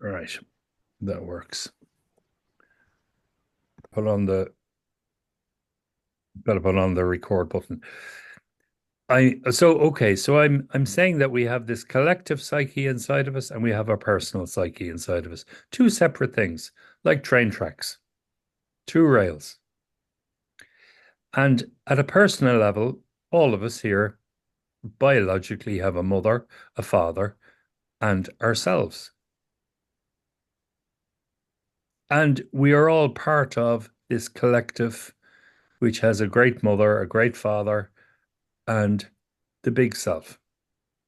Right, that works. Put on the Better put on the record button. So I'm saying that we have this collective psyche inside of us and we have a personal psyche inside of us. Two separate things, like train tracks, two rails. And at a personal level, all of us here biologically have a mother, a father, and ourselves. And we are all part of this collective, which has a great mother, a great father, and the big self,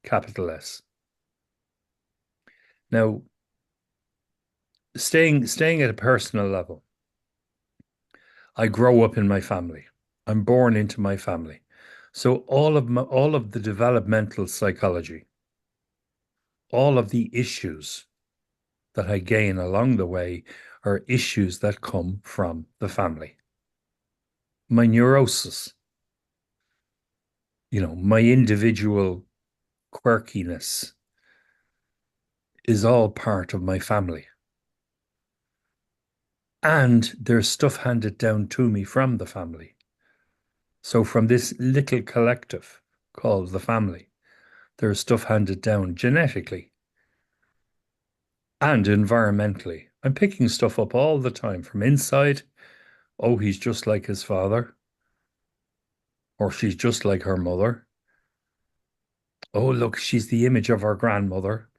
capital S. Now, staying at a personal level, I grow up in my family. I'm born into my family. So all of the developmental psychology, all of the issues that I gain along the way are issues that come from the family. My neurosis, my individual quirkiness is all part of my family. And there's stuff handed down to me from the family. So from this little collective called the family, there's stuff handed down genetically and environmentally. I'm picking stuff up all the time from inside. Oh, he's just like his father, or she's just like her mother. Oh, look, she's the image of her grandmother,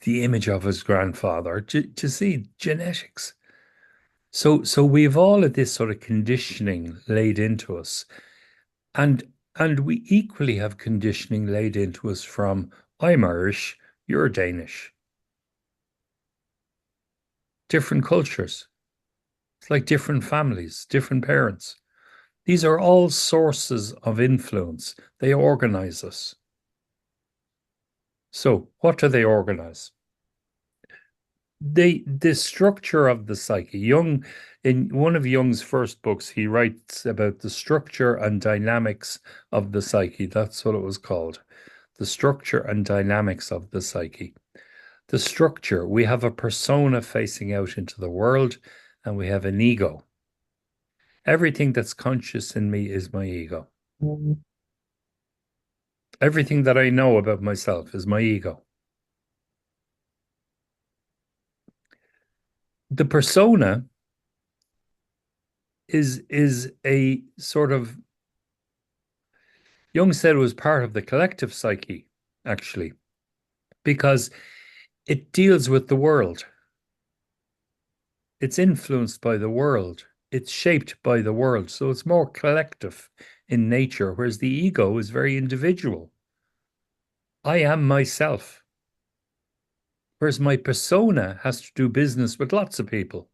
the image of his grandfather. Do you see genetics? So we've all of this sort of conditioning laid into us, and and we equally have conditioning laid into us from I'm Irish, you're Danish, different cultures. It's like different families, different parents. These are all sources of influence. They organize us. So, what do they organize? The structure of the psyche. In one of Jung's first books, he writes about the structure and dynamics of the psyche. That's what it was called. The structure and dynamics of the psyche. The structure, we have a persona facing out into the world, and we have an ego. Everything that's conscious in me is my ego. Everything that I know about myself is my ego. The persona is a sort of Jung said it was part of the collective psyche, actually, because it deals with the world. It's influenced by the world. It's shaped by the world. So it's more collective in nature, whereas the ego is very individual. I am myself. Whereas my persona has to do business with lots of people.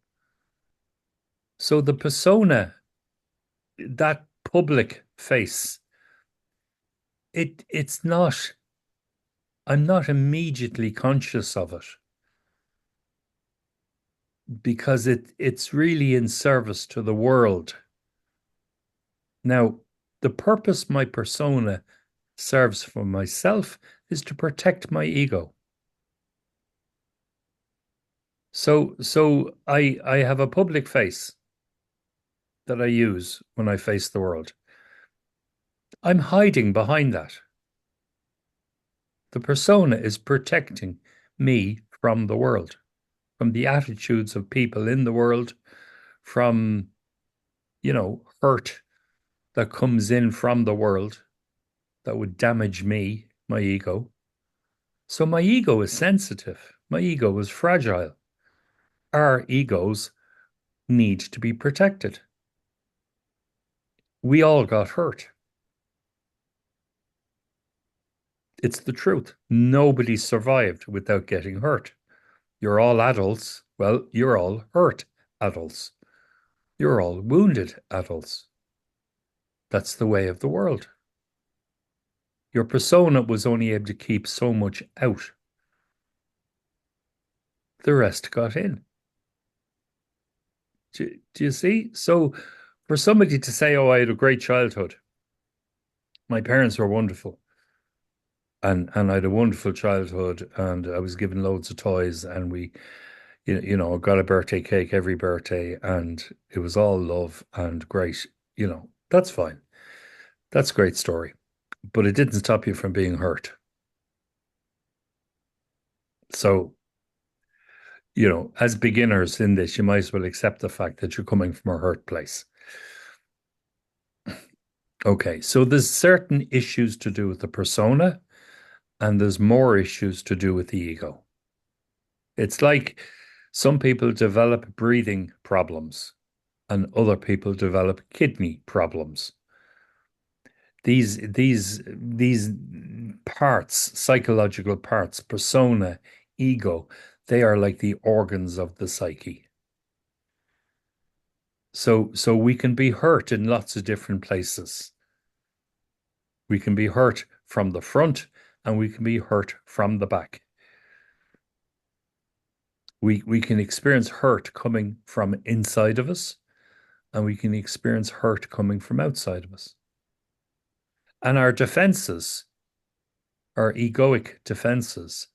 So the persona, that public face, it's not, I'm not immediately conscious of it because it's really in service to the world. Now, the purpose my persona serves for myself is to protect my ego. So I have a public face that I use when I face the world. I'm hiding behind that. The persona is protecting me from the world, from the attitudes of people in the world, from, hurt that comes in from the world that would damage me, my ego. So my ego is sensitive. My ego is fragile. Our egos need to be protected. We all got hurt. It's the truth. Nobody survived without getting hurt. You're all adults. Well, you're all hurt adults. You're all wounded adults. That's the way of the world. Your persona was only able to keep so much out. The rest got in. Do you see? So for somebody to say, oh, I had a great childhood, my parents were wonderful. and I had a wonderful childhood, and I was given loads of toys, and we, got a birthday cake every birthday, and it was all love and great. That's fine. That's a great story, but it didn't stop you from being hurt. So, as beginners in this, you might as well accept the fact that you're coming from a hurt place. Okay, so there's certain issues to do with the persona, and there's more issues to do with the ego. It's like some people develop breathing problems and other people develop kidney problems. These parts, psychological parts, persona, ego, they are like the organs of the psyche. So we can be hurt in lots of different places. We can be hurt from the front and we can be hurt from the back. We can experience hurt coming from inside of us, and we can experience hurt coming from outside of us. And our defenses, our egoic defenses,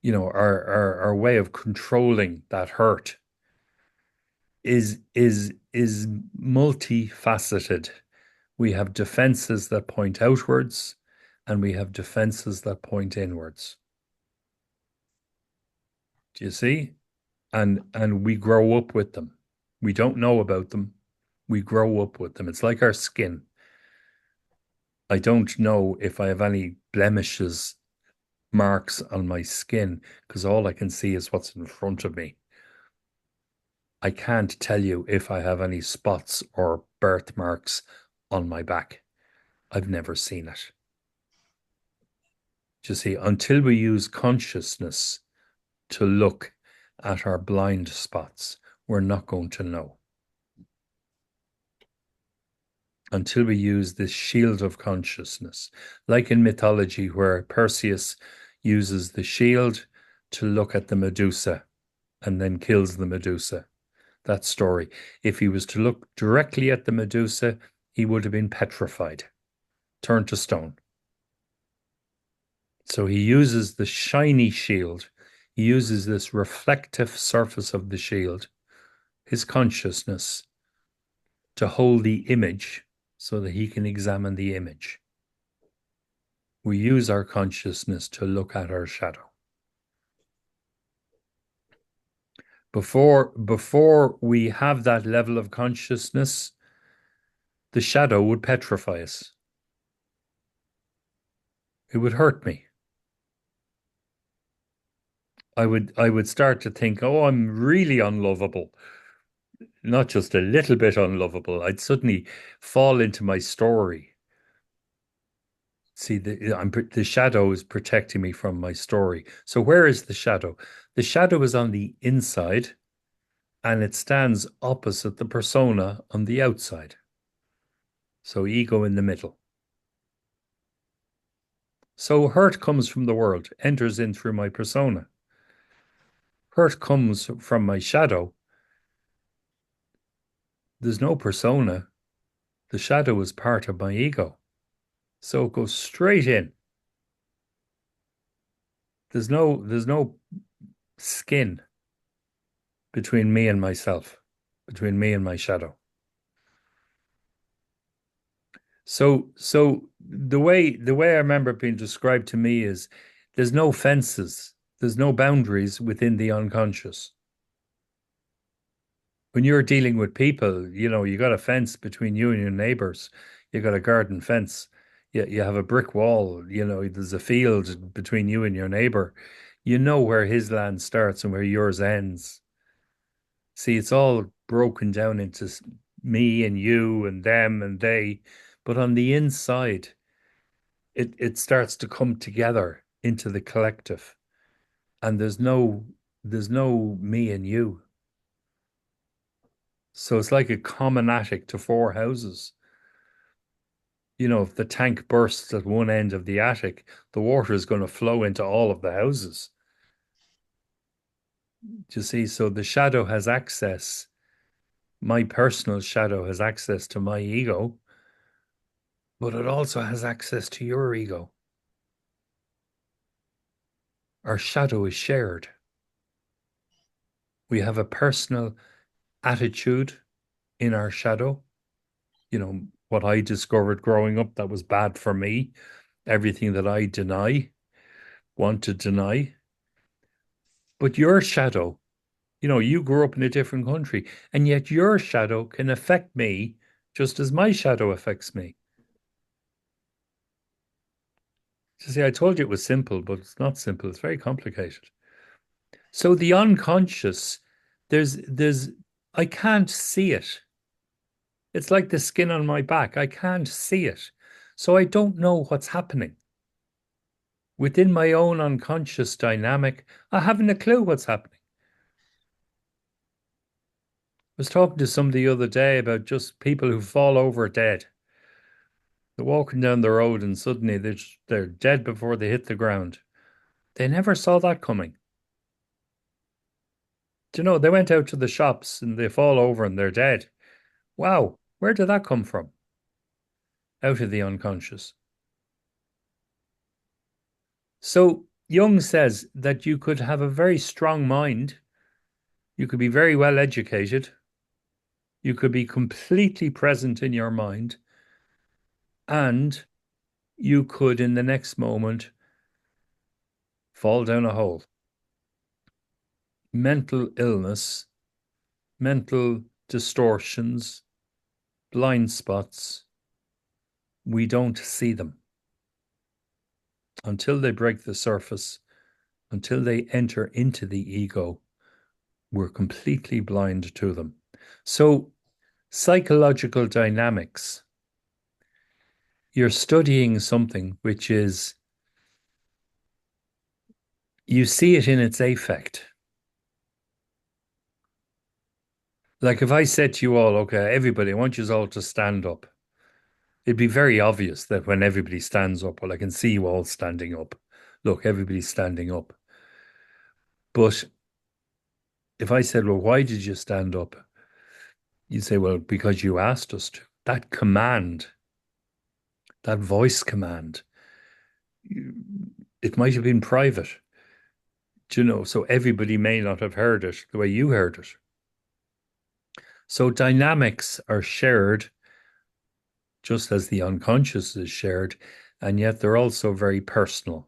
our way of controlling that hurt is multifaceted. We have defenses that point outwards, and we have defenses that point inwards. Do you see? And we grow up with them. We don't know about them. We grow up with them. It's like our skin. I don't know if I have any blemishes, marks on my skin, because all I can see is what's in front of me. I can't tell you if I have any spots or birthmarks on my back. I've never seen it. You see, until we use consciousness to look at our blind spots, we're not going to know. Until we use this shield of consciousness, like in mythology, where Perseus uses the shield to look at the Medusa and then kills the Medusa. That story. If he was to look directly at the Medusa, he would have been petrified, turned to stone. So he uses the shiny shield. He uses this reflective surface of the shield, his consciousness, to hold the image so that he can examine the image. We use our consciousness to look at our shadow. Before we have that level of consciousness, the shadow would petrify us. It would hurt me. I would start to think, oh, I'm really unlovable. Not just a little bit unlovable. I'd suddenly fall into my story. See, the shadow is protecting me from my story. So where is the shadow? The shadow is on the inside, and it stands opposite the persona on the outside. So ego in the middle. So hurt comes from the world, enters in through my persona. Hurt comes from my shadow. There's no persona. The shadow is part of my ego. So it goes straight in. There's no skin between me and myself, between me and my shadow. So the way I remember it being described to me is there's no fences, there's no boundaries within the unconscious. When you're dealing with people, you got a fence between you and your neighbors. You got a garden fence. You have a brick wall. There's a field between you and your neighbor. You know where his land starts and where yours ends. See, it's all broken down into me and you and them and they. But on the inside, it starts to come together into the collective. And there's no me and you. So it's like a common attic to four houses. If the tank bursts at one end of the attic, the water is going to flow into all of the houses. Do you see? So the shadow has access. My personal shadow has access to my ego, but it also has access to your ego. Our shadow is shared. We have a personal attitude in our shadow. What I discovered growing up that was bad for me, everything that I want to deny. But your shadow, you grew up in a different country, and yet your shadow can affect me just as my shadow affects me. You see, I told you it was simple, but it's not simple. It's very complicated. So the unconscious, there's I can't see it. It's like the skin on my back. I can't see it. So I don't know what's happening. Within my own unconscious dynamic, I haven't a clue what's happening. I was talking to somebody the other day about just people who fall over dead. They're walking down the road and suddenly they're dead before they hit the ground. They never saw that coming. Do you know, they went out to the shops and they fall over and they're dead. Wow, where did that come from? Out of the unconscious. So Jung says that you could have a very strong mind, you could be very well educated, you could be completely present in your mind, and you could, in the next moment, fall down a hole. Mental illness, mental distortions, blind spots, we don't see them until they break the surface, until they enter into the ego. We're completely blind to them. So, psychological dynamics, you're studying something which is, you see it in its affect. Like if I said to you all, okay, everybody, I want you all to stand up. It'd be very obvious that when everybody stands up, well, I can see you all standing up. Look, everybody's standing up. But if I said, well, why did you stand up? You'd say, well, because you asked us to. That command, that voice command, it might have been private, so everybody may not have heard it the way you heard it. So dynamics are shared just as the unconscious is shared, and yet they're also very personal.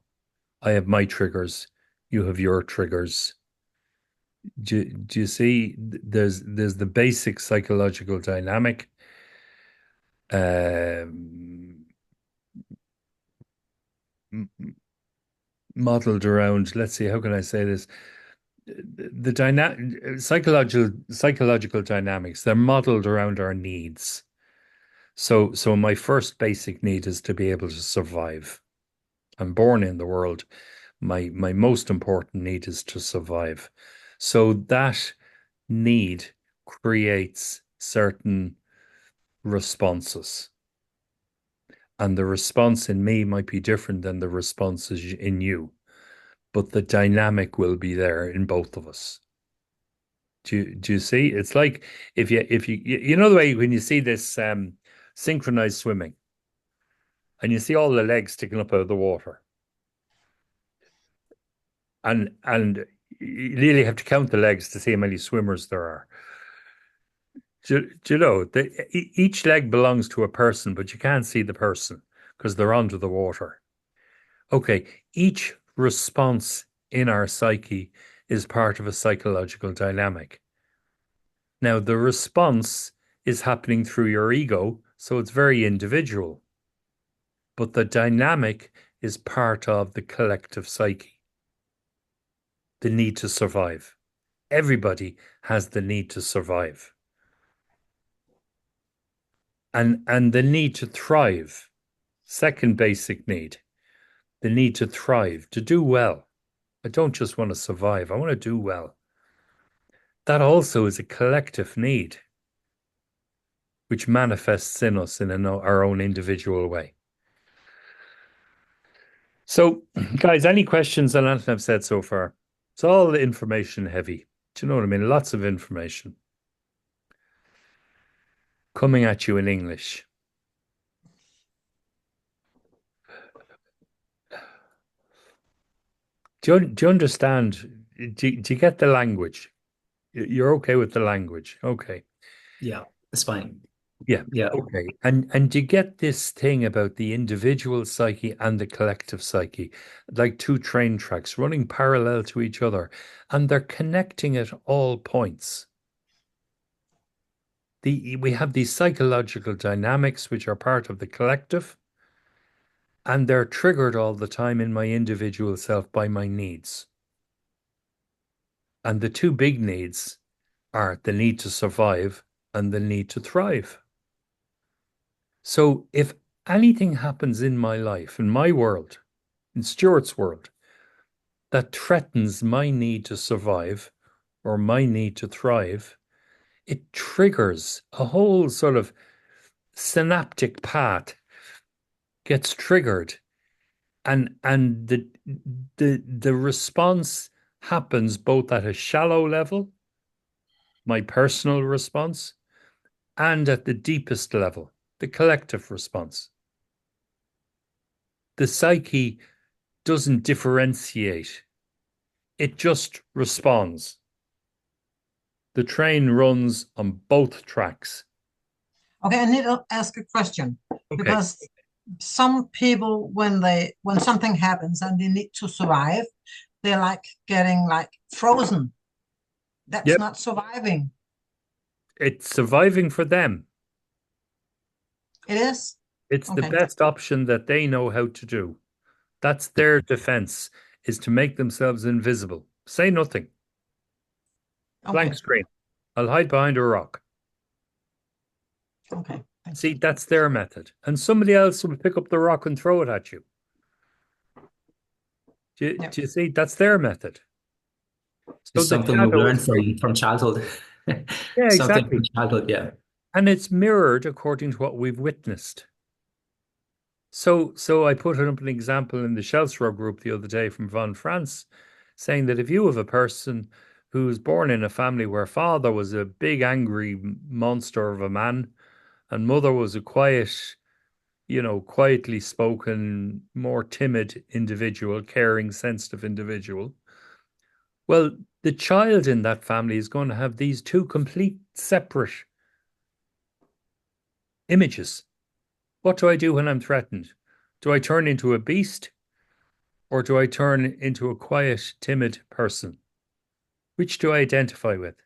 I have my triggers, you have your triggers. Do you see? There's the basic psychological dynamic, um, modeled around. Let's see, how can I say this? The dynamic psychological dynamics. They're modeled around our needs. So my first basic need is to be able to survive. I'm born in the world. My most important need is to survive. So that need creates certain responses. And the response in me might be different than the responses in you, but the dynamic will be there in both of us. Do you see? It's like if you know the way when you see this synchronized swimming and you see all the legs sticking up out of the water and you really have to count the legs to see how many swimmers there are. Do you know that each leg belongs to a person, but you can't see the person because they're under the water. Okay, each response in our psyche is part of a psychological dynamic. Now, the response is happening through your ego, so it's very individual, but the dynamic is part of the collective psyche, the need to survive. Everybody has the need to survive. And the need to thrive, second basic need, the need to thrive, to do well. I don't just want to survive, I want to do well. That also is a collective need, which manifests in us in our own individual way. So, guys, any questions on anything I've said so far? It's all information heavy. Do you know what I mean? Lots of information coming at you in English. do you understand? Do you get the language? You're okay with the language. Okay. Yeah, it's fine. Yeah. Yeah. Okay. And you get this thing about the individual psyche and the collective psyche, like two train tracks running parallel to each other, and they're connecting at all points. We have these psychological dynamics which are part of the collective, and they're triggered all the time in my individual self by my needs. And the two big needs are the need to survive and the need to thrive. So if anything happens in my life, in my world, in Stuart's world, that threatens my need to survive or my need to thrive, it triggers a whole sort of synaptic path gets triggered, and the response happens both at a shallow level, my personal response, and at the deepest level, the collective response. The psyche doesn't differentiate, it just responds. The train runs on both tracks. Okay, I need to ask a question Okay. because some people, when something happens and they need to survive, they're like getting like frozen. That's Yep. not surviving. It's surviving for them. It is? It's the Okay. best option that they know how to do. That's their defense, is to make themselves invisible. Say nothing. Blank Okay. screen. I'll hide behind a rock. Okay. Thank See, you. that's their method. And somebody else will pick up the rock and throw it at you. Yeah. Do you see? That's their method. So It's the something we shadow learn is, from childhood. yeah, Something exactly. from childhood, yeah. And it's mirrored according to what we've witnessed. So I put up an example in the Shellstroke group the other day from Von France, saying that if you have a person who's born in a family where father was a big angry monster of a man and mother was a quiet, quietly spoken, more timid individual, caring, sensitive individual, well, the child in that family is going to have these two complete separate images. What do I do when I'm threatened? Do I turn into a beast? Or do I turn into a quiet, timid person? Which do I identify with?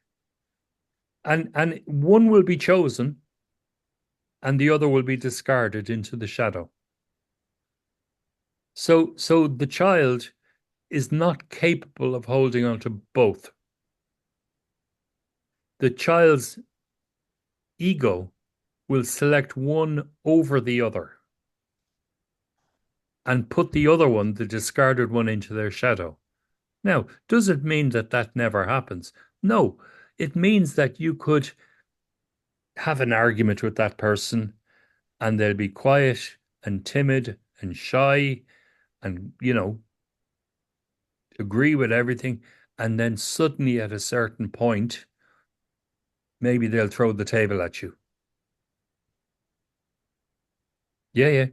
And one will be chosen and the other will be discarded into the shadow. So the child is not capable of holding on to both. The child's ego will select one over the other and put the other one, the discarded one, into their shadow. Now, does it mean that that never happens? No, it means that you could have an argument with that person and they'll be quiet and timid and shy and, agree with everything. And then suddenly at a certain point, maybe they'll throw the table at you. Yeah, yeah.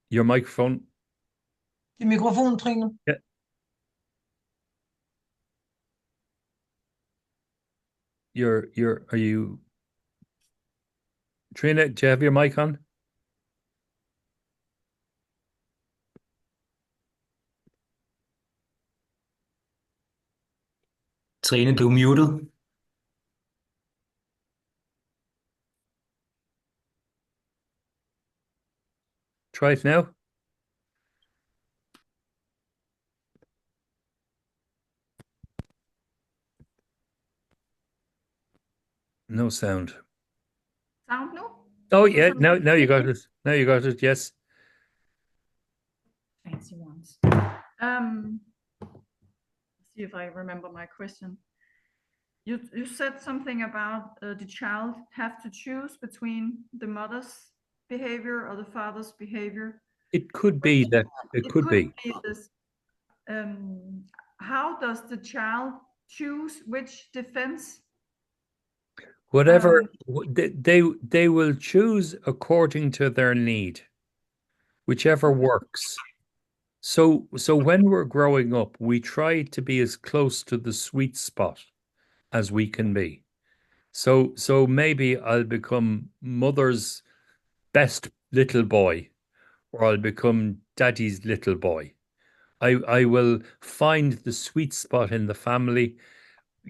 Your microphone. Din mikrofon, Trine. Yeah. Are you, Trina, do you have your mic on? Trine, du er muted. Try it now. No sound. Sound no? Oh Is yeah, it now you got okay? it. Now you got it. Yes. Fancy ones. See if I remember my question. You said something about the child have to choose between the mother's behavior or the father's behavior. It could Which be that it it could could be. be this. How does the child choose which defense? Whatever Um, they will choose according to their need. whichever works. So when we're growing up, we try to be as close to the sweet spot as we can be. So maybe I'll become mother's best little boy, or I'll become daddy's little boy. I will find the sweet spot in the family.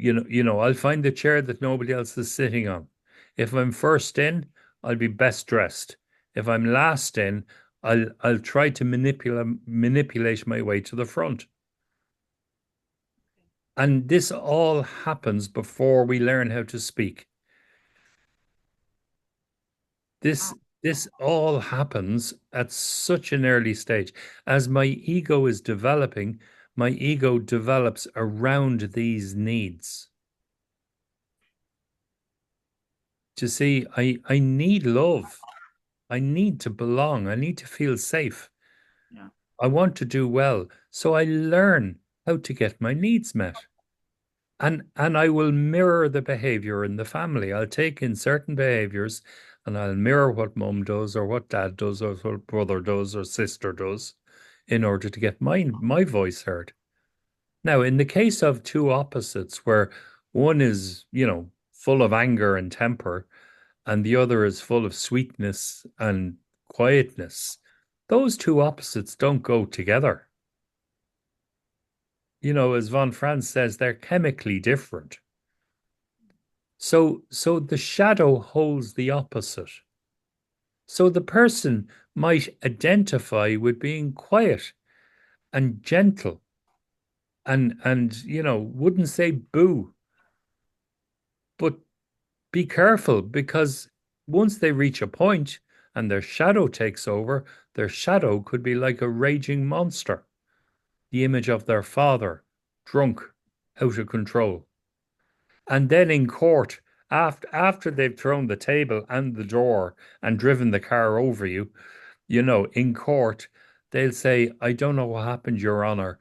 I'll find the chair that nobody else is sitting on. If I'm first in, I'll be best dressed. If I'm last in, I'll try to manipulate my way to the front. And this all happens before we learn how to speak. This this all happens at such an early stage. As my ego is developing, my ego develops around these needs. To see, I need love. I need to belong. I need to feel safe. Yeah. I want to do well. So I learn how to get my needs met. And I will mirror the behavior in the family. I'll take in certain behaviors and I'll mirror what mum does or what dad does or what brother does or sister does in order to get my voice heard. Now, in the case of two opposites where one is, full of anger and temper and the other is full of sweetness and quietness, those two opposites don't go together. As von Franz says, they're chemically different. So the shadow holds the opposite. So the person might identify with being quiet and gentle and wouldn't say boo, but be careful because once they reach a point and their shadow takes over, their shadow could be like a raging monster, the image of their father, drunk, out of control. And then in court, after they've thrown the table and the door and driven the car over you, in court, they'll say, I don't know what happened, Your Honor.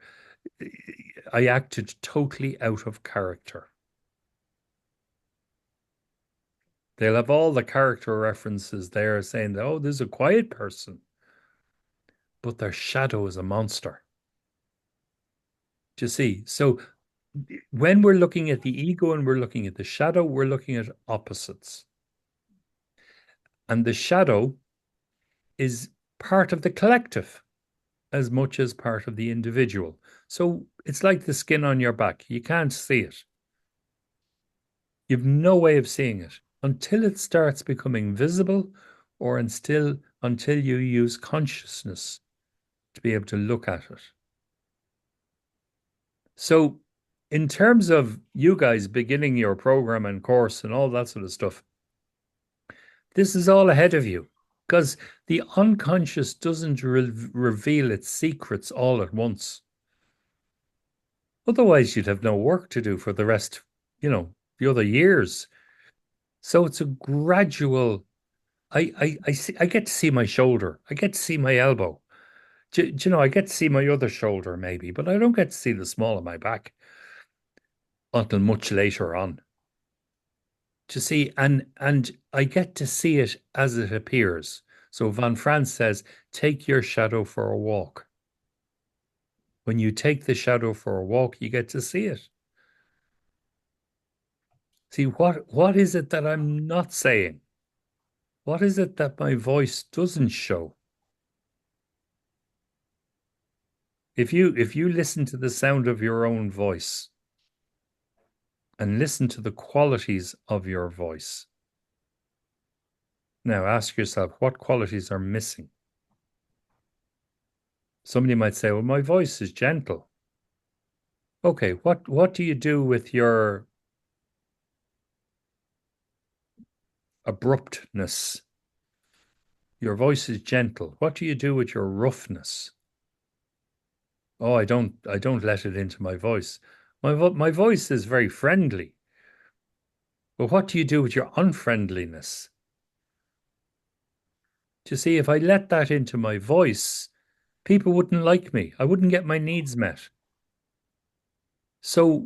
I acted totally out of character. They'll have all the character references there saying that, oh, there's a quiet person, but their shadow is a monster. Do you see? So when we're looking at the ego and we're looking at the shadow, we're looking at opposites. And the shadow is part of the collective as much as part of the individual. So it's like the skin on your back. You can't see it. You've no way of seeing it until it starts becoming visible or until you use consciousness to be able to look at it. So in terms of you guys beginning your program and course and all that sort of stuff, this is all ahead of you because the unconscious doesn't reveal its secrets all at once. Otherwise, you'd have no work to do for the rest, the other years. So it's a gradual. I get to see my shoulder. I get to see my elbow. I get to see my other shoulder maybe, but I don't get to see the small of my back until much later on. To see, and I get to see it as it appears. So Van Franz says, take your shadow for a walk. When you take the shadow for a walk, you get to see it. See, what is it that I'm not saying? What is it that my voice doesn't show? If you listen to the sound of your own voice and listen to the qualities of your voice, now ask yourself, what qualities are missing? Somebody might say, well, my voice is gentle. Okay, what do you do with your abruptness? Your voice is gentle. What do you do with your roughness? Oh, I don't let it into my voice. My voice is very friendly. But what do you do with your unfriendliness? Do you see, if I let that into my voice, people wouldn't like me. I wouldn't get my needs met. So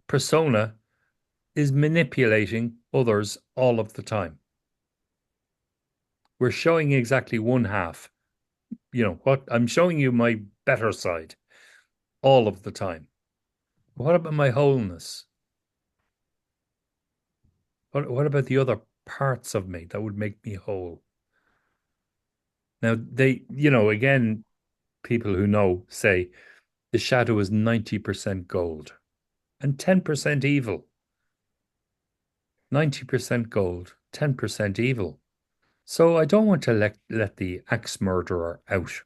persona, is manipulating others all of the time. We're showing exactly one half, what I'm showing you my better side all of the time. What about my wholeness? What about the other parts of me that would make me whole? Now again, people who know say the shadow is 90% gold and 10% evil. 90% gold, 10% evil. So I don't want to let the axe murderer out.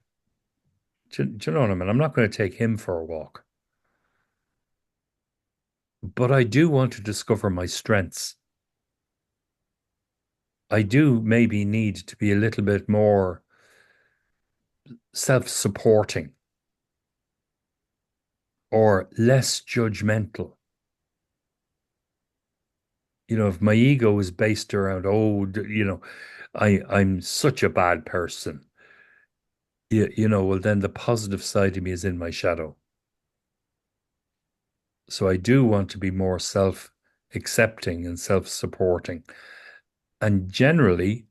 Do you know what I mean? I'm not going to take him for a walk. But I do want to discover my strengths. I do maybe need to be a little bit more self-supporting or less judgmental. If my ego is based around, I'm such a bad person. Well, then the positive side of me is in my shadow. So I do want to be more self-accepting and self-supporting. And generally,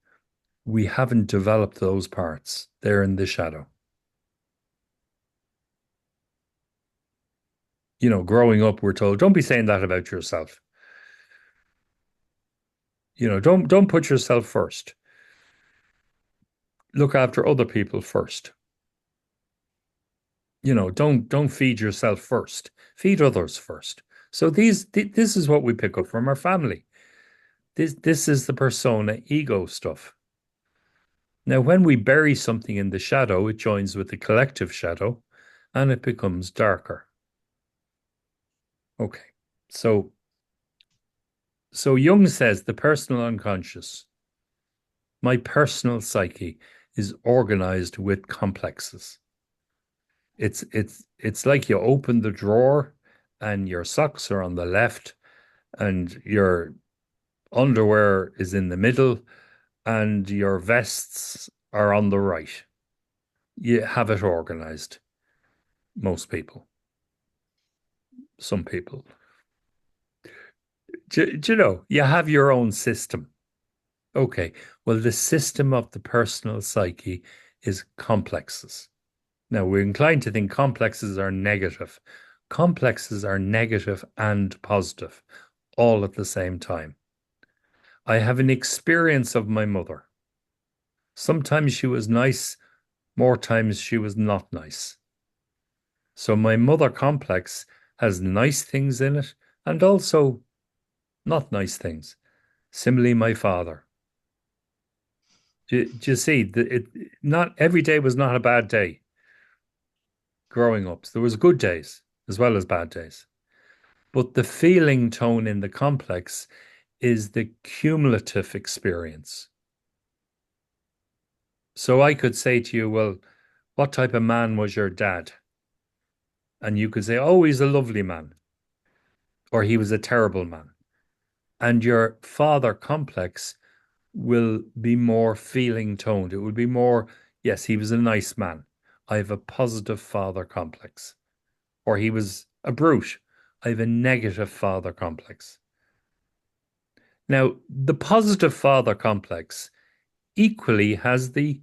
we haven't developed those parts. They're in the shadow. Growing up, we're told, don't be saying that about yourself. Don't put yourself first. Look after other people first. Don't feed yourself first. Feed others first. So this is what we pick up from our family. This is the persona ego stuff. Now, when we bury something in the shadow, it joins with the collective shadow and it becomes darker. Okay. So Jung says the personal unconscious, my personal psyche, is organized with complexes. It's like you open the drawer and your socks are on the left and your underwear is in the middle and your vests are on the right. You have it organized. Most people. Some people. Do you know, you have your own system. Okay, well, the system of the personal psyche is complexes. Now, we're inclined to think complexes are negative. Complexes are negative and positive, all at the same time. I have an experience of my mother. Sometimes she was nice, more times she was not nice. So my mother complex has nice things in it and also not nice things. Similarly, my father. Do you see, not every day was not a bad day growing up. There was good days as well as bad days. But the feeling tone in the complex is the cumulative experience. So I could say to you, well, what type of man was your dad? And you could say, oh, he's a lovely man, or he was a terrible man. And your father complex will be more feeling toned. It would be more, yes, he was a nice man. I have a positive father complex. Or he was a brute. I have a negative father complex. Now, the positive father complex equally has the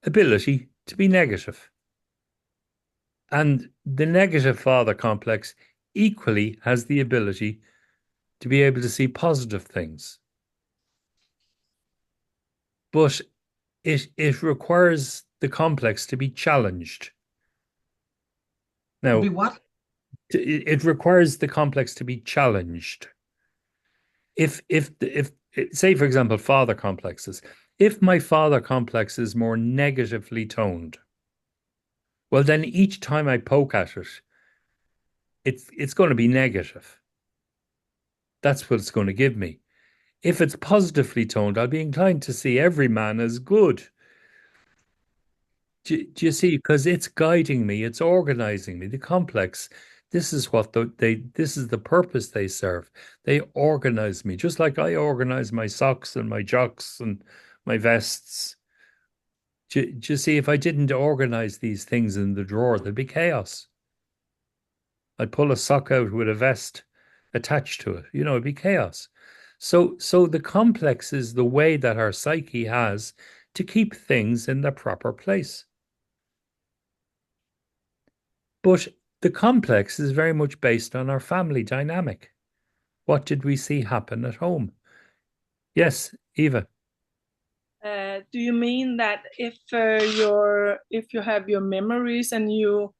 ability to be negative. And the negative father complex equally has the ability to be able to see positive things. But it requires the complex to be challenged. Now, Be what? it requires the complex to be challenged. If say, for example, father complexes, if my father complex is more negatively toned, well, then each time I poke at it, it's going to be negative. That's what it's going to give me. If it's positively toned, I'll be inclined to see every man as good. Do you see? Because it's guiding me, it's organizing me. The complex, this is what this is the purpose they serve. They organize me, just like I organize my socks and my jocks and my vests. Do you see? If I didn't organize these things in the drawer, there'd be chaos. I'd pull a sock out with a vest attached to it. It'd be chaos. So the complex is the way that our psyche has to keep things in their proper place. But the complex is very much based on our family dynamic. What did we see happen at home? Yes, Eva. Do you mean that if you have your memories and you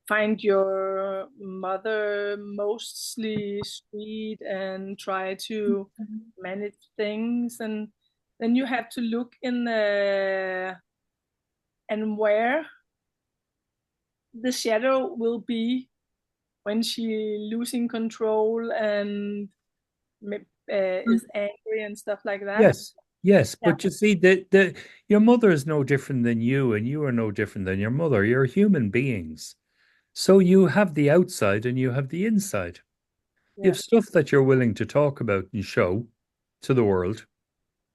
find your mother mostly sweet and try to manage things, and then you have to look in the and where the shadow will be when she losing control and is angry and stuff like that? Yes, yes. Yeah. But you see, your mother is no different than you, and you are no different than your mother. You're human beings. So you have the outside and you have the inside. You have Yeah. stuff that you're willing to talk about and show to the world,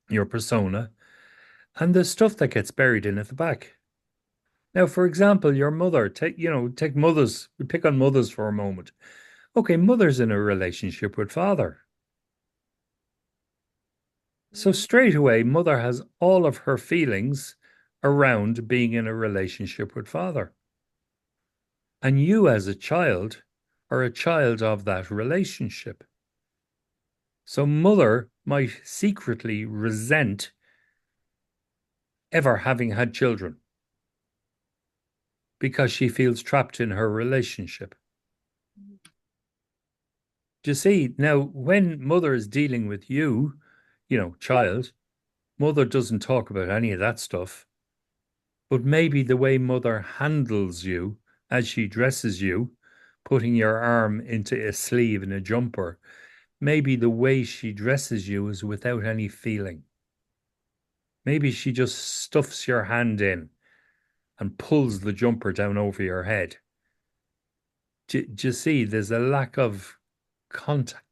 your persona, and there's stuff that gets buried in at the back. Now, for example, your mother, take mothers, we pick on mothers for a moment. Okay, mother's in a relationship with father. So straight away, mother has all of her feelings around being in a relationship with father. And you, as a child, are a child of that relationship. So mother might secretly resent ever having had children because she feels trapped in her relationship. Do you see? Now, when mother is dealing with you, child, mother doesn't talk about any of that stuff. But maybe the way mother handles you as she dresses you, putting your arm into a sleeve and a jumper, maybe the way she dresses you is without any feeling. Maybe she just stuffs your hand in and pulls the jumper down over your head. Do you see? There's a lack of contact,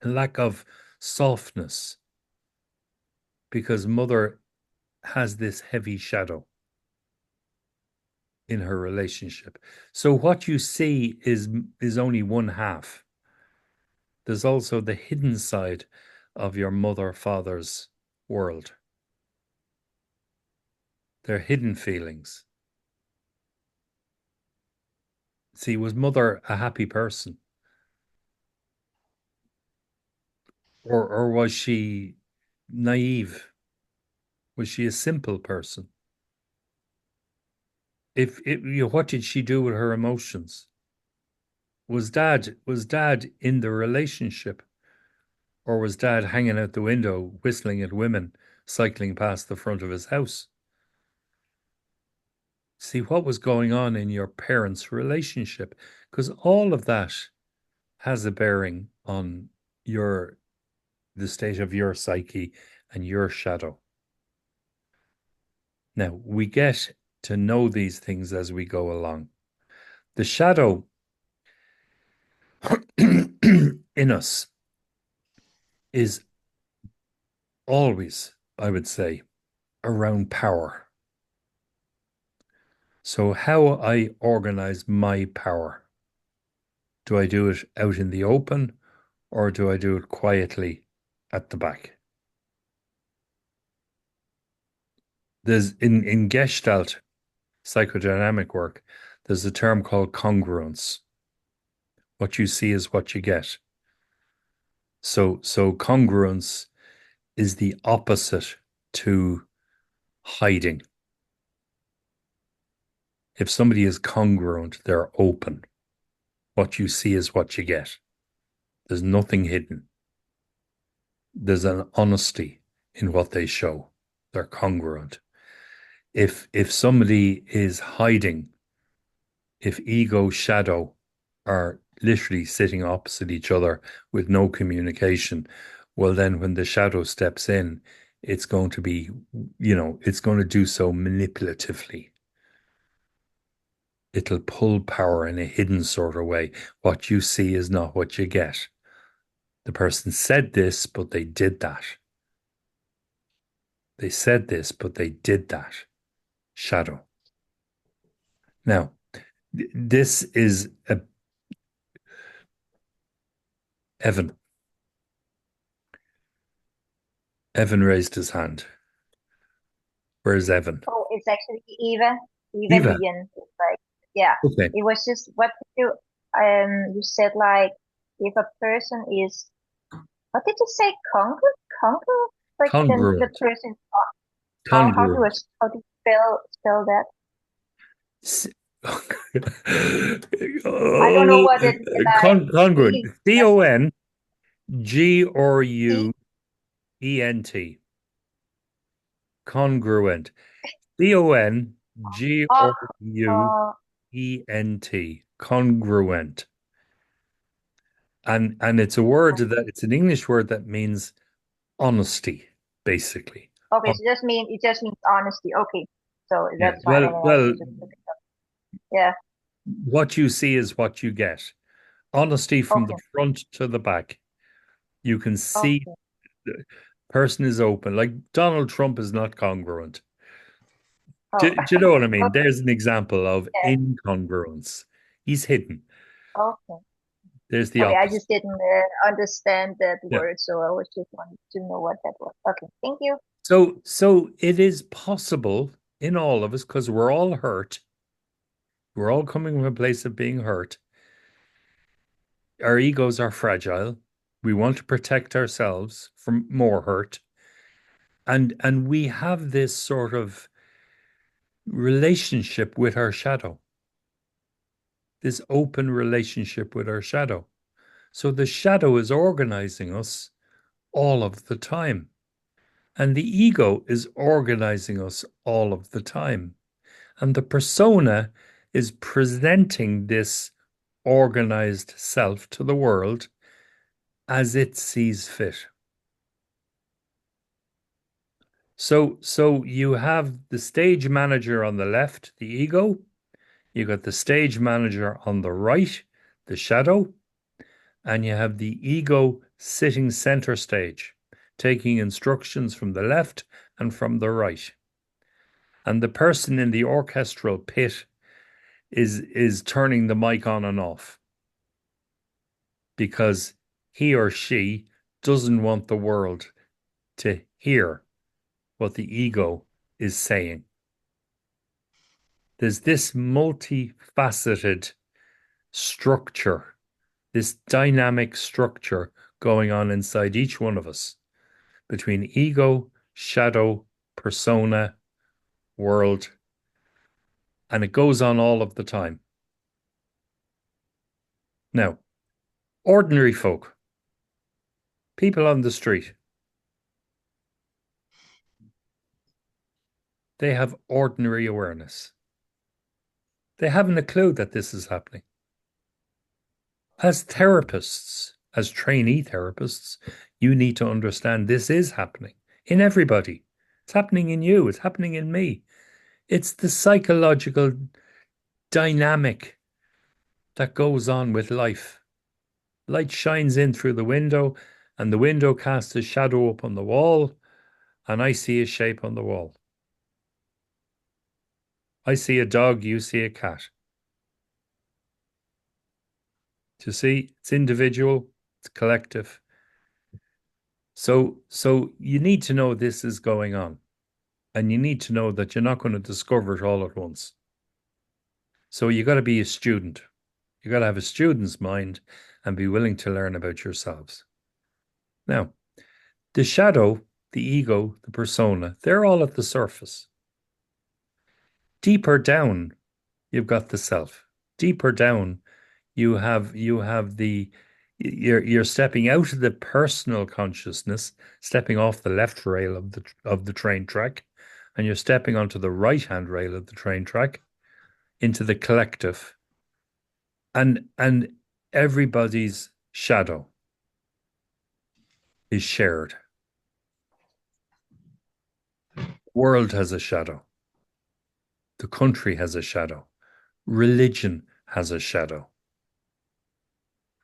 a lack of softness because mother has this heavy shadow in her relationship. So what you see is only one half. There's also the hidden side of your mother, father's world. Their hidden feelings. See, was mother a happy person? Or was she naive? Was she a simple person? What did she do with her emotions? Was dad in the relationship? Or was dad hanging out the window, whistling at women, cycling past the front of his house? See what was going on in your parents' relationship, because all of that has a bearing on the state of your psyche and your shadow. Now, we get to know these things as we go along. The shadow in us is always, I would say, around power. So how I organize my power. Do I do it out in the open or do I do it quietly at the back? There's in Gestalt psychodynamic work, there's a term called congruence. What you see is what you get. So congruence is the opposite to hiding. If somebody is congruent, they're open. What you see is what you get. There's nothing hidden. There's an honesty in what they show. They're congruent. If somebody is hiding, if ego, shadow are literally sitting opposite each other with no communication, well, then when the shadow steps in, it's going to be, it's going to do so manipulatively. It'll pull power in a hidden sort of way. What you see is not what you get. The person said this, but they did that. They said this, but they did that. Shadow. Now, this is Evan. Evan raised his hand. Where's Evan? Oh, it's actually Eva. Eva Eva. Nguyen. It's like, Yeah. Okay. It was just what you said, like if a person is, what did you say? Congruent? Like then the Congruent. person, how do I, Congruent. how do you spell that? S- I don't know Oh, what it like congruent. means. CONGRUENT. Congruent. Oh, CONGRUENT. Congruent. And it's a word that it's an English word that means honesty, basically. okay. So it just means honesty. Okay. So Yeah. that's fine. I Well, just look it up. Yeah. what you see is what you get. Honesty from the Okay. front to the back. You can see Okay. the person is open. Like Donald Trump is not congruent. Oh. Do you know what I mean? Okay. There's an example of Yeah. incongruence. He's hidden. Okay. There's the Okay. I opposite. just didn't understand that Yeah. word, so I was just wanting to know what that was. Okay. Thank you. So it is possible in all of us, because we're all hurt. We're all coming from a place of being hurt. Our egos are fragile. We want to protect ourselves from more hurt. And we have this sort of relationship with our shadow, this open relationship with our shadow. So the shadow is organizing us all of the time. And the ego is organizing us all of the time. And the persona is presenting this organized self to the world as it sees fit. So you have the stage manager on the left, the ego. You got the stage manager on the right, the shadow, and you have the ego sitting center stage, taking instructions from the left and from the right. And the person in the orchestral pit is turning the mic on and off because he or she doesn't want the world to hear what the ego is saying. There's this multifaceted structure, this dynamic structure going on inside each one of us between ego, shadow, persona, world, and it goes on all of the time. Now, ordinary folk, people on the street, they have ordinary awareness. They haven't a clue that this is happening. As therapists, as trainee therapists, you need to understand this is happening in everybody. It's happening in you. It's happening in me. It's the psychological dynamic that goes on with life. Light shines in through the window, and the window casts a shadow up on the wall, and I see a shape on the wall. I see a dog, you see a cat. Do you see? It's individual, it's collective. So you need to know this is going on, and you need to know that you're not going to discover it all at once. So you got to be a student. You got to have a student's mind and be willing to learn about yourselves. Now, the shadow, the ego, the persona, they're all at the surface. Deeper down, you've got the self. Deeper down, you're stepping out of the personal consciousness, stepping off the left rail of the train track, and you're stepping onto the right hand rail of the train track into the collective. And everybody's shadow is shared. The world has a shadow. The country has a shadow. Religion has a shadow.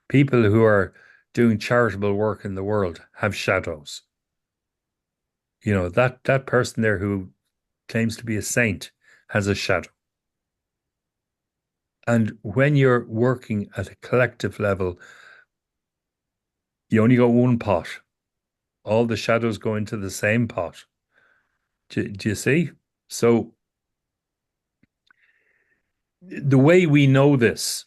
People who are doing charitable work in the world have shadows. You know, that person there who claims to be a saint has a shadow. And when you're working at a collective level, you only got one pot. All the shadows go into the same pot. Do you see? So the way we know this,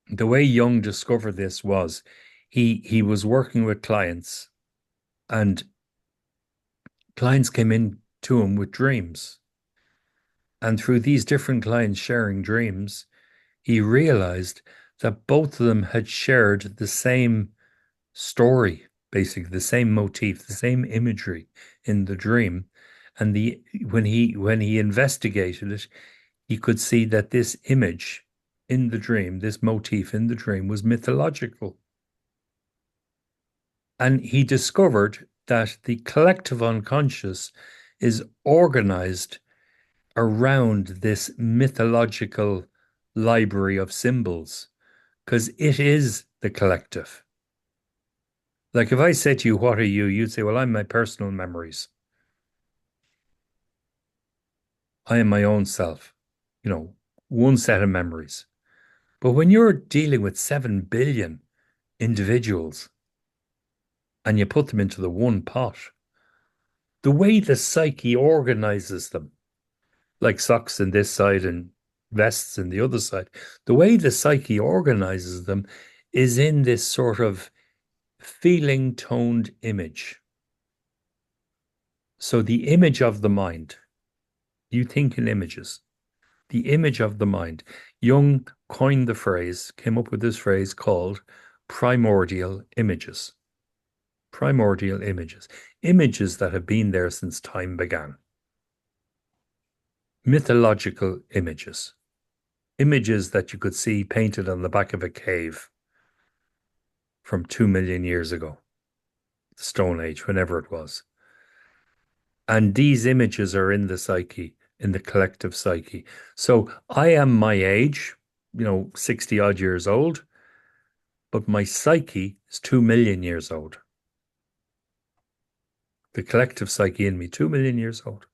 the way Jung discovered this was he was working with clients, and clients came in to him with dreams. And through these different clients sharing dreams, he realized that both of them had shared the same story, basically the same motif, the same imagery in the dream. And when he investigated it, he could see that this image in the dream, this motif in the dream, was mythological. And he discovered that the collective unconscious is organized around this mythological library of symbols, because it is the collective. Like if I say to you, what are you? You'd say, well, I'm my personal memories. I am my own self, one set of memories. But when you're dealing with 7 billion individuals and you put them into the one pot, the way the psyche organizes them, like socks on this side and vests on the other side, the way the psyche organizes them is in this sort of feeling toned image. So the image of the mind, you think in images, the image of the mind. Jung coined the phrase, came up with this phrase called primordial images. Primordial images, images that have been there since time began. Mythological images, images that you could see painted on the back of a cave from 2 million years ago, the Stone Age, whenever it was. And these images are in the psyche, in the collective psyche. So I am my age, 60 odd years old, but my psyche is 2 million years old. The collective psyche in me, 2 million years old.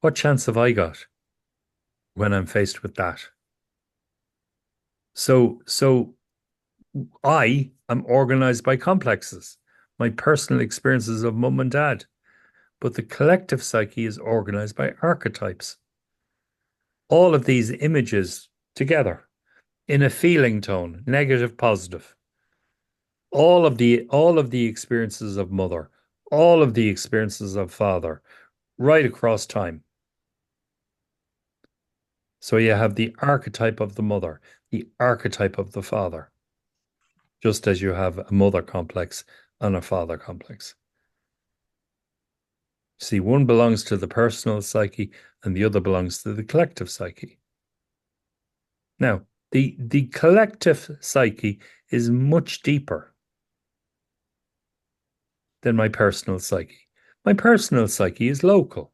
What chance have I got when I'm faced with that? So I am organized by complexes, my personal experiences of mum and dad. But the collective psyche is organized by archetypes. All of these images together in a feeling tone, negative, positive. All of the experiences of mother, all of the experiences of father, right across time. So you have the archetype of the mother, the archetype of the father, just as you have a mother complex and a father complex. See, one belongs to the personal psyche and the other belongs to the collective psyche. Now, the collective psyche is much deeper than my personal psyche. My personal psyche is local.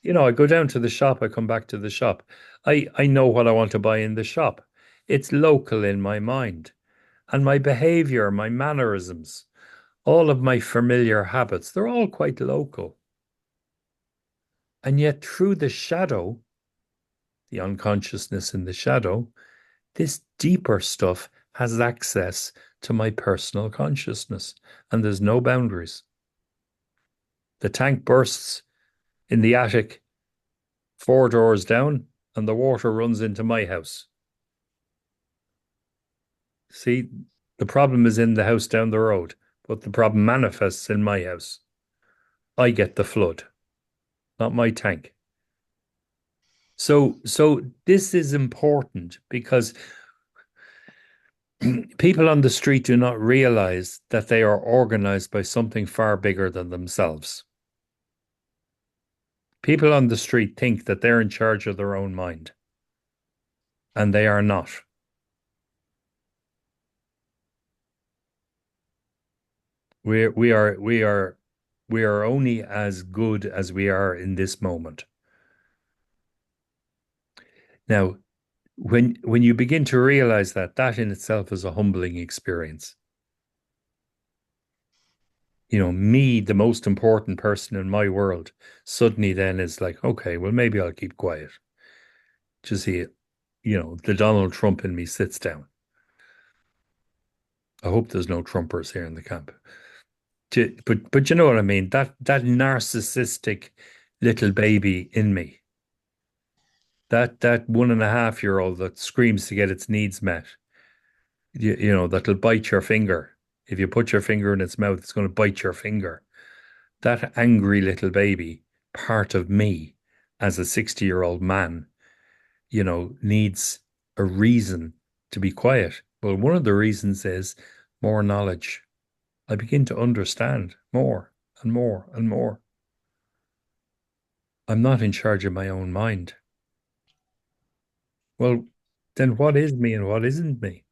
I go down to the shop, I come back to the shop. I know what I want to buy in the shop. It's local in my mind. And my behavior, my mannerisms, all of my familiar habits, they're all quite local. And yet through the shadow, the unconsciousness in the shadow, this deeper stuff has access to my personal consciousness, and there's no boundaries. The tank bursts in the attic 4 doors down, and the water runs into my house. See, the problem is in the house down the road, but the problem manifests in my house. I get the flood, not my tank. So this is important because people on the street do not realize that they are organized by something far bigger than themselves. People on the street think that they're in charge of their own mind, and they are not. We are only as good as we are in this moment. Now, when you begin to realize that in itself is a humbling experience. Me, the most important person in my world, suddenly then is like, okay, well, maybe I'll keep quiet. To see, the Donald Trump in me sits down. I hope there's no Trumpers here in the camp. But you know what I mean? That narcissistic little baby in me That 1.5-year-old that screams to get its needs met, you know, that'll bite your finger. If you put your finger in its mouth, it's going to bite your finger. That angry little baby, part of me as a 60-year-old man, you know, needs a reason to be quiet. Well, one of the reasons is more knowledge. I begin to understand more and more and more. I'm not in charge of my own mind. Well, then what is me and what isn't me?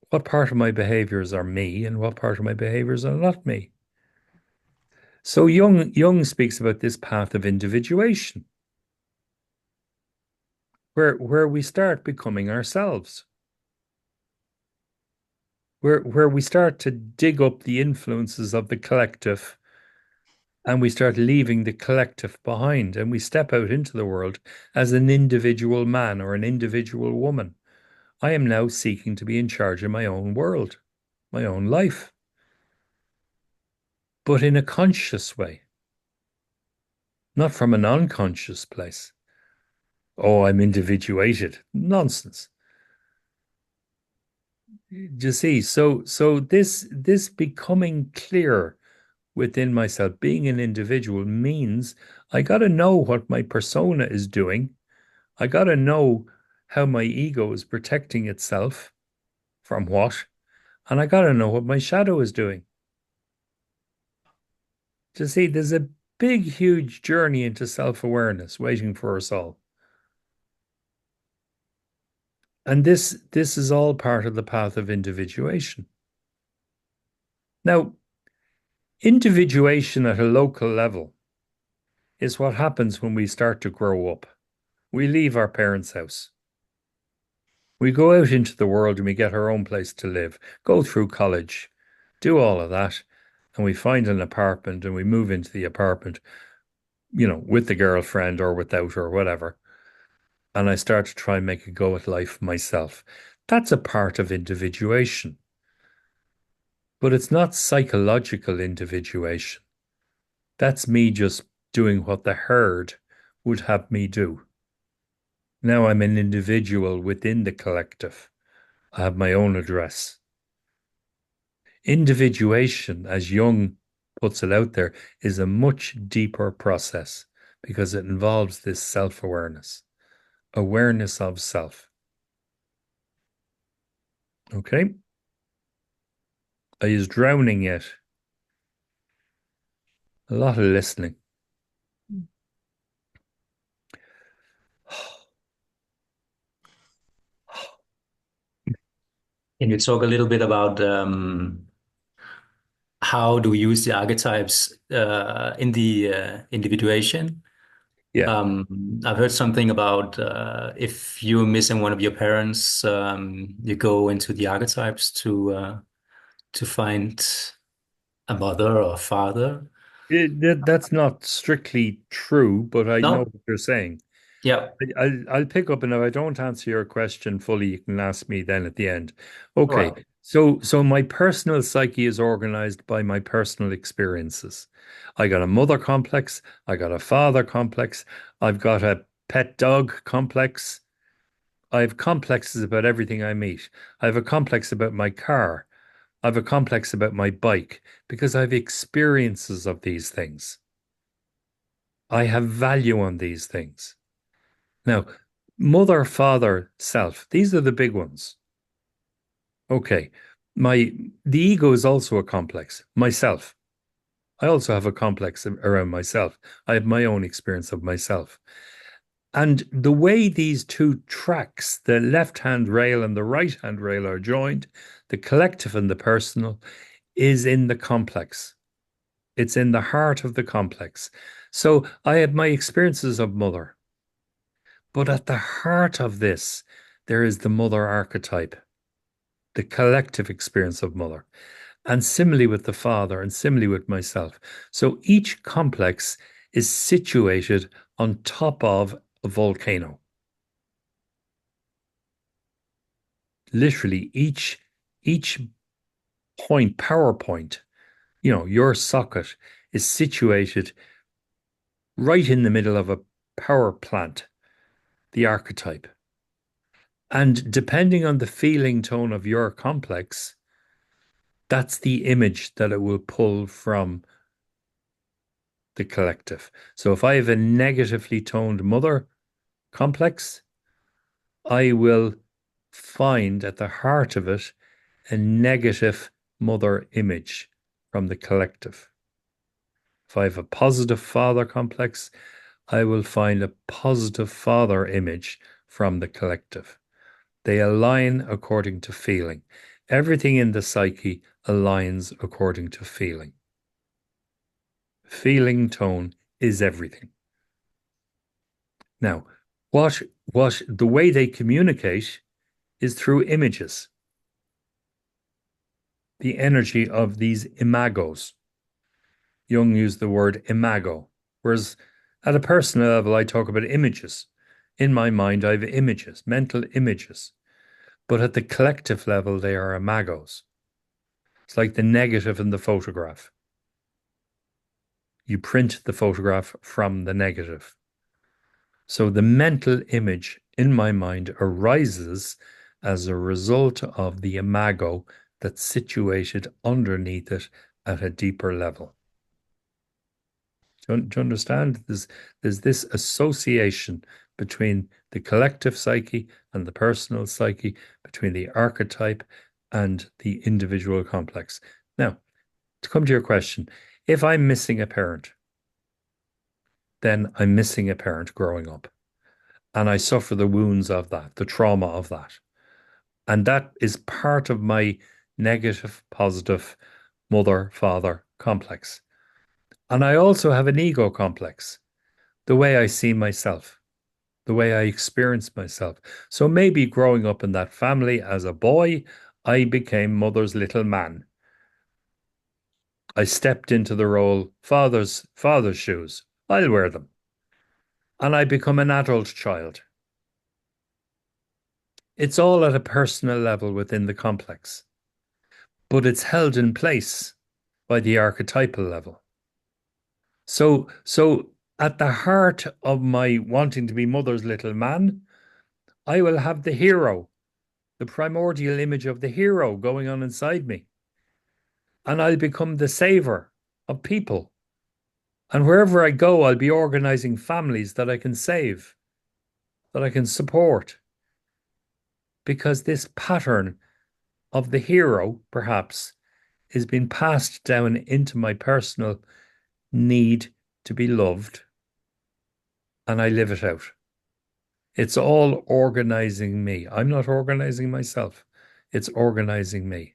What part of my behaviors are me and what part of my behaviors are not me? So Jung speaks about this path of individuation, where we start becoming ourselves, where we start to dig up the influences of the collective and we start leaving the collective behind and we step out into the world as an individual man or an individual woman. I am now seeking to be in charge of my own world, my own life, but in a conscious way, not from an unconscious place. Oh, I'm individuated. Nonsense. You see, so this becoming clear within myself, being an individual means I got to know what my persona is doing. I got to know how my ego is protecting itself from what, and I got to know what my shadow is doing. You see, there's a big, huge journey into self-awareness waiting for us all. And this is all part of the path of individuation. Now, individuation at a local level is what happens when we start to grow up. We leave our parents' house. We go out into the world and we get our own place to live, go through college, do all of that, and we find an apartment and we move into the apartment, you know, with the girlfriend or without or whatever. And I start to try and make a go at life myself. That's a part of individuation. But it's not psychological individuation. That's me just doing what the herd would have me do. Now I'm an individual within the collective. I have my own address. Individuation, as Jung puts it out there, is a much deeper process because it involves this self-awareness, awareness of self. Okay? Are you drowning yet? A lot of listening. Can you talk a little bit about how do we use the archetypes in the individuation? Yeah. I've heard something about if you're missing one of your parents, you go into the archetypes to find a mother or a father. That's not strictly true, but I know No? what you're saying. Yeah. I'll pick up, and if I don't answer your question fully, you can ask me then at the end. Okay. All right. So my personal psyche is organized by my personal experiences. I got a mother complex, I got a father complex, I've got a pet dog complex. I have complexes about everything I meet. I have a complex about my car. I have a complex about my bike because I have experiences of these things. I have value on these things. Now, mother, father, self, these are the big ones. Okay. The ego is also a complex. Myself. I also have a complex around myself. I have my own experience of myself. And the way these two tracks, the left-hand rail and the right-hand rail, are joined, the collective and the personal, is in the complex. It's in the heart of the complex. So I have my experiences of mother. But at the heart of this, there is the mother archetype, the collective experience of mother, and similarly with the father, and similarly with myself. So each complex is situated on top of a volcano. Literally, each point, power point, you know, your socket is situated right in the middle of a power plant, the archetype. And depending on the feeling tone of your complex, that's the image that it will pull from the collective. So if I have a negatively toned mother complex, I will find at the heart of it a negative mother image from the collective. If I have a positive father complex, I will find a positive father image from the collective. They align according to feeling. Everything in the psyche aligns according to feeling. Feeling tone is everything. Now, what the way they communicate is through images. The energy of these imagos. Jung used the word imago, whereas at a personal level, I talk about images. In my mind, I have images, mental images. But at the collective level, they are imagos. It's like the negative in the photograph. You print the photograph from the negative. So the mental image in my mind arises as a result of the imago that's situated underneath it at a deeper level. Do you understand? There's this association between the collective psyche and the personal psyche, between the archetype and the individual complex. Now, to come to your question, if I'm missing a parent, then I'm missing a parent growing up. And I suffer the wounds of that, the trauma of that. And that is part of my negative, positive mother, father complex. And I also have an ego complex, the way I see myself, the way I experience myself. So maybe growing up in that family as a boy, I became mother's little man. I stepped into the role, father's shoes. I'll wear them. And I become an adult child. It's all at a personal level within the complex, but it's held in place by the archetypal level. So at the heart of my wanting to be mother's little man, I will have the hero, the primordial image of the hero going on inside me. And I'll become the saver of people. And wherever I go, I'll be organizing families that I can save, that I can support. Because this pattern of the hero, perhaps, is being passed down into my personal need to be loved, and I live it out. It's all organizing me. I'm not organizing myself. It's organizing me.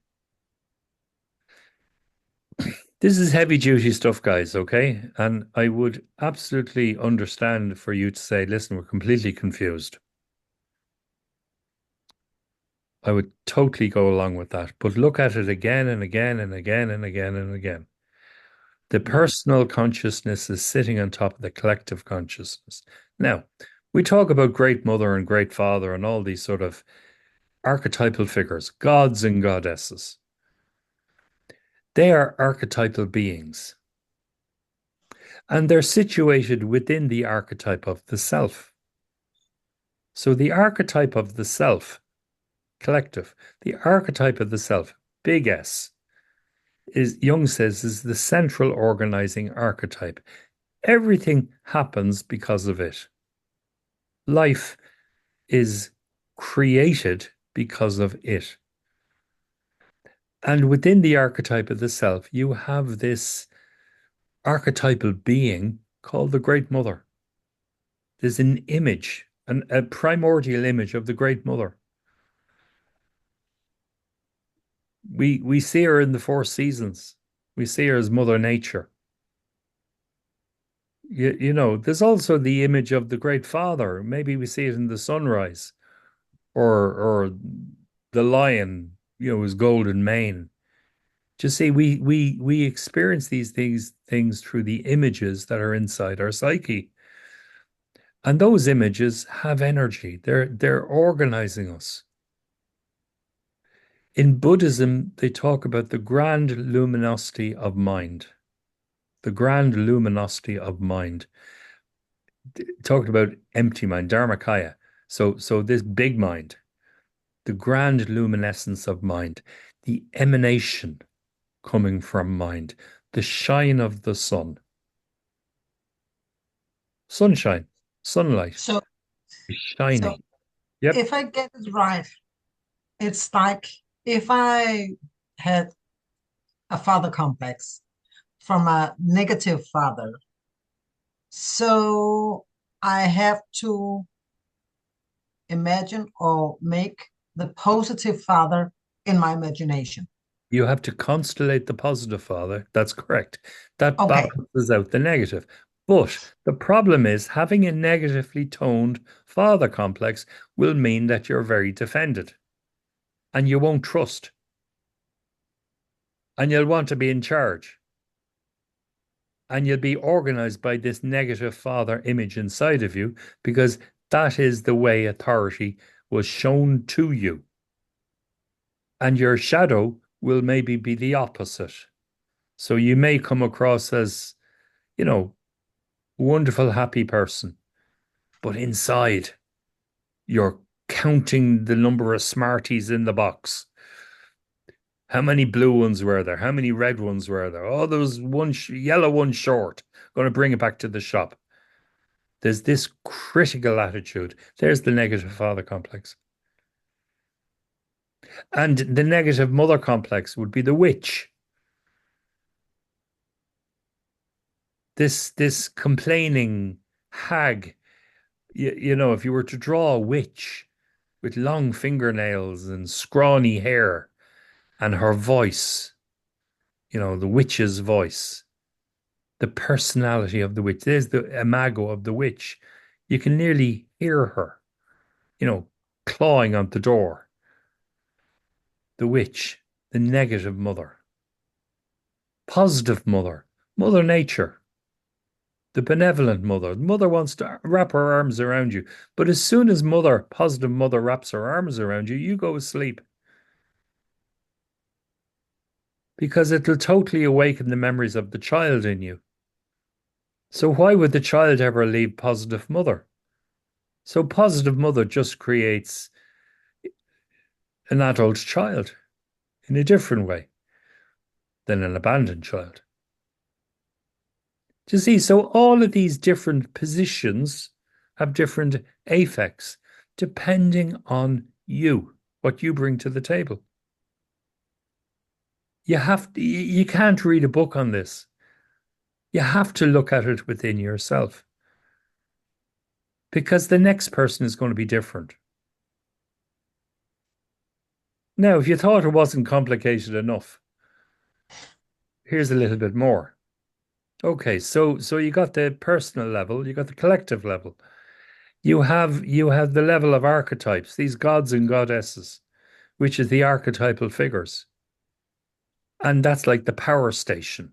This is heavy duty stuff, guys, okay? And I would absolutely understand for you to say, listen, we're completely confused. I would totally go along with that. But look at it again and again and again and again and again. The personal consciousness is sitting on top of the collective consciousness. Now, we talk about great mother and great father and all these sort of archetypal figures, gods and goddesses. They are archetypal beings. And they're situated within the archetype of the self. So the archetype of the self, collective, the archetype of the self, big S, is, Jung says, is the central organizing archetype. Everything happens because of it. Life is created because of it. And within the archetype of the self, you have this archetypal being called the Great Mother. There's an image, a primordial image of the Great Mother. We see her in the four seasons. We see her as Mother Nature. You know, there's also the image of the Great Father. Maybe we see it in the sunrise, or the lion, you know, his golden mane. Just see, we experience these things through the images that are inside our psyche. And those images have energy. They're organizing us. In Buddhism, they talk about the grand luminosity of mind. The grand luminosity of mind. talked about empty mind, Dharmakaya. So this big mind, the grand luminescence of mind, the emanation coming from mind, the shine of the sun, sunshine, sunlight, So, so shining. Yep. if I get it right, it's like if I had a father complex from a negative father, so I have to imagine or make the positive father in my imagination. You have to constellate the positive father. That's correct. That Okay. balances out the negative. But the problem is having a negatively toned father complex will mean that you're very defended and you won't trust and you'll want to be in charge and you'll be organized by this negative father image inside of you because that is the way authority was shown to you. And your shadow will maybe be the opposite. So you may come across as, you know, wonderful, happy person, but inside you're counting the number of Smarties in the box. How many blue ones were there? How many red ones were there? Oh, there was one yellow one short. Going to bring it back to the shop. There's this critical attitude. There's the negative father complex. And the negative mother complex would be the witch. This complaining hag. You know, if you were to draw a witch with long fingernails and scrawny hair and her voice, you know, the witch's voice, the personality of the witch. There's the imago of the witch. You can nearly hear her, you know, clawing on the door. The witch, the negative mother, positive mother, Mother Nature, the benevolent mother. Mother wants to wrap her arms around you. But as soon as positive mother wraps her arms around you, you go asleep. Because it'll totally awaken the memories of the child in you. So why would the child ever leave positive mother? So positive mother just creates an adult child in a different way than an abandoned child. Do you see? So all of these different positions have different affects depending on you, what you bring to the table. You can't read a book on this. You have to look at it within yourself because the next person is going to be different. Now, if you thought it wasn't complicated enough, here's a little bit more. Okay, so you got the personal level, you got the collective level. You have the level of archetypes, these gods and goddesses, which is the archetypal figures. And that's like the power station.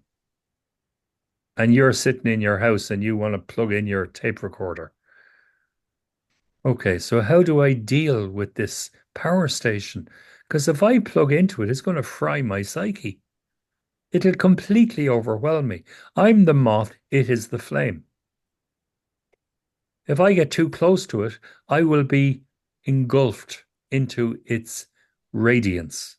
And you're sitting in your house and you want to plug in your tape recorder. Okay, so how do I deal with this power station? Because if I plug into it, it's going to fry my psyche. It'll completely overwhelm me. I'm the moth, it is the flame. If I get too close to it, I will be engulfed into its radiance,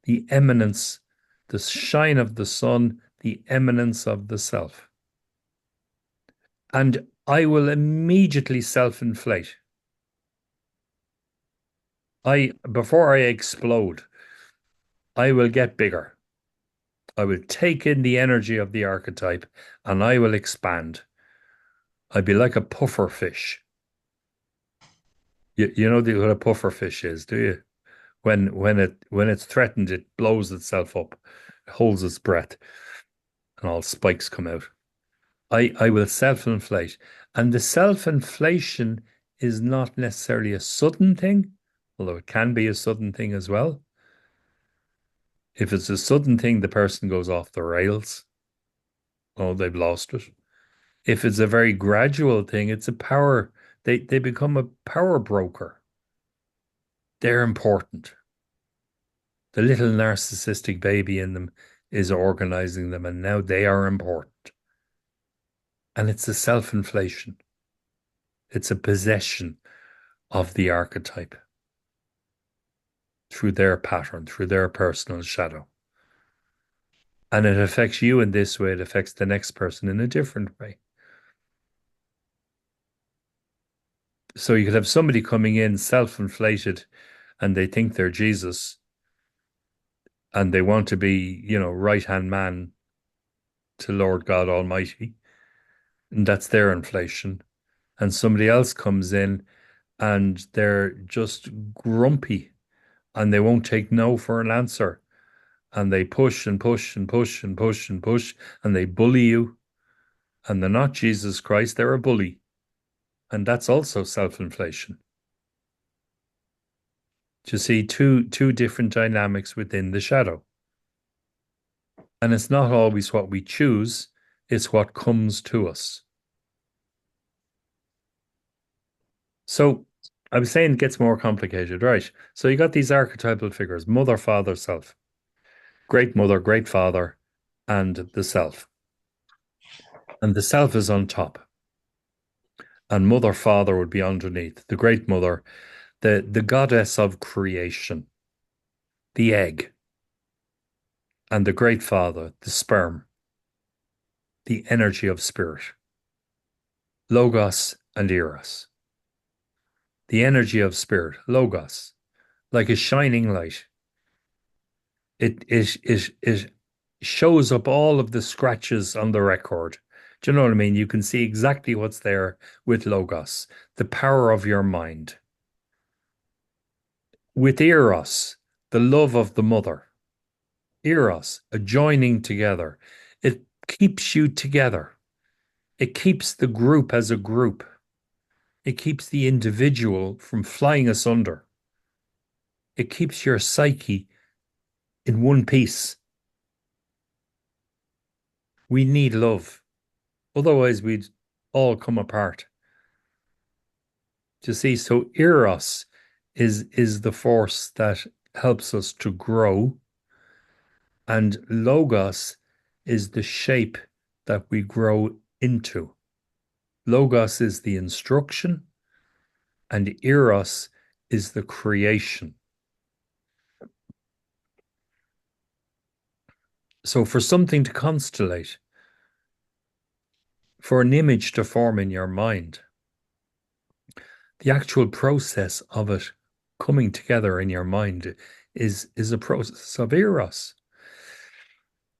the eminence, the shine of the sun, the eminence of the self. And I will immediately self-inflate. Before I explode, I will get bigger. I will take in the energy of the archetype and I will expand. I'd be like a puffer fish. You know what a puffer fish is, do you? When it's threatened, it blows itself up, holds its breath, and all spikes come out. I will self-inflate. And the self-inflation is not necessarily a sudden thing, although it can be a sudden thing as well. If it's a sudden thing, the person goes off the rails. Oh, they've lost it. If it's a very gradual thing, it's a power, they become a power broker. They're important. The little narcissistic baby in them is organizing them, and now they are important. And it's a self-inflation. It's a possession of the archetype through their pattern, through their personal shadow. And it affects you in this way, it affects the next person in a different way. So you could have somebody coming in self-inflated and they think they're Jesus and they want to be, right-hand man to Lord God Almighty. And that's their inflation. And somebody else comes in and they're just grumpy and they won't take no for an answer. And they push and push and push and push and push and they bully you. And they're not Jesus Christ, they're a bully. And that's also self-inflation. To see two different dynamics within the shadow. And it's not always what we choose, it's what comes to us. So I was saying it gets more complicated, right? So you got these archetypal figures, mother, father, self. Great mother, great father, and the self. And the self is on top. And mother, father would be underneath. The great mother, the goddess of creation, the egg. And the great father, the sperm, the energy of spirit. Logos and Eros. The energy of spirit, Logos, like a shining light. It shows up all of the scratches on the record. Do you know what I mean? You can see exactly what's there with Logos, the power of your mind. With Eros, the love of the mother. Eros, a joining together. It keeps you together. It keeps the group as a group. It keeps the individual from flying asunder. It keeps your psyche in one piece. We need love. Otherwise, we'd all come apart. You see, so Eros is the force that helps us to grow, and Logos is the shape that we grow into. Logos is the instruction, and Eros is the creation. So for something to constellate, for an image to form in your mind, the actual process of it coming together in your mind is a process of Eros.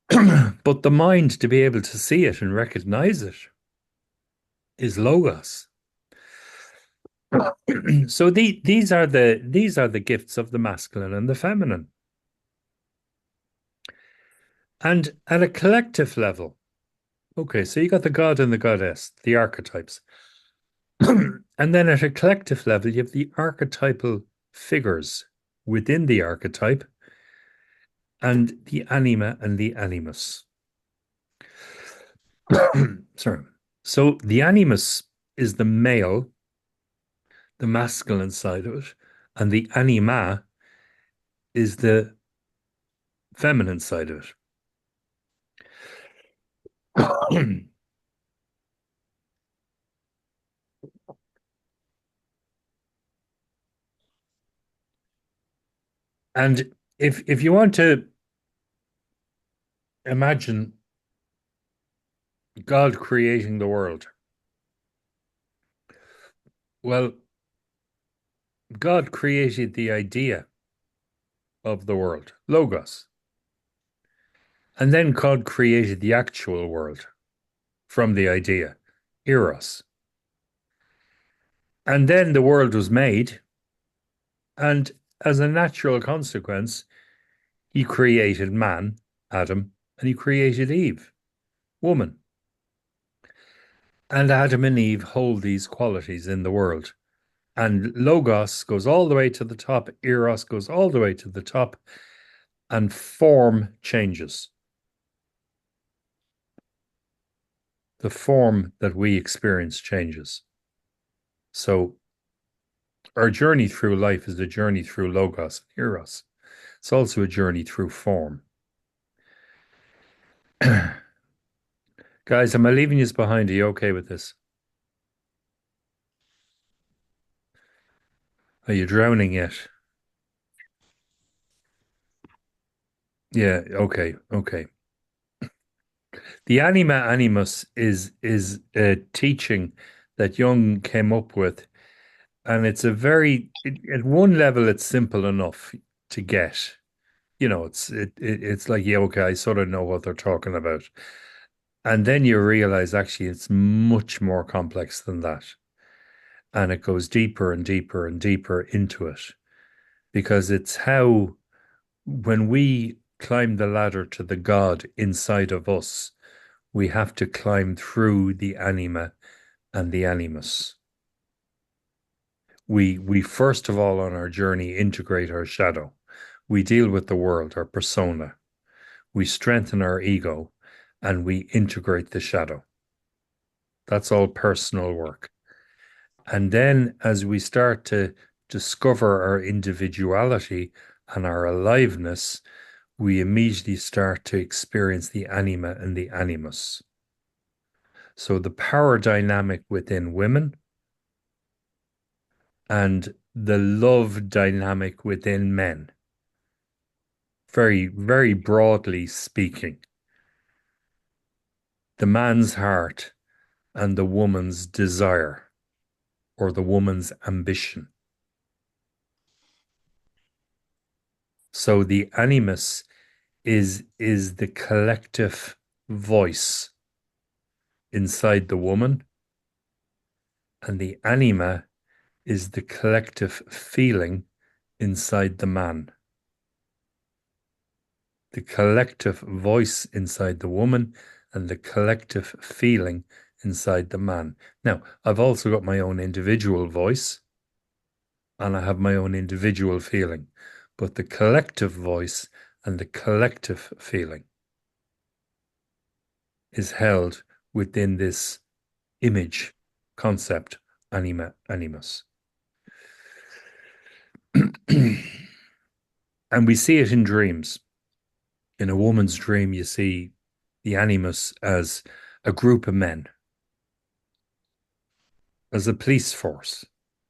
But the mind, to be able to see it and recognize it, is Logos. So these are the gifts of the masculine and the feminine. And at a collective level, okay, so you got the god and the goddess, the archetypes. And then at a collective level, you have the archetypal figures within the archetype and the anima and the animus. Sorry. So the animus is the male, the masculine side of it, and the anima is the feminine side of it. And if you want to imagine God creating the world, well, God created the idea of the world, Logos. And then God created the actual world from the idea, Eros. And then the world was made. And as a natural consequence, he created man, Adam, and he created Eve, woman. And Adam and Eve hold these qualities in the world. And Logos goes all the way to the top, Eros goes all the way to the top, and form changes. The form that we experience changes. So our journey through life is a journey through Logos and Eros. It's also a journey through form. Guys, am I leaving you behind? Are you okay with this? Are you drowning yet? Yeah, okay, okay. The anima animus is a teaching that Jung came up with, and it's at one level it's simple enough to get. It's like, yeah, okay, I sort of know what they're talking about. And then you realize actually it's much more complex than that. And it goes deeper and deeper and deeper into it because it's how, when we climb the ladder to the God inside of us, we have to climb through the anima and the animus. We first of all on our journey integrate our shadow. We deal with the world, our persona. We strengthen our ego and we integrate the shadow. That's all personal work. And then as we start to discover our individuality and our aliveness, we immediately start to experience the anima and the animus. So the power dynamic within women and the love dynamic within men, very, very broadly speaking, the man's heart and the woman's desire or the woman's ambition. So the animus is the collective voice inside the woman, and the anima is the collective feeling inside the man. The collective voice inside the woman and the collective feeling inside the man. Now, I've also got my own individual voice and I have my own individual feeling, but the collective voice and the collective feeling is held within this image concept, anima animus. And we see it in dreams. In a woman's dream, you see the animus as a group of men, as a police force,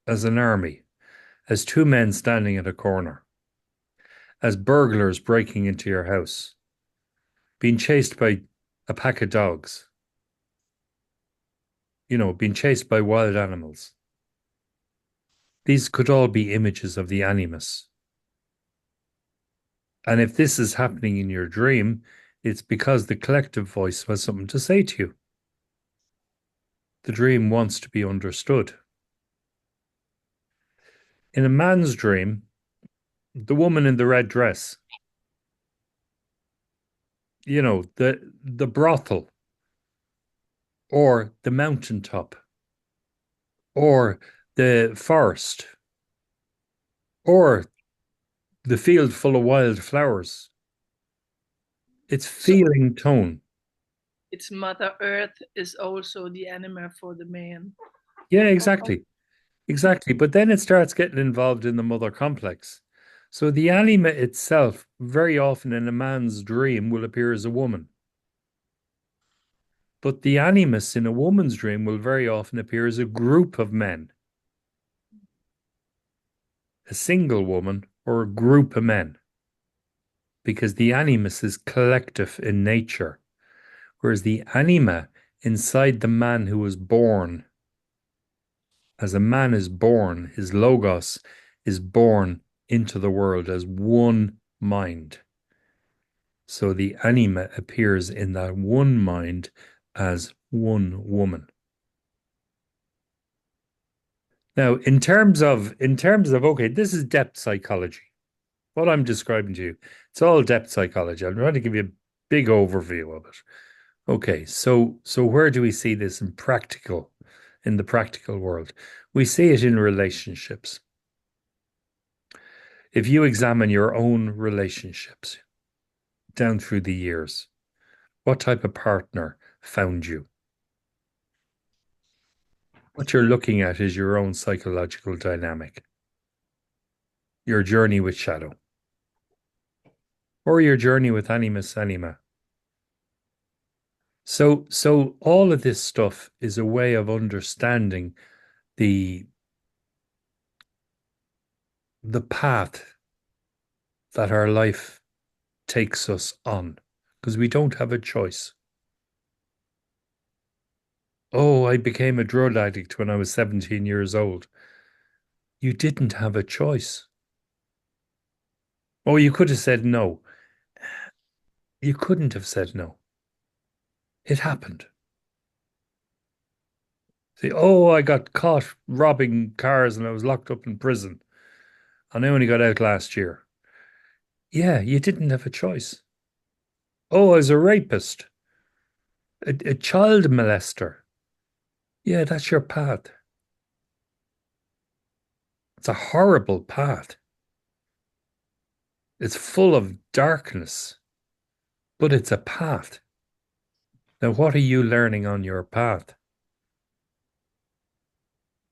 as an army, as two men standing at a corner, as burglars breaking into your house, being chased by a pack of dogs, being chased by wild animals. These could all be images of the animus. And if this is happening in your dream, it's because the collective voice has something to say to you. The dream wants to be understood. In a man's dream, the woman in the red dress, the brothel, or the mountaintop, or the forest, or the field full of wild flowers. It's feeling tone. It's Mother Earth is also the anima for the man. Yeah, exactly. Exactly. But then it starts getting involved in the mother complex. So the anima itself, very often in a man's dream, will appear as a woman. But the animus in a woman's dream will very often appear as a group of men, a single woman or a group of men, because the animus is collective in nature, whereas the anima inside the man who was born, as a man is born, his logos is born into the world as one mind. So the anima appears in that one mind as one woman. Now, in terms of okay, this is depth psychology. What I'm describing to you, it's all depth psychology. I'm trying to give you a big overview of it. Okay, so where do we see this in the practical world? We see it in relationships. If you examine your own relationships down through the years, what type of partner found you? What you're looking at is your own psychological dynamic, your journey with shadow, or your journey with animus anima. So all of this stuff is a way of understanding the the path that our life takes us on, because we don't have a choice. Oh, I became a drug addict when I was 17 years old. You didn't have a choice. Oh, you could have said no. You couldn't have said no. It happened. Say, oh, I got caught robbing cars and I was locked up in prison. And I only got out last year. Yeah, you didn't have a choice. Oh, I was a rapist, a child molester. Yeah, that's your path. It's a horrible path. It's full of darkness, but it's a path. Now, what are you learning on your path?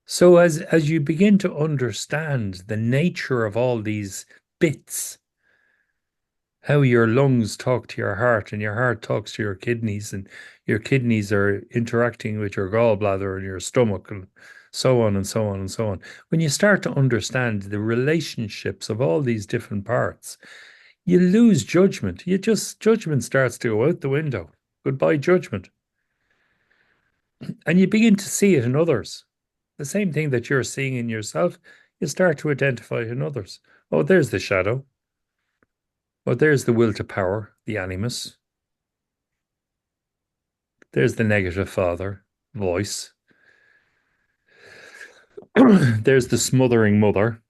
So as you begin to understand the nature of all these bits, how your lungs talk to your heart and your heart talks to your kidneys and your kidneys are interacting with your gallbladder and your stomach and so on and so on and so on. When you start to understand the relationships of all these different parts, you lose judgment. Judgment starts to go out the window. Goodbye, judgment. And you begin to see it in others. The same thing that you're seeing in yourself, you start to identify in others. Oh, there's the shadow. Oh, there's the will to power, the animus. There's the negative father, voice. There's the smothering mother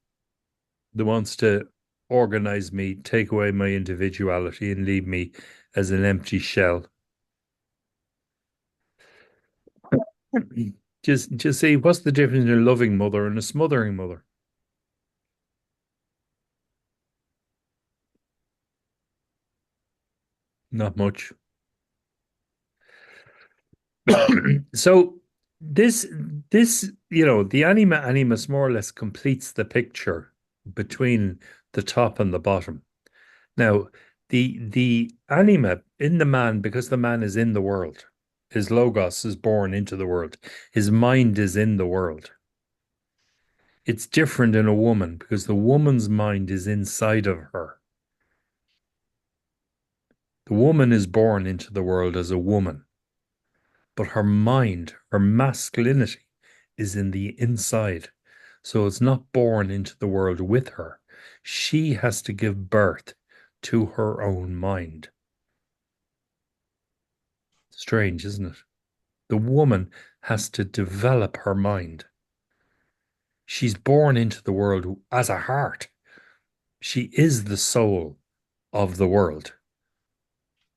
that wants to organize me, take away my individuality, and leave me as an empty shell. Just see, what's the difference in a loving mother and a smothering mother? Not much. So this the anima animus more or less completes the picture between the top and the bottom. Now, the anima in the man, because the man is in the world, his logos is born into the world, his mind is in the world. It's different in a woman because the woman's mind is inside of her. The woman is born into the world as a woman, but her mind, her masculinity, is in the inside. So it's not born into the world with her. She has to give birth to her own mind. Strange, isn't it? The woman has to develop her mind. She's born into the world as a heart. She is the soul of the world.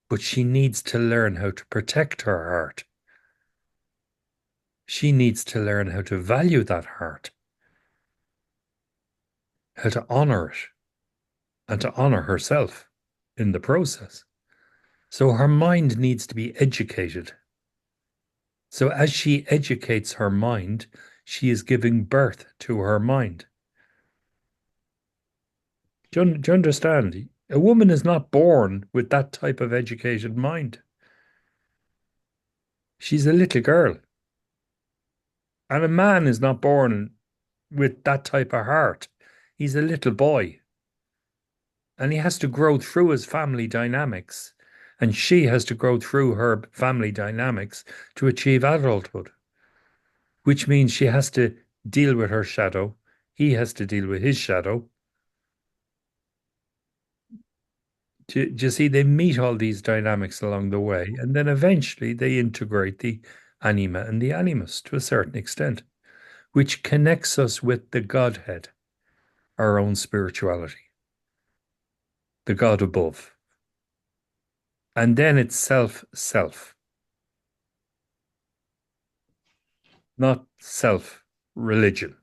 But she needs to learn how to protect her heart. She needs to learn how to value that heart, how to honor it, and to honor herself in the process. So her mind needs to be educated. So as she educates her mind, she is giving birth to her mind. Do you understand? A woman is not born with that type of educated mind. She's a little girl. And a man is not born with that type of heart. He's a little boy. And he has to grow through his family dynamics. And she has to grow through her family dynamics to achieve adulthood, which means she has to deal with her shadow. He has to deal with his shadow. Do you see, they meet all these dynamics along the way, and then eventually they integrate the anima and the animus to a certain extent, which connects us with the Godhead, our own spirituality, the God above. And then it's self, not self-religion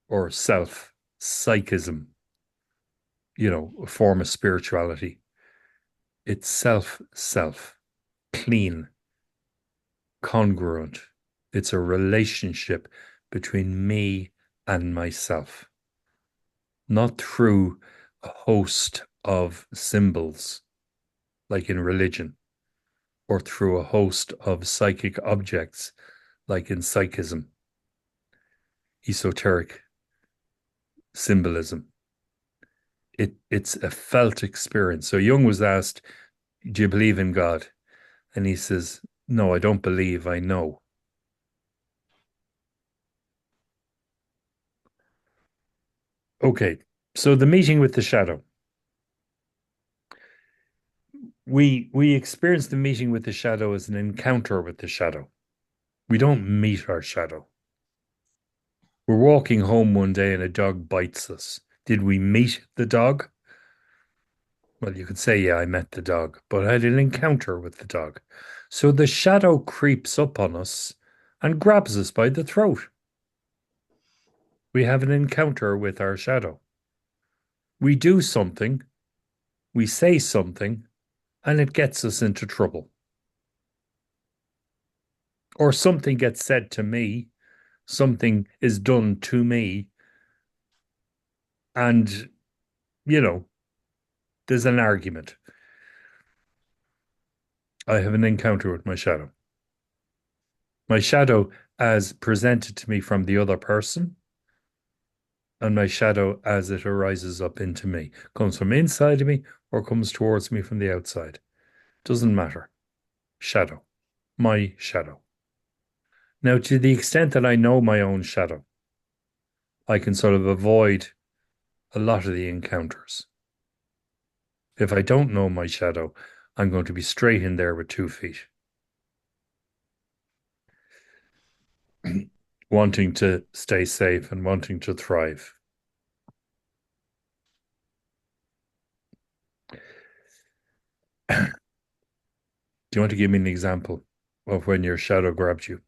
or self-psychism, a form of spirituality. It's self, clean, congruent. It's a relationship between me and myself, not through a host of symbols like in religion, or through a host of psychic objects like in psychism, esoteric symbolism. It's a felt experience. So Jung was asked, do you believe in God? And he says, no, I don't believe, I know. Okay, so the meeting with the shadow. We experience the meeting with the shadow as an encounter with the shadow. We don't meet our shadow. We're walking home one day and a dog bites us. Did we meet the dog? Well, you could say, yeah, I met the dog, but I had an encounter with the dog. So the shadow creeps up on us and grabs us by the throat. We have an encounter with our shadow. We do something, we say something, and it gets us into trouble. Or something gets said to me, something is done to me, and, there's an argument. I have an encounter with my shadow. My shadow as presented to me from the other person, and my shadow as it arises up into me, comes from inside of me or comes towards me from the outside. Doesn't matter. Shadow. My shadow. Now, to the extent that I know my own shadow, I can sort of avoid a lot of the encounters. If I don't know my shadow, I'm going to be straight in there with 2 feet. Wanting to stay safe and wanting to thrive. Do you want to give me an example of when your shadow grabbed you?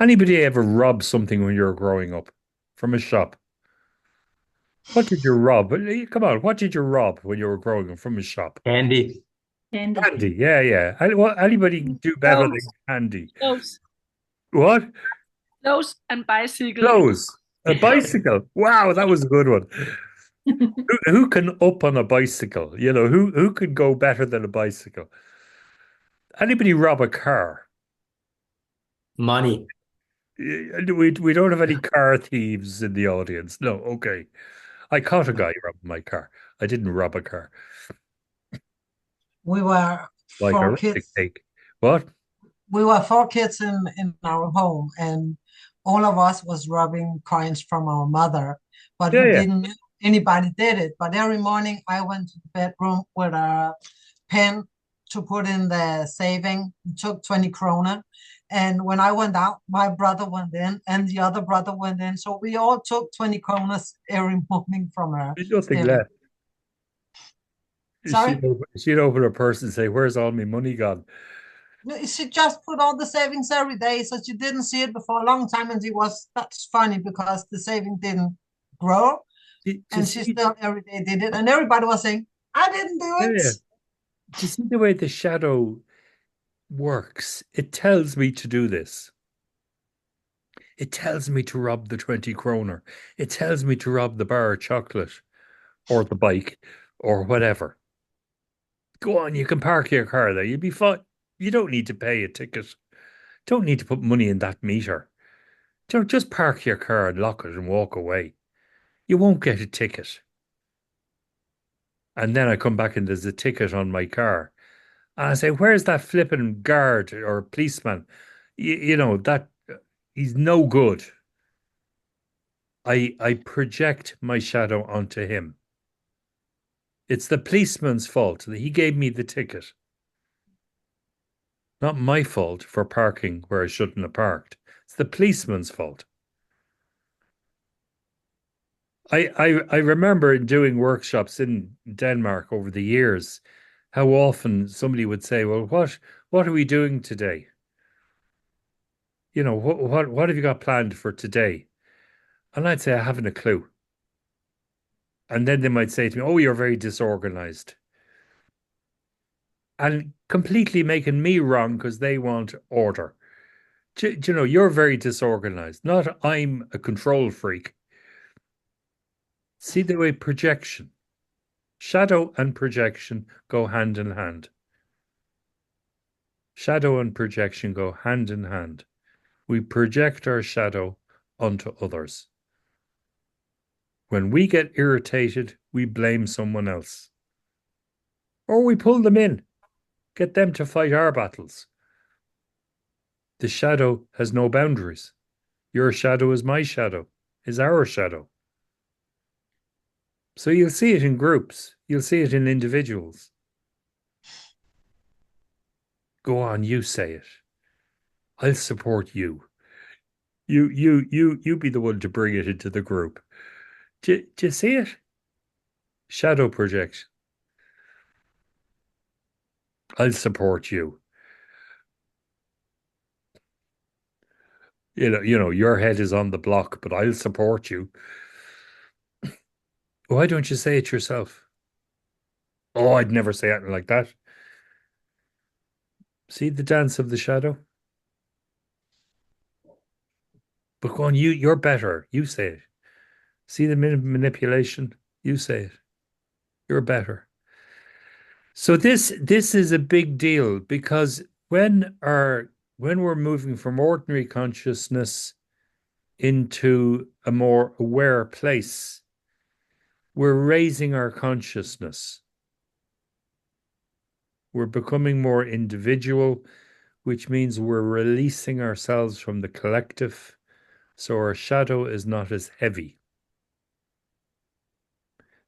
Anybody ever rob something when you were growing up from a shop? What did you rob? Come on, what did you rob when you were growing up from a shop? Candy. Candy. Candy, yeah, yeah. Anybody can do better than candy. Clothes, What? clothes and bicycle. Clothes. A bicycle. Wow, that was a good one. Who can up on a bicycle? Who could go better than a bicycle? Anybody rob a car? Money. We don't have any car thieves in the audience. No, okay. I caught a guy robbing my car. I didn't rob a car. We were Like a four rustic kids. cake. What? We were four kids in our home, and all of us was robbing coins from our mother, but Yeah, we yeah. didn't know anybody did it. But every morning I went to the bedroom with a pen to put in the saving, took 20 kroner. And when I went out, my brother went in and the other brother went in. So we all took 20 kroners every morning from her. There's nothing Still. left. Sorry? She'd open her purse and say, "Where's all my money gone?" She just put all the savings every day, so she didn't see it before a long time. And that's funny because the saving didn't grow. Do you And she see? still every day did it. And everybody was saying, I didn't do Yeah, it. yeah. Do you see the way the shadow works? It tells me to do this. It tells me to rob the 20 kroner. It tells me to rob the bar of chocolate or the bike or whatever. Go on, you can park your car there. You'll be fine. You don't need to pay a ticket. Don't need to put money in that meter. Just park your car and lock it and walk away. You won't get a ticket. And then I come back and there's a ticket on my car. And I say, where's that flipping guard or policeman? That he's no good. I project my shadow onto him. It's the policeman's fault that he gave me the ticket. Not my fault for parking where I shouldn't have parked. It's the policeman's fault. I remember doing workshops in Denmark over the years, how often somebody would say, "Well, what are we doing today? What have you got planned for today?" And I'd say, "I haven't a clue." And then they might say to me, "Oh, you're very disorganized." And completely making me wrong because they want order. You're very disorganized. Not I'm a control freak. See the way projection, shadow and projection go hand in hand. Shadow and projection go hand in hand. We project our shadow onto others. When we get irritated, we blame someone else. Or we pull them in, get them to fight our battles. The shadow has no boundaries. Your shadow is my shadow, is our shadow. So you'll see it in groups. You'll see it in individuals. Go on, you say it. I'll support you. You be the one to bring it into the group. Do you see it? Shadow projection. I'll support you. Your head is on the block, but I'll support you. Why don't you say it yourself? Oh, I'd never say anything like that. See the dance of the shadow? But go on, you're better. You say it. See the manipulation? You say it. You're better. So this is a big deal because when we're moving from ordinary consciousness into a more aware place, we're raising our consciousness. We're becoming more individual, which means we're releasing ourselves from the collective, so our shadow is not as heavy.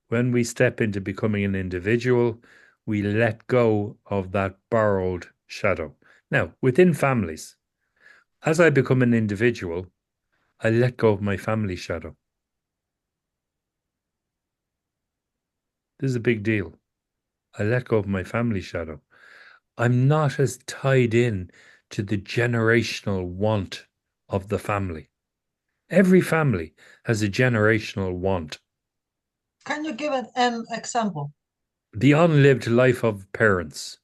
When we step into becoming an individual, we let go of that borrowed shadow. Now, within families, as I become an individual, I let go of my family shadow. This is a big deal. I let go of my family shadow. I'm not as tied in to the generational want of the family. Every family has a generational want. Can you give an example? The unlived life of parents.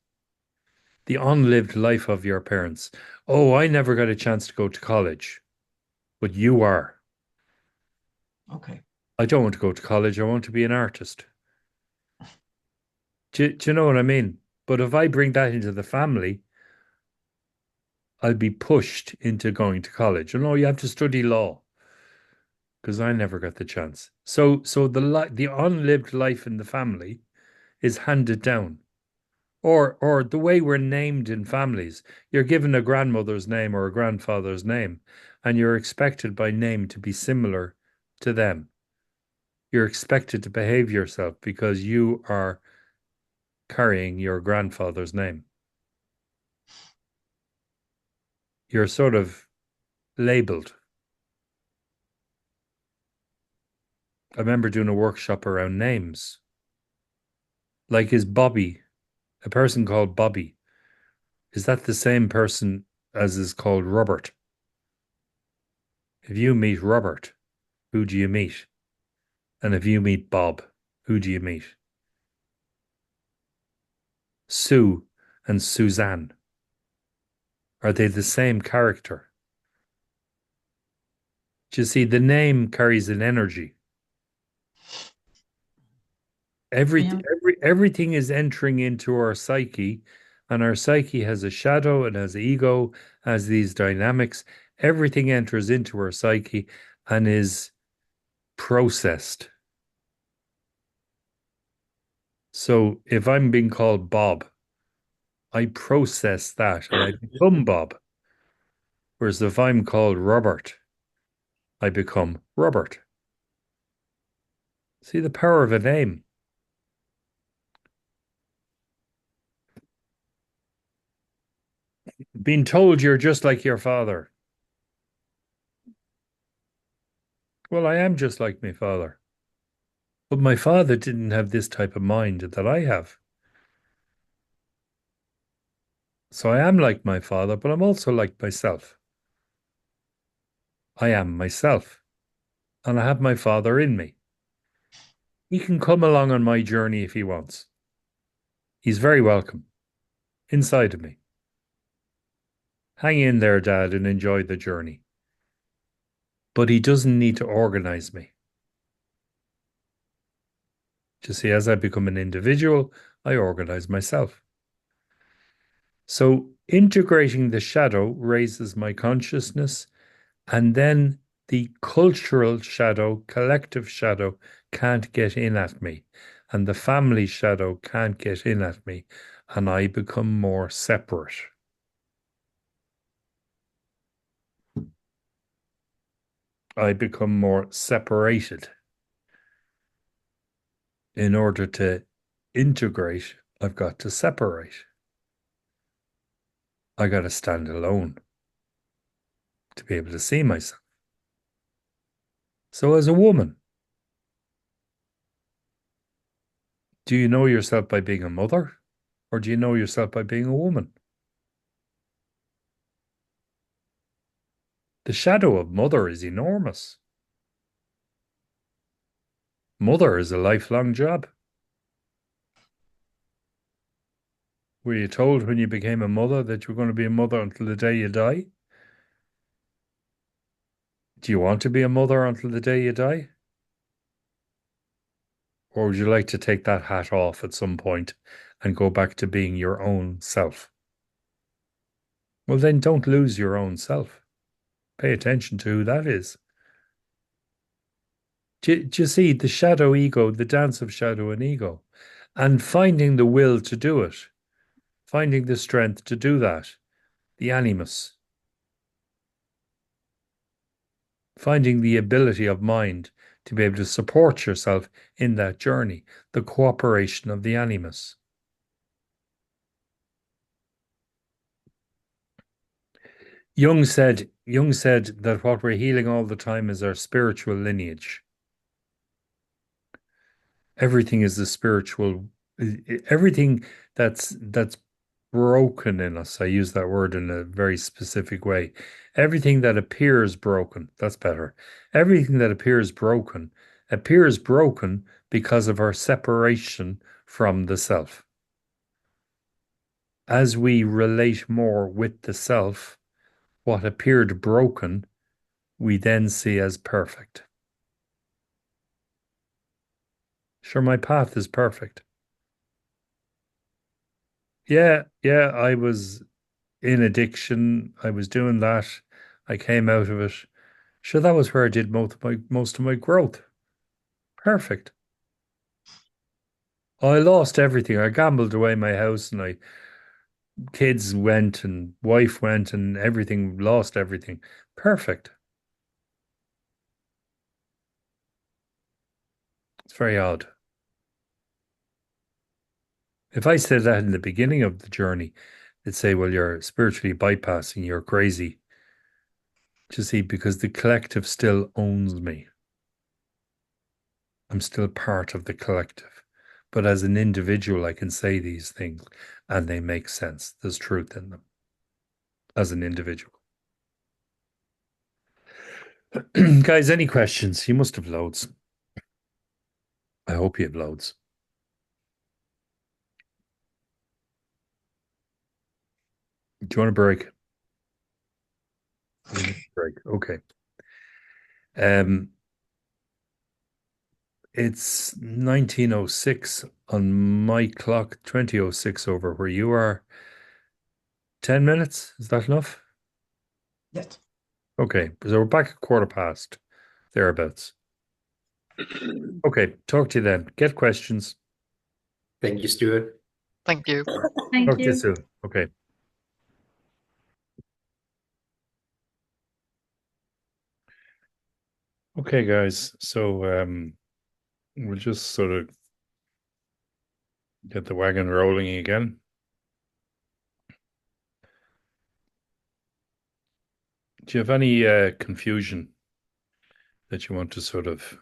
The unlived life of your parents. Oh, I never got a chance to go to college, but you are. Okay. I don't want to go to college. I want to be an artist. Do you know what I mean? But if I bring that into the family, I'll be pushed into going to college. You know, you have to study law because I never got the chance. So the unlived life in the family is handed down. Or the way we're named in families. You're given a grandmother's name or a grandfather's name, and you're expected by name to be similar to them. You're expected to behave yourself because you are carrying your grandfather's name. You're sort of labeled. I remember doing a workshop around names. Like, is Bobby, a person called Bobby, is that the same person as is called Robert? If you meet Robert, who do you meet? And if you meet Bob, who do you meet? Sue and Suzanne. Are they the same character? Do you see, the name carries an energy. Everything is entering into our psyche, and our psyche has a shadow, it has ego, has these dynamics. Everything enters into our psyche and is processed. So if I'm being called Bob, I process that and I become Bob. Whereas if I'm called Robert, I become Robert. See the power of a name. Being told you're just like your father. Well, I am just like my father. But my father didn't have this type of mind that I have. So I am like my father, but I'm also like myself. I am myself, and I have my father in me. He can come along on my journey if he wants. He's very welcome inside of me. Hang in there, Dad, and enjoy the journey. But he doesn't need to organize me. You see, as I become an individual, I organize myself. So integrating the shadow raises my consciousness, and then the cultural shadow, collective shadow can't get in at me, and the family shadow can't get in at me, and I become more separate. I become more separated. In order to integrate, I've got to separate. I got to stand alone to be able to see myself. So, as a woman, do you know yourself by being a mother, or do you know yourself by being a woman? The shadow of mother is enormous. Mother is a lifelong job. Were you told when you became a mother that you were going to be a mother until the day you die? Do you want to be a mother until the day you die? Or would you like to take that hat off at some point and go back to being your own self? Well, then don't lose your own self. Pay attention to who that is. Do you see the shadow ego, the dance of shadow and ego, and finding the will to do it, finding the strength to do that, the animus, finding the ability of mind to be able to support yourself in that journey, the cooperation of the animus. Jung said that what we're healing all the time is our spiritual lineage. Everything is a spiritual, everything that's broken in us. I use that word in a very specific way. Everything that appears broken, that's better. Everything that appears broken because of our separation from the self. As we relate more with the self, what appeared broken, we then see as perfect. Sure, my path is perfect. Yeah, I was in addiction. I was doing that. I came out of it. Sure, that was where I did most of my growth. Perfect. I lost everything. I gambled away my house, and I kids went and wife went and everything, lost everything. Perfect. It's very odd. If I said that in the beginning of the journey, they'd say, well, you're spiritually bypassing, you're crazy. You see, because the collective still owns me. I'm still part of the collective. But as an individual, I can say these things and they make sense. There's truth in them as an individual. Guys, any questions? You must have loads. I hope you have loads. Do you want a break? Break. Okay. It's 1906 on my clock, 2006 over where you are. 10 minutes? Is that enough? Yes. Okay, so we're back at 1:15, thereabouts. Okay, talk to you then. Get questions. Thank you, Stuart. Thank you. Thank Talk to you you. soon. Okay. Okay, guys. So we'll just sort of get the wagon rolling again. Do you have any confusion that you want to sort of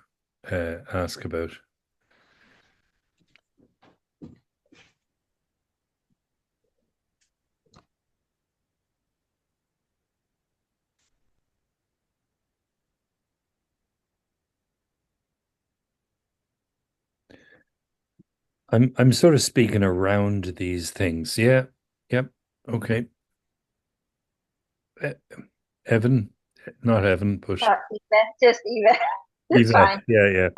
ask about? I'm sort of speaking around these things. Yeah. Yep. Okay. Evan, not Evan, but Eva, just Eva. It's Eva. fine. Yeah.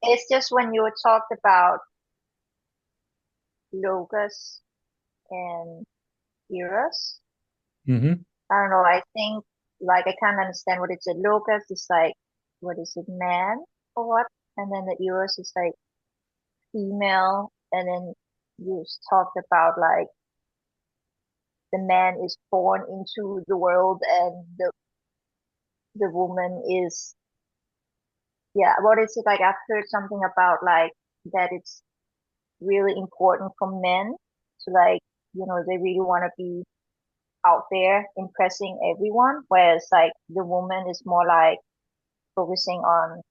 It's just when you talked about logos and eros. Hmm. I don't know. I think like I can't understand what it's a logos is like. What is it, man or what? And then the eros is like female. And then you talked about like the man is born into the world and the woman is, yeah, what is it like? I've heard something about like that it's really important for men to like, they really want to be out there impressing everyone, whereas like the woman is more like focusing on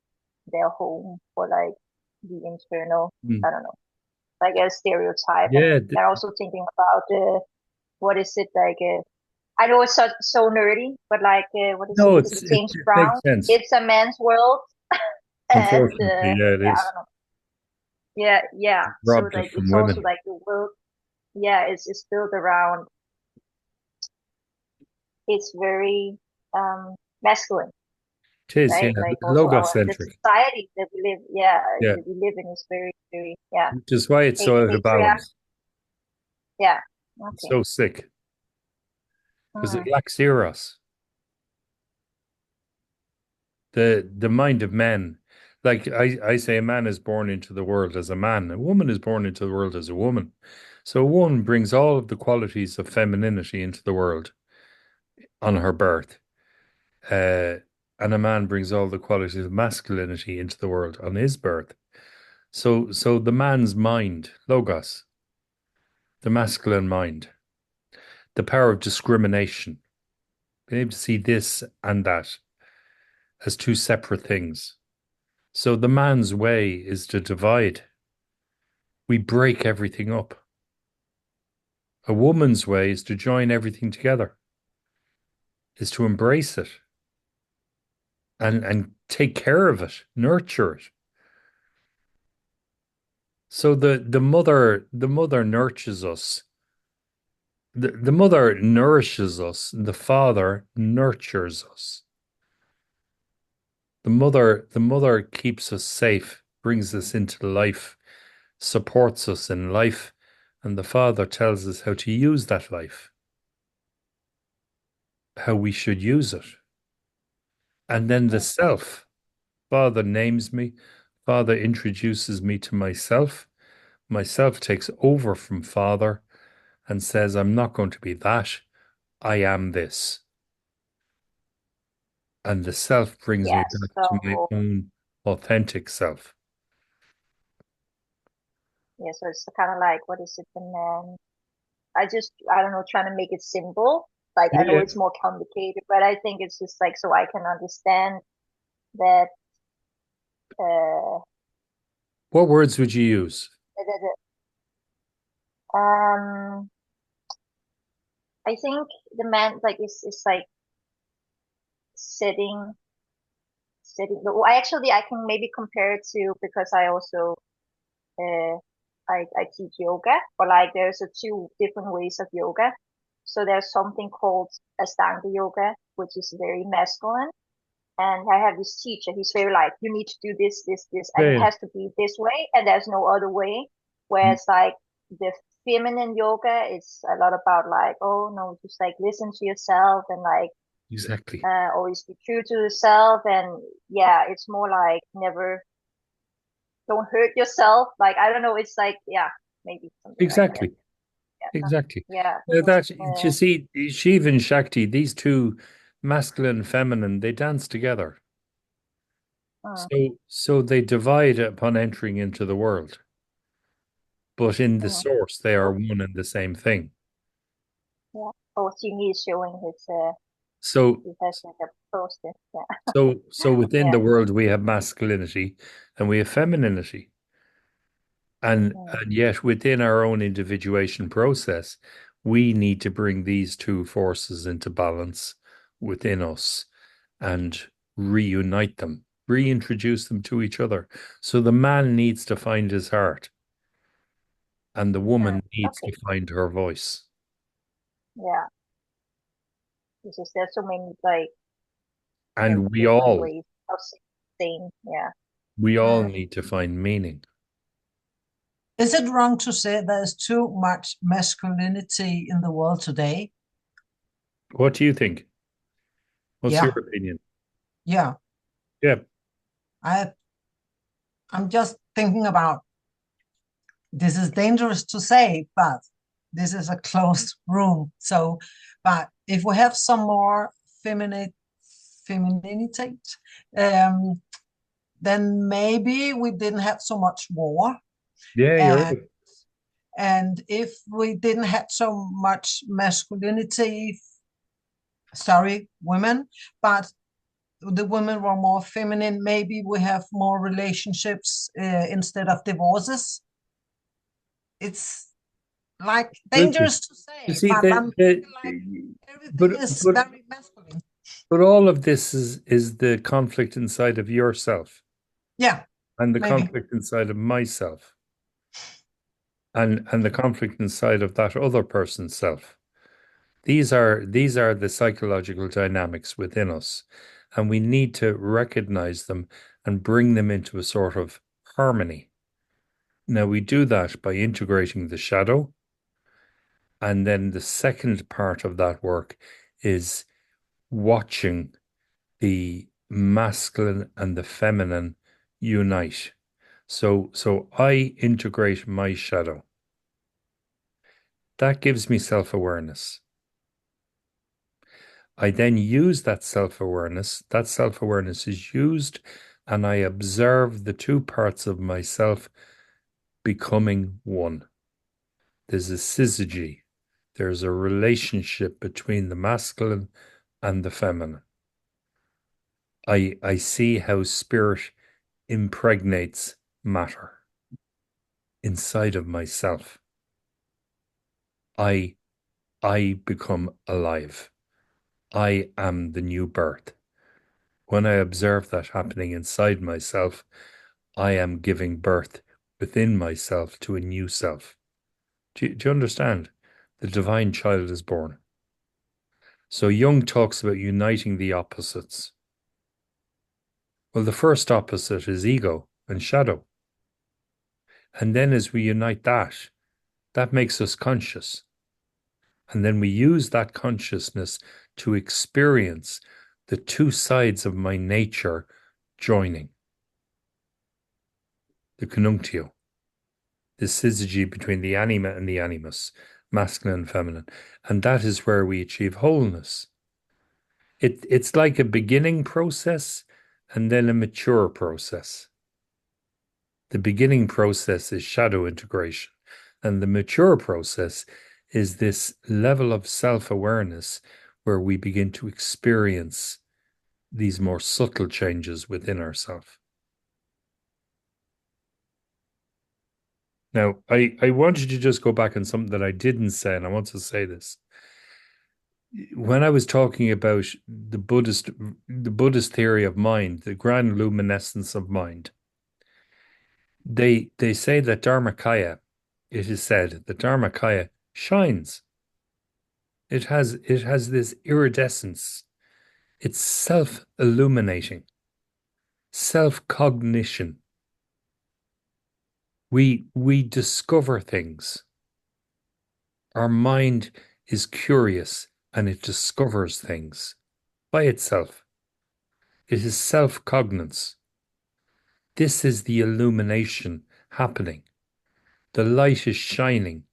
their home or like the internal, I don't know, like a stereotype. And Yeah, they're also thinking about what is it like? I know it's so nerdy, but like what is it? no, Is it James it Brown? makes sense. It's a man's world, and Unfortunately, yeah, it yeah, I is. don't know. Yeah, yeah. So Robbed it like from it's also women. like the world, yeah, it's built around. It's very masculine, It is, yeah, right? Like also the logocentric. society that we live, yeah, Yeah, that we live in is very, very, yeah, which is why it's so out of patriarch. balance. Yeah. It's Okay. so sick because it Mm, lacks eros. The mind of men. Like I say, a man is born into the world as a man. A woman is born into the world as a woman. So a woman brings all of the qualities of femininity into the world on her birth. Uh, and a man brings all the qualities of masculinity into the world on his birth. So the man's mind, logos, the masculine mind, the power of discrimination, being able to see this and that as two separate things. So the man's way is to divide. We break everything up. A woman's way is to join everything together, is to embrace it and take care of it, nurture it. So the mother nurtures us. The mother nourishes us, the father nurtures us. The mother keeps us safe, brings us into life, supports us in life, and the father tells us how to use that life, how we should use it. And then the self, father names me, father introduces me to myself. Myself takes over from father and says, I'm not going to be that, I am this. And the self brings me yeah. back to my So own authentic self. yeah, so it's kind of like what is it, the man? I don't know, trying to make it simple. Like I know Yeah. it's more complicated, but I think it's just like so I can understand that uh What words would you use? that, um I think the man like is like setting well, I can maybe compare it to because I also uh I teach yoga, but like there's a two different ways of yoga. So there's something called Ashtanga yoga, which is very masculine. And I have this teacher, he's very like, you need to do this, this, this, and it Yeah, has to be this way, and there's no other way. yeah. Whereas like the feminine yoga is a lot about like, oh no, just like listen to yourself and like Exactly. always be true to yourself. And yeah, it's more like never don't hurt yourself. Like I don't know, it's like yeah, maybe something like that. Exactly. Yeah. Exactly. Yeah. That you see, Shiva and Shakti, these two, masculine and feminine, they dance together. Uh, So they divide upon entering into the world, but in the uh, source, they are oh, one and the same thing. yeah. Oh, Jimmy is showing his So he has like a poster. Yeah. so within Yeah. the world, we have masculinity and we have femininity. And Mm, yet within our own individuation process, we need to bring these two forces into balance within us and reunite them, reintroduce them to each other. So the man needs to find his heart and the woman needs okay. to find her voice. Yeah. It's just there's so many like And we different all ways of saying. Yeah. we all Mm, need to find meaning. Is it wrong to say there's too much masculinity in the world today? What do you think? What's your Yeah, opinion? yeah. Yeah. I I'm just thinking about this is dangerous to say, but this is a closed room. So, but if we have some more femininity, um, then maybe we didn't have so much war. Yeah, you're And right. and if we didn't have so much masculinity, sorry, women, but the women were more feminine, maybe we have more relationships instead of divorces. It's like Absolutely. dangerous to You say, see, but I'm thinking like but everything is but very masculine. but all of this is the conflict inside of yourself Yeah, and the maybe. conflict inside of myself and the conflict inside of that other person's self. These are the psychological dynamics within us, and we need to recognize them and bring them into a sort of harmony. Now we do that by integrating the shadow, and then the second part of that work is watching the masculine and the feminine unite. So I integrate my shadow. That gives me self-awareness. I then use that self-awareness. That self-awareness is used, and I observe the two parts of myself becoming one. There's a syzygy. There's a relationship between the masculine and the feminine. I see how spirit impregnates matter inside of myself. I I become alive. I am the new birth. When I observe that happening inside myself, I am giving birth within myself to a new self. Do you understand? The divine child is born. So Jung talks about uniting the opposites. Well, the first opposite is ego and shadow. And then as we unite that, that makes us conscious. And then we use that consciousness to experience the two sides of my nature joining. The conjunctio, the syzygy between the anima and the animus, masculine and feminine. And that is where we achieve wholeness. It's like a beginning process and then a mature process. The beginning process is shadow integration, and the mature process is this level of self-awareness where we begin to experience these more subtle changes within ourselves. Now, I wanted to just go back on something that I didn't say, and I want to say this. When I was talking about the Buddhist theory of mind, the grand luminescence of mind, they say that Dharmakaya, it is said that Dharmakaya shines. It has this iridescence. It's self-illuminating, self-cognition. We discover things. Our mind is curious and it discovers things by itself. It is self-cognizance. This is the illumination happening. The light is shining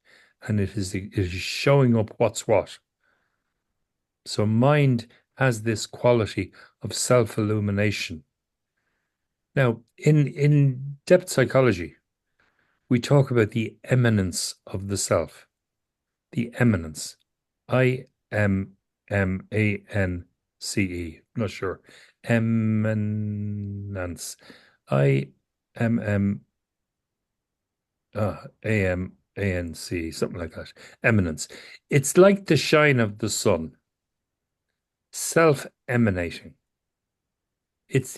and it is showing up what's what. So mind has this quality of self-illumination. Now, in depth psychology, we talk about the eminence of the self. The eminence. IMMANCE. Not sure. Eminence. IMMANC, something like that. Eminence. It's like the shine of the sun, self-emanating. It's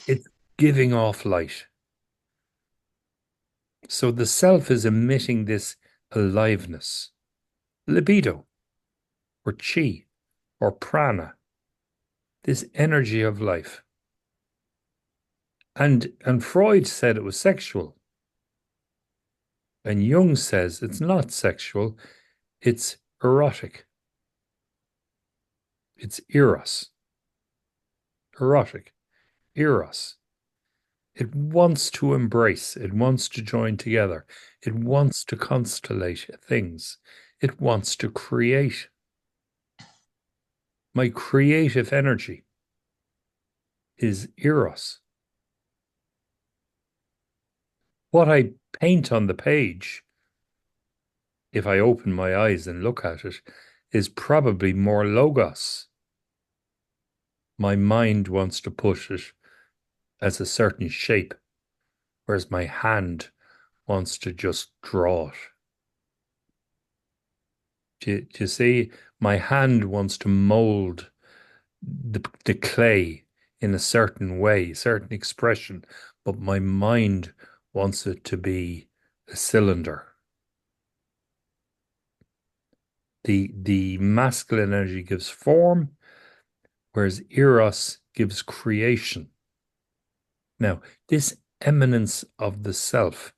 giving off light. So the self is emitting this aliveness, libido, or chi, or prana, this energy of life. And Freud said it was sexual. And Jung says it's not sexual, it's erotic. It's eros. Erotic. Eros. It wants to embrace. It wants to join together. It wants to constellate things. It wants to create. My creative energy is eros. What I paint on the page, if I open my eyes and look at it, is probably more logos. My mind wants to put it as a certain shape, whereas my hand wants to just draw it. Do you see? My hand wants to mold the clay in a certain way, certain expression, but my mind wants it to be a cylinder. The masculine energy gives form, whereas Eros gives creation. Now, this eminence of the self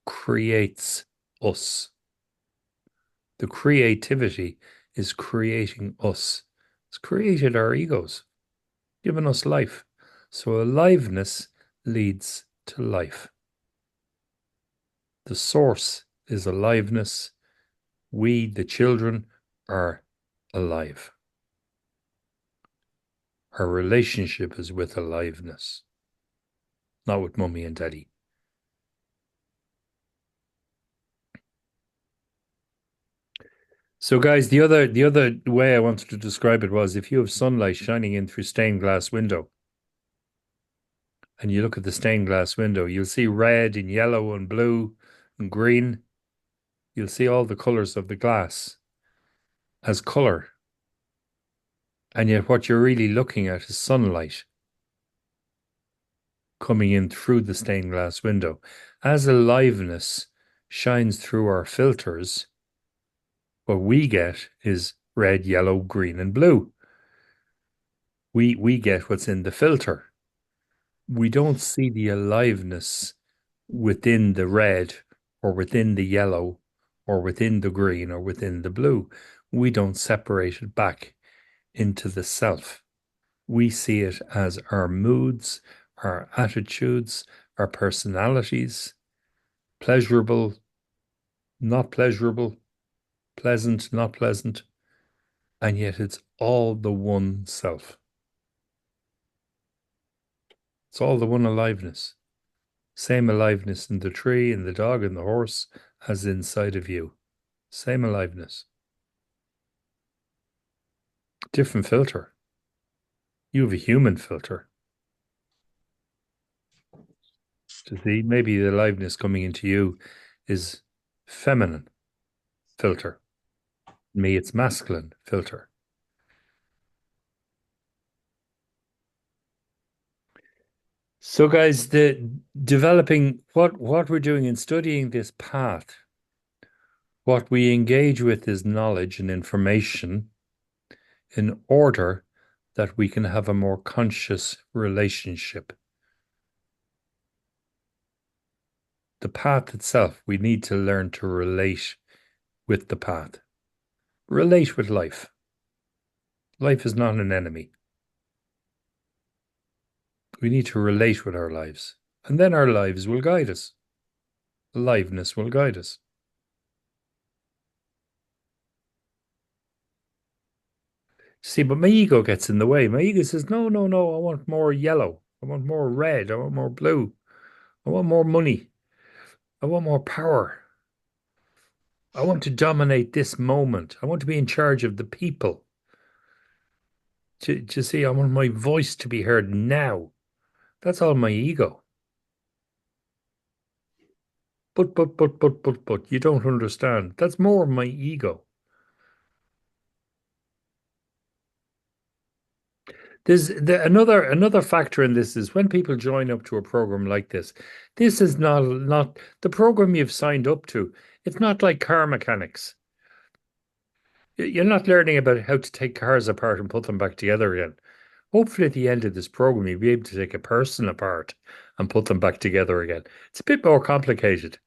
creates us. The creativity is creating us. It's created our egos, given us life. So aliveness leads to life. The source is aliveness. We, the children, are alive. Our relationship is with aliveness, not with mummy and daddy. So guys, the other way I wanted to describe it was if you have sunlight shining in through stained glass window, and you look at the stained glass window, you'll see red and yellow and blue and green. You'll see all the colors of the glass as color. And yet what you're really looking at is sunlight coming in through the stained glass window. As aliveness shines through our filters, what we get is red, yellow, green, and blue. We get what's in the filter. We don't see the aliveness within the red or within the yellow or within the green or within the blue. We don't separate it back into the self. We see it as our moods, our attitudes, our personalities, pleasurable, not pleasurable, pleasant, not pleasant, and yet it's all the one self. It's all the one aliveness. Same aliveness in the tree, in the dog, in the horse, as inside of you. Same aliveness. Different filter. You have a human filter. To see, maybe the aliveness coming into you is feminine filter. Me, it's masculine filter. So guys, the developing what we're doing in studying this path, what we engage with is knowledge and information in order that we can have a more conscious relationship. The path itself, we need to learn to relate with the path. Relate with life. Life is not an enemy. We need to relate with our lives, and then our lives will guide us. Aliveness will guide us. See, but my ego gets in the way. My ego says, no, no, no, I want more yellow. I want more red. I want more blue. I want more money. I want more power. I want to dominate this moment. I want to be in charge of the people. To see, I want my voice to be heard now. That's all my ego. But, you don't understand. That's more of my ego. There's another factor in this is when people join up to a program like this. This is not the program you've signed up to. It's not like car mechanics. You're not learning about how to take cars apart and put them back together again. Hopefully, at the end of this program, you'll be able to take a person apart and put them back together again. It's a bit more complicated.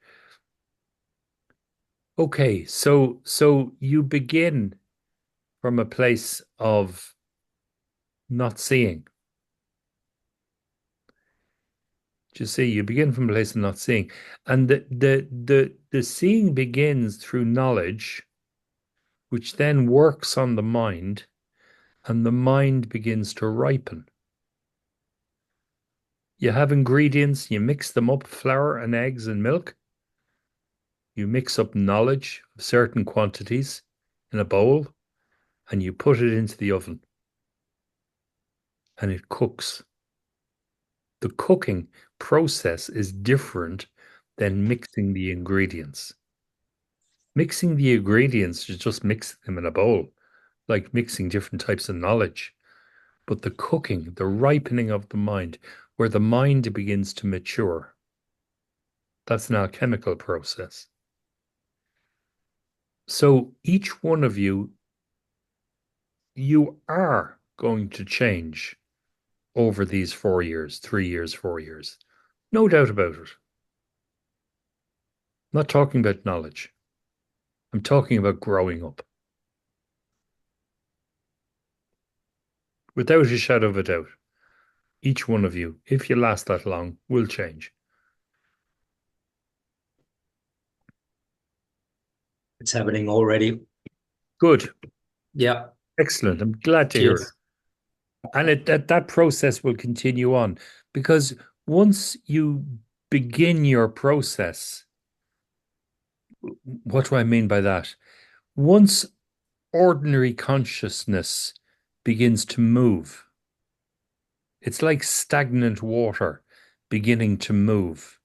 Okay, so you begin from a place of not seeing. Do you see? You begin from a place of not seeing. And the seeing begins through knowledge, which then works on the mind, and the mind begins to ripen. You have ingredients, you mix them up, flour and eggs and milk. You mix up knowledge of certain quantities in a bowl, and you put it into the oven, and it cooks. The cooking process is different than mixing the ingredients. Mixing the ingredients is just mixing them in a bowl, like mixing different types of knowledge. But the cooking, the ripening of the mind, where the mind begins to mature, that's an alchemical process. So each one of you, you are going to change over these 4 years, 3 years, 4 years. No doubt about it. I'm not talking about knowledge. I'm talking about growing up. Without a shadow of a doubt, each one of you, if you last that long, will change. It's happening already. Good. Yeah. Excellent. I'm glad to hear it. Cheers. And that process will continue on because once you begin your process, what do I mean by that? Once ordinary consciousness begins to move, it's like stagnant water beginning to move.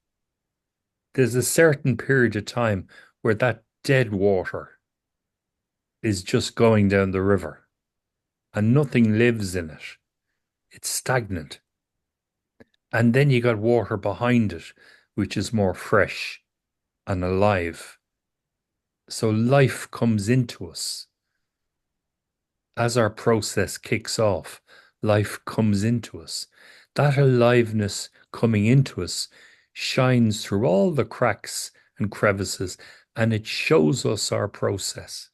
There's a certain period of time where that dead water is just going down the river and nothing lives in it. It's stagnant. And then you got water behind it, which is more fresh and alive. So life comes into us. As our process kicks off, life comes into us. That aliveness coming into us shines through all the cracks and crevices, and it shows us our process.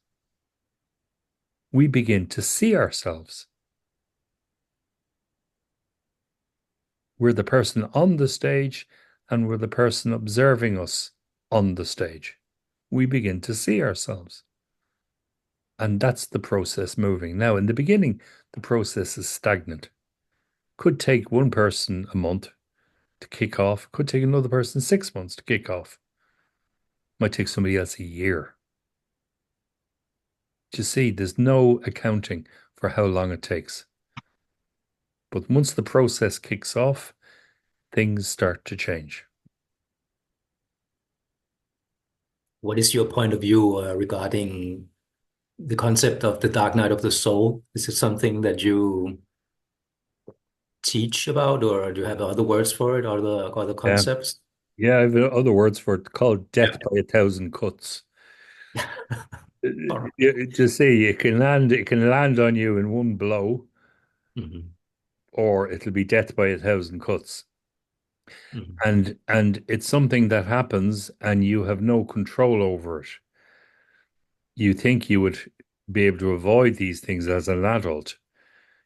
We begin to see ourselves. We're the person on the stage, and we're the person observing us on the stage. We begin to see ourselves. And that's the process moving. Now, in the beginning, the process is stagnant. Could take one person a month to kick off, could take another person 6 months to kick off. Might take somebody else a year. You see, there's no accounting for how long it takes. But once the process kicks off, things start to change. What is your point of view regarding the concept of the dark night of the soul? Is it something that you teach about, or do you have other words for it, or other Yeah. concepts? Yeah, I have other words for it called death by a thousand cuts. All right. To see, it can land on you in one blow, Mhm. or it'll be death by a thousand cuts. Mhm. And it's something that happens and you have no control over it. You think you would be able to avoid these things as an adult.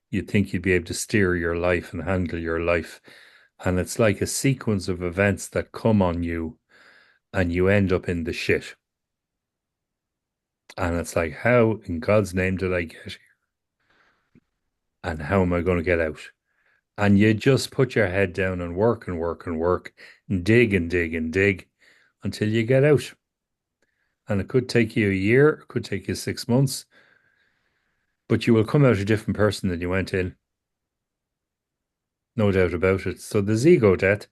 You think you'd be able to steer your life and handle your life. And it's like a sequence of events that come on you and you end up in the shit. And it's like, how in God's name did I get here? And how am I going to get out? And you just put your head down and work and work and work and dig and dig and dig until you get out. And it could take you a year, it could take you 6 months, but you will come out a different person than you went in. No doubt about it. So there's ego death,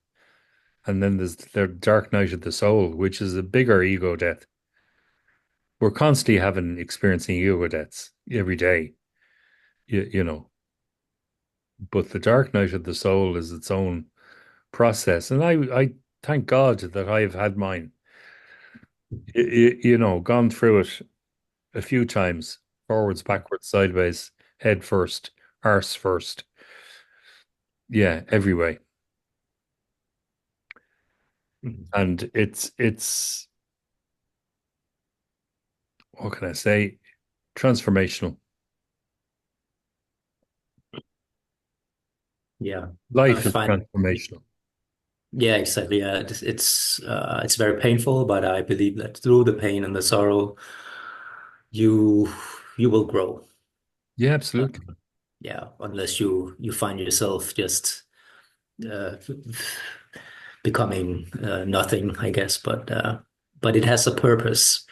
and then there's the dark night of the soul, which is a bigger ego death. We're constantly experiencing ego deaths every day, you know. But the dark night of the soul is its own process. And I thank God that I've had mine, gone through it a few times, forwards, backwards, sideways, head first, arse first. Yeah, every way. Mhm. And it's what can I say? Transformational. Yeah, I Life is find. transformational. Yeah, exactly. Yeah, it's very painful, but I believe that through the pain and the sorrow, you you will grow. Yeah, absolutely. Yeah, unless you find yourself just uh, becoming nothing, I guess. But it has a purpose,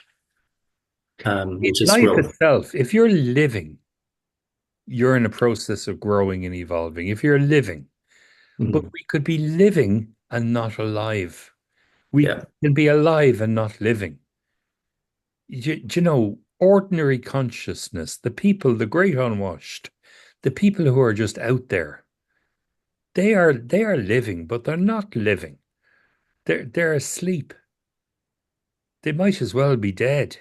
which is Life growth. itself, if you're living, you're in a process of growing and evolving. If you're living, but Mhm. we could be living and not alive. We Yeah, can be alive and not living. Do you know, ordinary consciousness, the people, the great unwashed, the people who are just out there, they are living, but they're not living. They're asleep. They might as well be dead.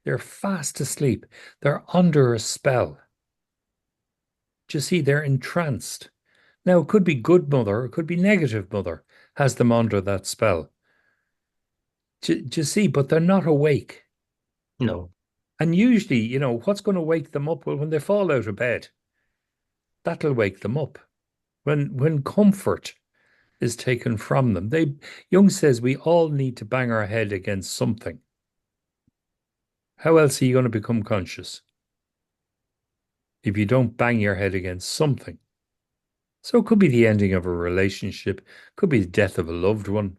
They're fast asleep. They're under a spell. Do you see? They're entranced. Now, it could be good mother, it could be negative mother, has them under that spell. Do you see? But they're not awake. no, And usually, what's going to wake them up? Well, when they fall out of bed, that'll wake them up. When comfort is taken from them, Jung says we all need to bang our head against something. How else are you going to become conscious if you don't bang your head against something? So it could be the ending of a relationship, could be the death of a loved one.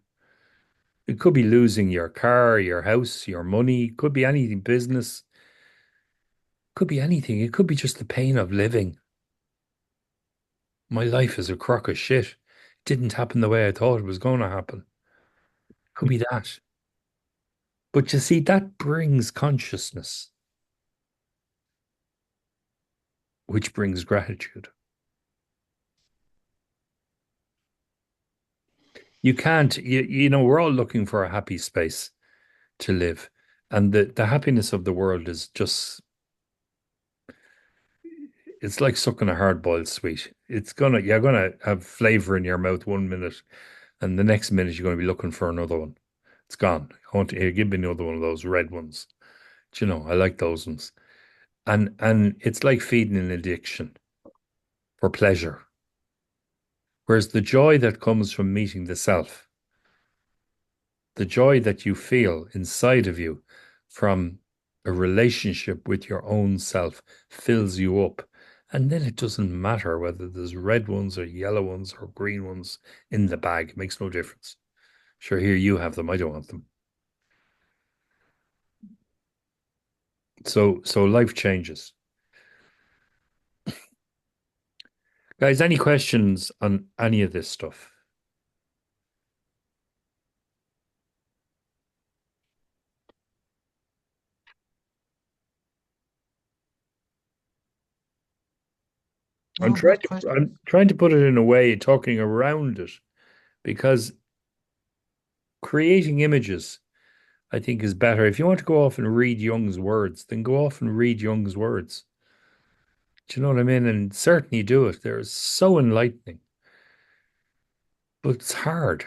It could be losing your car, your house, your money, could be anything, business, could be anything. It could be just the pain of living. My life is a crock of shit. It didn't happen the way I thought it was going to happen. Could be that. But you see, that brings consciousness, which brings gratitude. You can't, we're all looking for a happy space to live. And the happiness of the world is just, it's like sucking a hard-boiled sweet. You're gonna have flavor in your mouth 1 minute, and the next minute you're gonna be looking for another one. It's gone. I want to give me another one of those red ones. Do you know, I like those ones. And it's like feeding an addiction for pleasure. Whereas the joy that comes from meeting the self, the joy that you feel inside of you from a relationship with your own self fills you up. And then it doesn't matter whether there's red ones or yellow ones or green ones in the bag. It makes no difference. Sure, here you have them. I don't want them. So life changes. Guys, any questions on any of this stuff? No, good question. I'm trying to put it in a way, talking around it, because creating images, I think, is better. If you want to go off and read Jung's words, then go off and read Jung's words. Do you know what I mean? And certainly do it. They're so enlightening, but it's hard.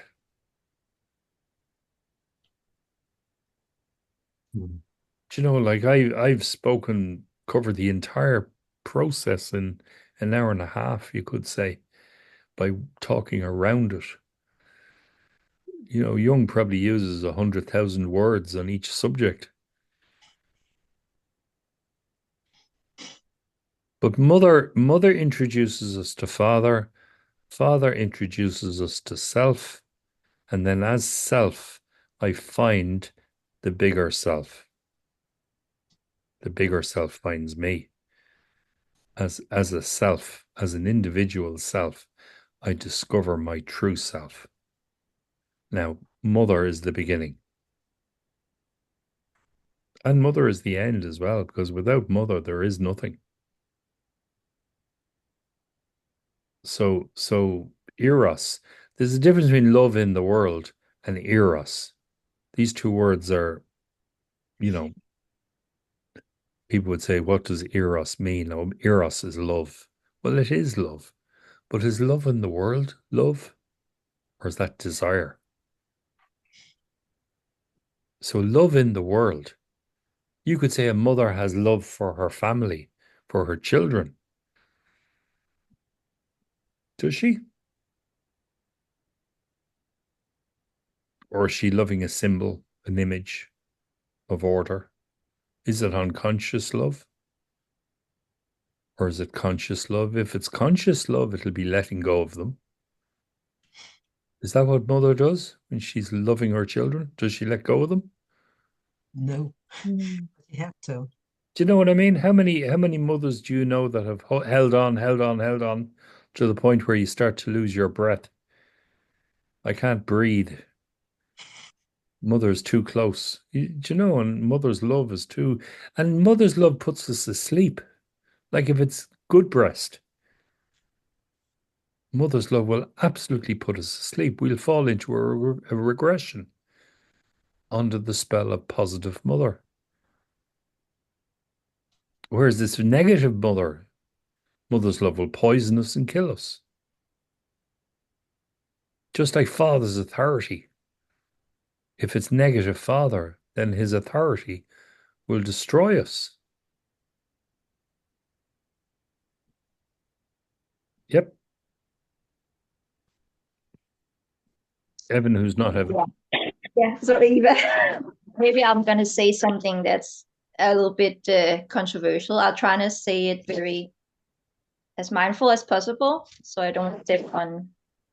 Mhm. Do you know, like I've covered the entire process in an hour and a half, you could say, by talking around it. Jung probably uses 100,000 words on each subject. But mother introduces us to father, father introduces us to self, and then as self, I find the bigger self. The bigger self finds me. As a self, as an individual self, I discover my true self. Now, mother is the beginning. And mother is the end as well, because without mother, there is nothing. So eros, there's a difference between love in the world and eros. These two words are, you know, people would say, what does eros mean? Oh, eros is love. Well, it is love. But is love in the world love? Or is that desire? So love in the world You could say a mother has love for her family, for her children. Does she? Or is she loving a symbol, an image of order? Is it unconscious love? Or is it conscious love? If it's conscious love, it'll be letting go of them. Is that what mother does when she's loving her children? Does she let go of them? No, you have to. Do you know what I mean? How many mothers do you know that have held on, held on, held on to the point where you start to lose your breath? I can't breathe. Mother's too close. Do you know? And mother's love is too, and mother's love puts us asleep. Like if it's good breast, mother's love will absolutely put us asleep. We'll fall into a regression under the spell of positive mother. Whereas this negative mother's love will poison us and kill us. Just like father's authority. If it's negative father, then his authority will destroy us. Yep. Evan, who's not Evan. Yeah, so Eva, maybe I'm gonna say something that's a little bit controversial. I'll try to say it very as mindful as possible, so I don't step on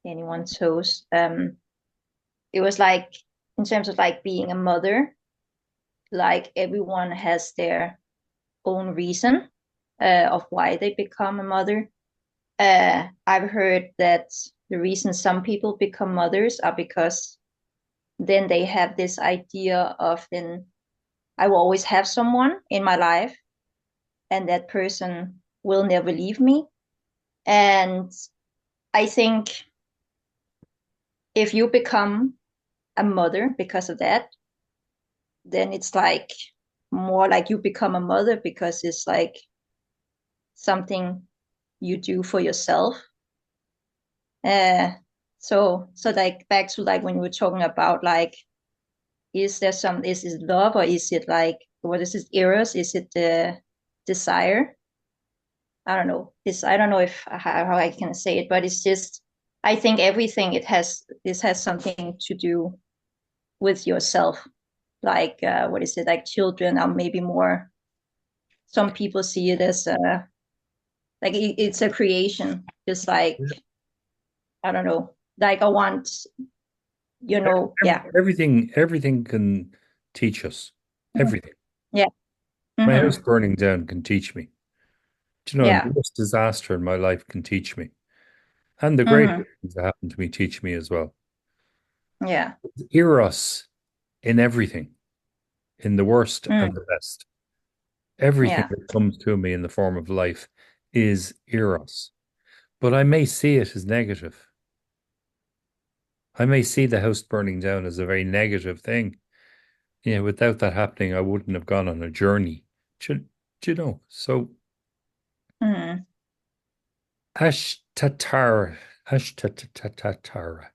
anyone's toes. It was like in terms of like being a mother, like everyone has their own reason of why they become a mother. I've heard that the reason some people become mothers are because then they have this idea of then I will always have someone in my life and that person will never leave me. And I think if you become a mother because of that, then it's like more like you become a mother because it's like something you do for yourself. So like back to like when we were talking about like, is it love or is it like, what is it, eros? Is it the desire? I don't know. I don't know if how I can say it, but it's just I think everything this has something to do with yourself. Like what is it? Like children are maybe more. Some people see it as like it's a creation, just like I don't know. Like I want, yeah. Everything can teach us. Everything. Yeah. My house Mm-hmm. burning down can teach me. Do you know, and the Yeah. worst disaster in my life can teach me. And the great Mm-hmm. things that happen to me teach me as well. Yeah. Eros in everything, in the worst Mm. and the best. Everything Yeah. that comes to me in the form of life is eros. But I may see it as negative. I may see the house burning down as a very negative thing. Yeah, without that happening, I wouldn't have gone on a journey. Do you know? So Mm. Ashtatara, Ashtatara.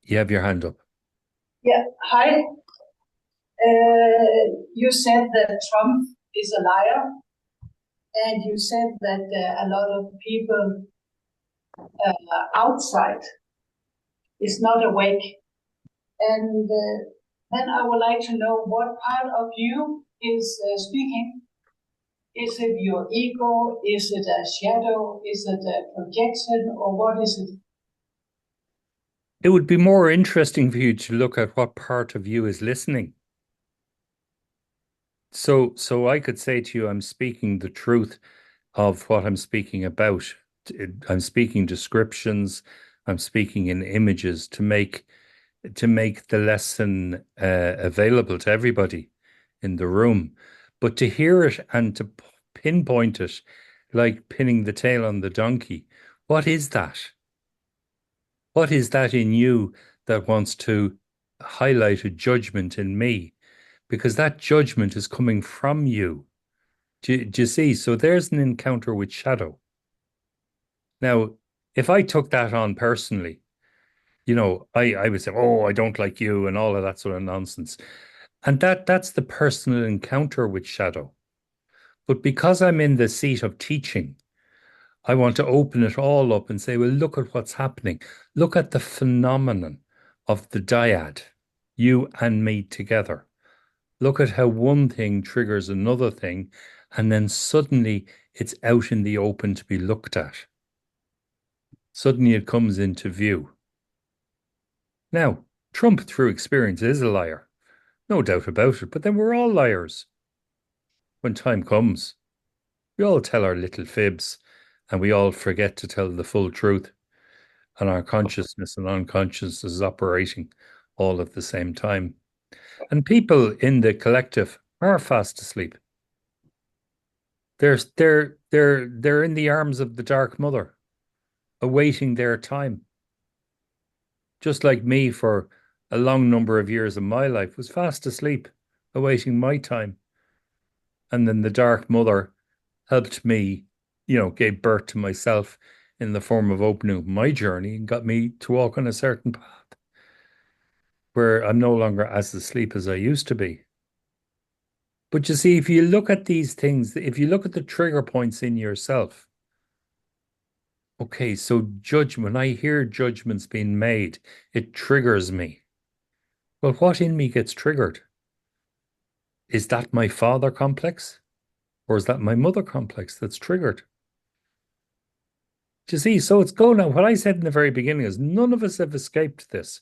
You have your hand up. Yeah, hi. You said that Trump is a liar, and you said that a lot of people outside is not awake. And then I would like to know what part of you is speaking. Is it your ego? Is it a shadow? Is it a projection? Or what is it? It would be more interesting for you to look at what part of you is listening. So I could say to you, I'm speaking the truth of what I'm speaking about. I'm speaking descriptions. I'm speaking in images to make the lesson available to everybody in the room. But to hear it and to pinpoint it, like pinning the tail on the donkey, what is that? What is that in you that wants to highlight a judgment in me? Because that judgment is coming from you. Do you see? So there's an encounter with shadow. Now, if I took that on personally, I would say, oh, I don't like you and all of that sort of nonsense. And that's the personal encounter with shadow. But because I'm in the seat of teaching, I want to open it all up and say, well, look at what's happening. Look at the phenomenon of the dyad, you and me together. Look at how one thing triggers another thing, and then suddenly it's out in the open to be looked at. Suddenly it comes into view. Now, Trump, through experience, is a liar. No doubt about it, but then we're all liars. When time comes, we all tell our little fibs and we all forget to tell the full truth. And our consciousness and unconsciousness is operating all at the same time. And people in the collective are fast asleep. They're in the arms of the Dark Mother, awaiting their time. Just like me for a long number of years of my life was fast asleep, awaiting my time. And then the Dark Mother helped me, gave birth to myself in the form of opening my journey and got me to walk on a certain path where I'm no longer as asleep as I used to be. But you see, if you look at these things, if you look at the trigger points in yourself, okay, so judgment, when I hear judgments being made, it triggers me. Well, what in me gets triggered? Is that my father complex? Or is that my mother complex that's triggered? Do you see? So it's going on. What I said in the very beginning is none of us have escaped this.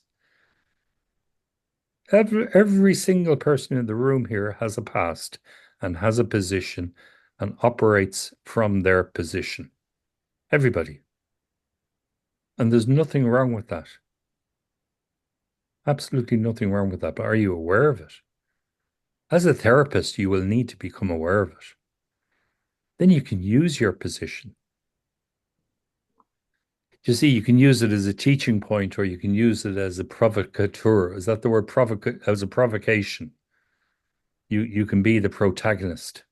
Every single person in the room here has a past and has a position and operates from their position. Everybody. And there's nothing wrong with that. Absolutely nothing wrong with that. But are you aware of it? As a therapist, you will need to become aware of it. Then you can use your position. You see, you can use it as a teaching point, or you can use it as a provocateur. Is that the word? As a provocation. You can be the protagonist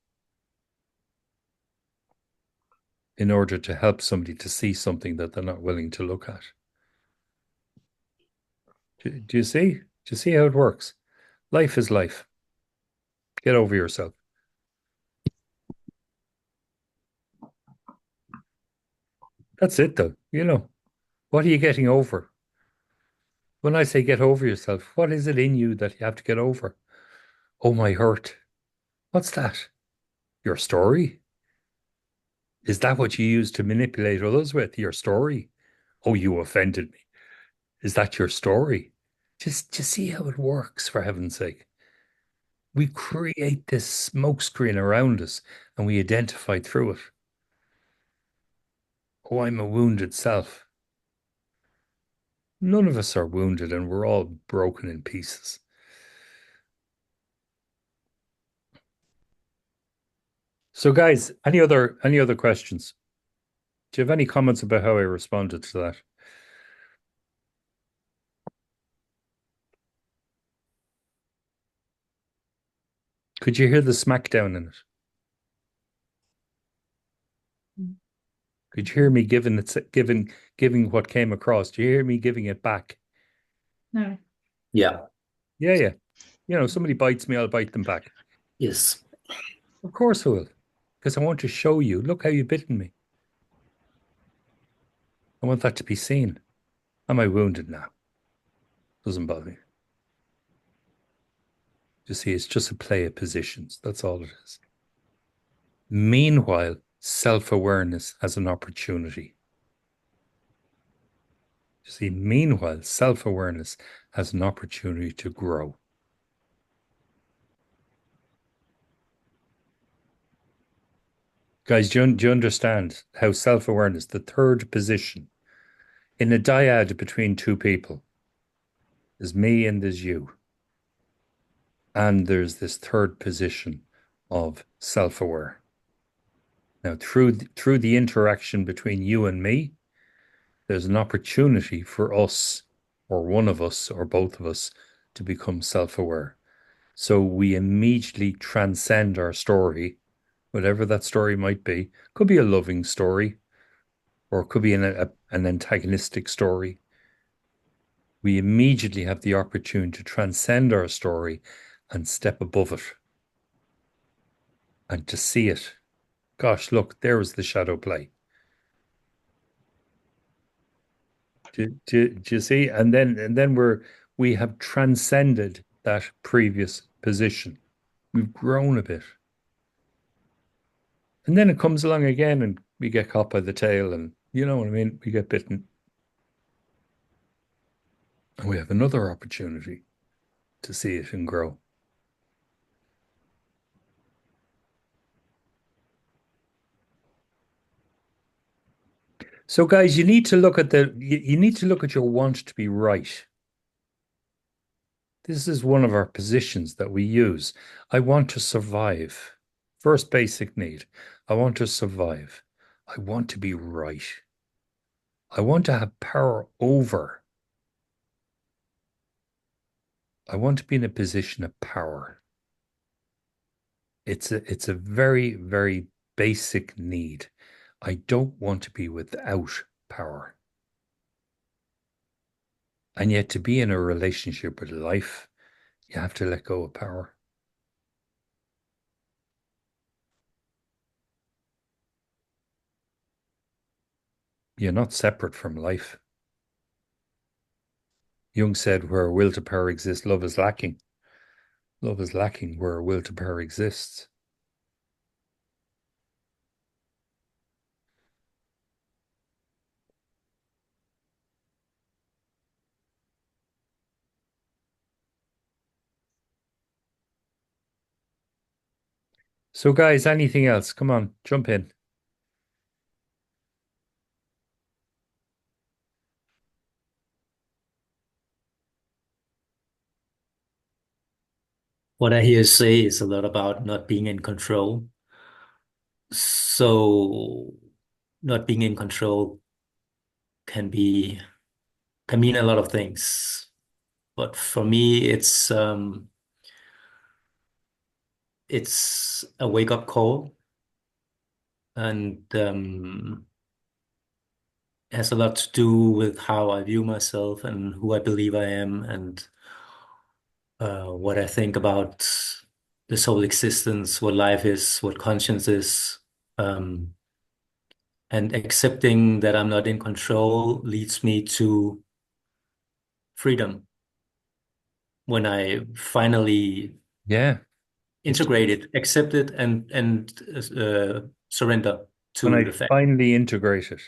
in order to help somebody to see something that they're not willing to look at. Do you see? Do you see how it works? Life is life. Get over yourself. That's it, though. What are you getting over? When I say get over yourself, what is it in you that you have to get over? Oh, my hurt. What's that? Your story? Is that what you use to manipulate others with? Your story? Oh, you offended me. Is that your story? Just see how it works, for heaven's sake. We create this smokescreen around us and we identify through it. Oh, I'm a wounded self. None of us are wounded and we're all broken in pieces. So guys, any other questions? Do you have any comments about how I responded to that? Could you hear the smackdown in it? Could you hear me giving what came across? Do you hear me giving it back? No. Yeah. Yeah. Somebody bites me, I'll bite them back. Yes. Of course I will. Because I want to show you, look how you've bitten me. I want that to be seen. Am I wounded now? Doesn't bother me. You see, it's just a play of positions. That's all it is. Meanwhile, self-awareness has an opportunity. You see, meanwhile, self-awareness has an opportunity to grow. Guys, do you understand how self-awareness, the third position, in a dyad between two people, there's me and there's you. And there's this third position of self-aware. Now, through the interaction between you and me, there's an opportunity for us, or one of us, or both of us, to become self-aware. So we immediately transcend our story, whatever that story might be. Could be a loving story, or it could be an antagonistic story. We immediately have the opportunity to transcend our story and step above it and to see it. Gosh, look, there was the shadow play. Do you see? And then we have transcended that previous position. We've grown a bit. And then it comes along again and we get caught by the tail and you know what I mean? We get bitten. And we have another opportunity to see it and grow. So guys, you need to look at your want to be right. This is one of our positions that we use. I want to survive. First basic need. I want to survive. I want to be right. I want to have power over. I want to be in a position of power. It's a very, very basic need. I don't want to be without power. And yet to be in a relationship with life, you have to let go of power. You're not separate from life. Jung said, where a will to power exists, love is lacking. Love is lacking where a will to power exists. So guys, anything else? Come on, jump in. What I hear you say is a lot about not being in control. So not being in control can mean a lot of things. But for me, it's a wake-up call and has a lot to do with how I view myself and who I believe I am and what I think about this whole existence, what life is, what conscience is. And accepting that I'm not in control leads me to freedom. When I finally Yeah. integrate it, accept it, and surrender When to I the fact. finally integrate it.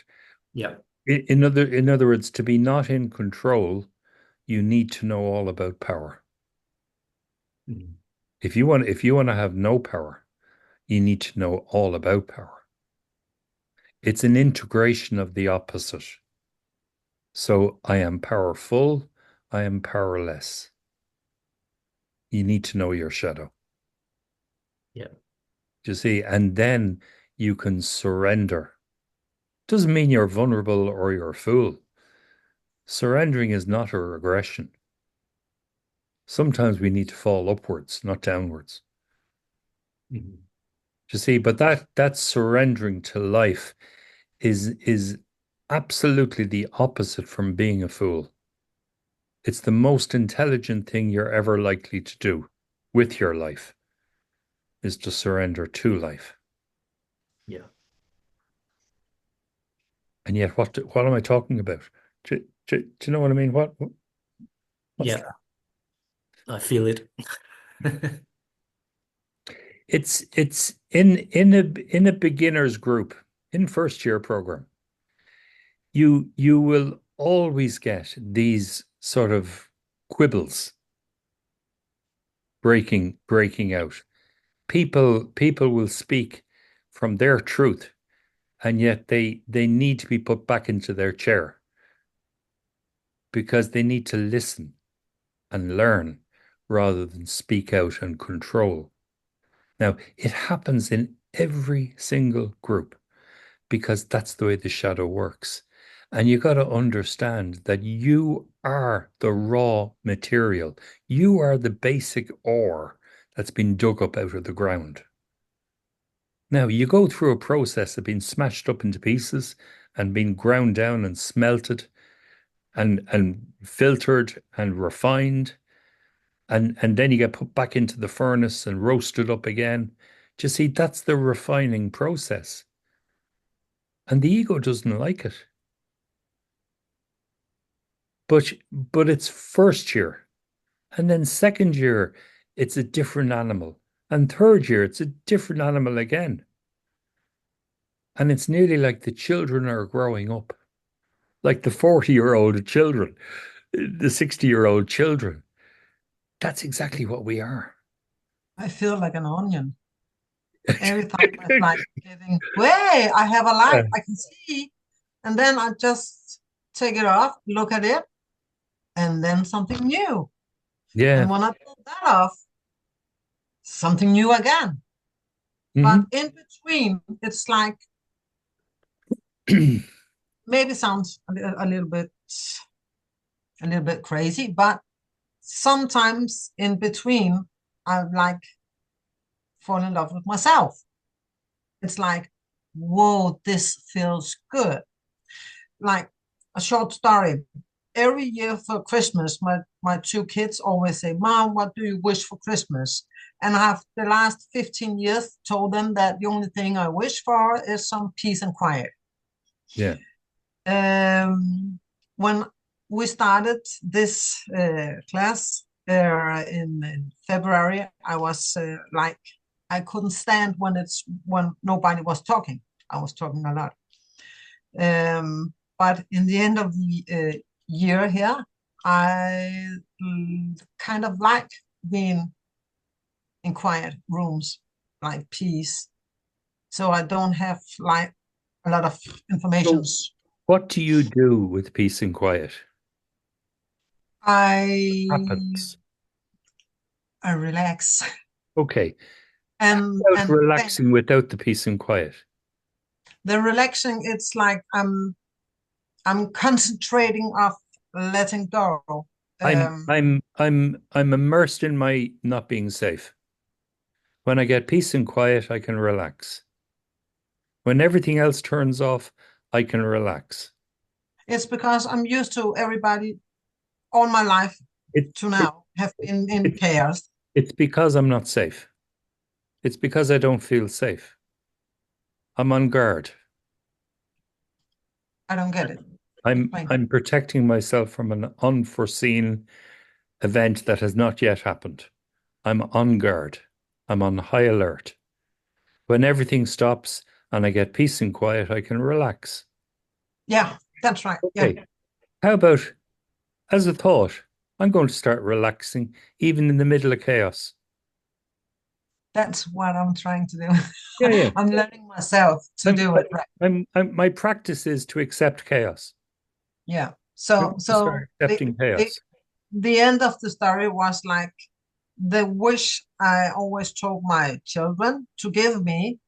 Yeah. In other words, to be not in control, you need to know all about power. Mm. If you want to have no power, you need to know all about power. It's an integration of the opposite. So I am powerful, I am powerless. You need to know your shadow. Yeah. Do you see? And then you can surrender. Doesn't mean you're vulnerable or you're a fool. Surrendering is not a regression. Sometimes we need to fall upwards, not downwards. Mm-hmm. You see, but that surrendering to life is absolutely the opposite from being a fool. It's the most intelligent thing you're ever likely to do with your life is to surrender to life. Yeah. And yet, what am I talking about? Do you know what I mean? What's Yeah. that? I feel it. It's in a beginner's group in first year program. You will always get these sort of quibbles breaking out. People will speak from their truth, and yet they need to be put back into their chair because they need to listen and learn rather than speak out and control. Now, it happens in every single group because that's the way the shadow works. And you got to understand that you are the raw material. You are the basic ore that's been dug up out of the ground. Now, you go through a process of being smashed up into pieces and being ground down and smelted and filtered and refined. and then you get put back into the furnace and roasted up again. Do you see, that's the refining process. And the ego doesn't like it. But it's first year. And then second year, it's a different animal. And third year, it's a different animal again. And it's nearly like the children are growing up, like the 40-year-old children, the 60-year-old children. That's exactly what we are. I feel like an onion. Every time I'm like getting, way, I have a light, I can see. And then I just take it off, look at it, and then something new. Yeah. And when I pull that off, something new again. Mm-hmm. But in between, it's like, maybe sounds a little bit crazy, but sometimes in between, I like fall in love with myself. It's like, whoa, this feels good. Like a short story. Every year for Christmas, my two kids always say, Mom, what do you wish for Christmas? And I have the last 15 years told them that the only thing I wish for is some peace and quiet. Yeah. When we started this class in February, I was like, I couldn't stand when nobody was talking. I was talking a lot. But in the end of the year here, I kind of like being in quiet rooms, like peace. So I don't have like a lot of information. So what do you do with peace and quiet? I Happens. relax. Okay. And Without relaxing without the peace and quiet. The relaxing, it's like I'm concentrating of letting go. I'm immersed in my not being safe. When I get peace and quiet, I can relax. When everything else turns off, I can relax. It's because I'm used to everybody all my life to now have been in chaos. It's because I'm not safe. It's because I don't feel safe. I'm on guard. I don't get it. I'm protecting myself from an unforeseen event that has not yet happened. I'm on guard. I'm on high alert. When everything stops and I get peace and quiet, I can relax. Yeah, that's right. Okay. Yeah. How about, as a thought, I'm going to start relaxing even in the middle of chaos. That's what I'm trying to do. Yeah. I'm learning myself to do it right. My practice is to accept chaos. Yeah. So start accepting chaos. The end of the story was like the wish I always told my children to give me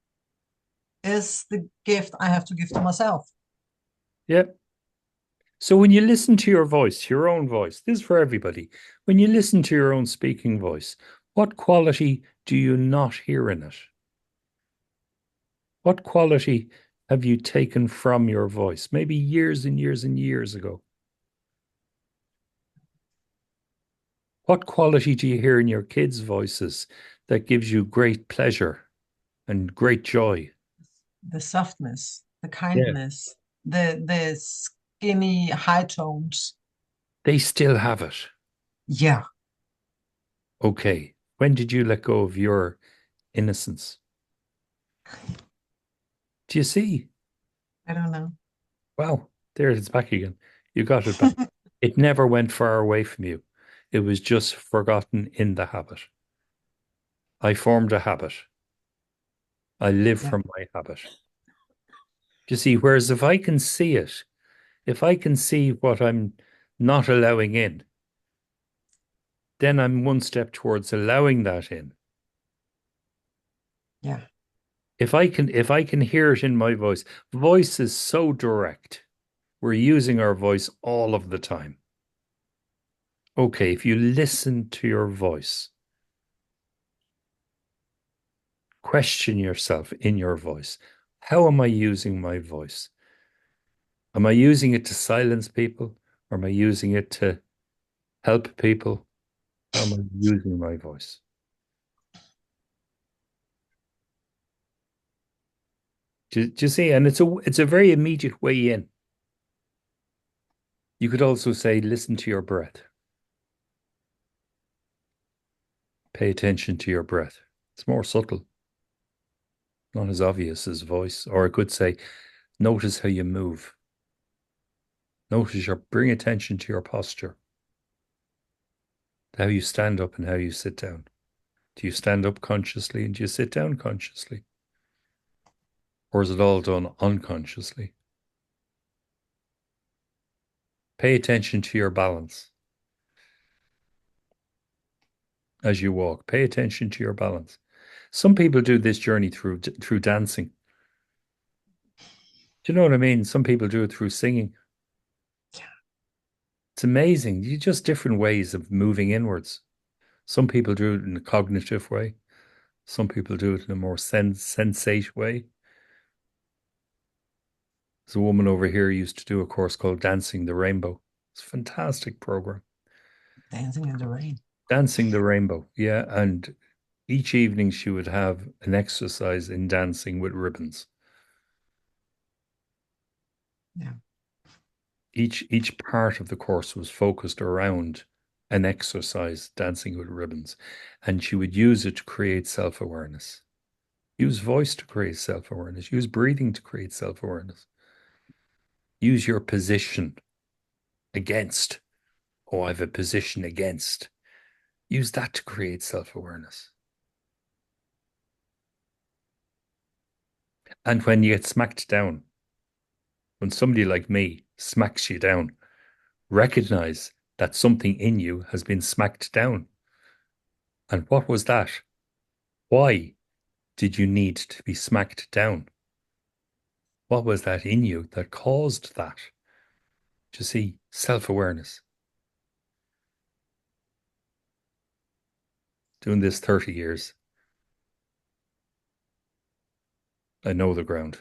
is the gift I have to give to myself. Yep. So when you listen to your voice, your own voice, this is for everybody. When you listen to your own speaking voice, what quality do you not hear in it? What quality have you taken from your voice? Maybe years and years and years ago. What quality do you hear in your kids' voices that gives you great pleasure and great joy? The softness, the kindness, the skinny high tones. They still have it. Yeah. Okay. When did you let go of your innocence? Do you see? I don't know. Wow, there it's back again. You got it back. It never went far away from you. It was just forgotten in the habit. I formed a habit. I live from my habit. You see, whereas if I can see it, if I can see what I'm not allowing in, then I'm one step towards allowing that in. Yeah. If I can hear it in my voice, voice is so direct. We're using our voice all of the time. Okay, if you listen to your voice, question yourself in your voice. How am I using my voice? Am I using it to silence people? Or am I using it to help people? am I using my voice? Do you see? And it's a very immediate way in. You could also say, listen to your breath. Pay attention to your breath. It's more subtle, not as obvious as voice. Or I could say, notice how you move. Bring attention to your posture, how you stand up and how you sit down. Do you stand up consciously and do you sit down consciously? Or is it all done unconsciously? Pay attention to your balance as you walk. Pay attention to your balance. Some people do this journey through dancing. Do you know what I mean? Some people do it through singing. It's amazing. You just different ways of moving inwards. Some people do it in a cognitive way. Some people do it in a more sensate way. There's a woman over here who used to do a course called Dancing the Rainbow. It's a fantastic program. Dancing in the rain. Dancing the Rainbow, yeah. And each evening she would have an exercise in dancing with ribbons. Yeah. Each part of the course was focused around an exercise, dancing with ribbons. And she would use it to create self-awareness. Use voice to create self-awareness. Use breathing to create self-awareness. Use your position against. Oh, I have a position against. Use that to create self-awareness. And when you get smacked down, when somebody like me smacks you down, recognize that something in you has been smacked down. And what was that? Why did you need to be smacked down? What was that in you that caused that? Do you see? Self-awareness. Doing this 30 years. I know the ground.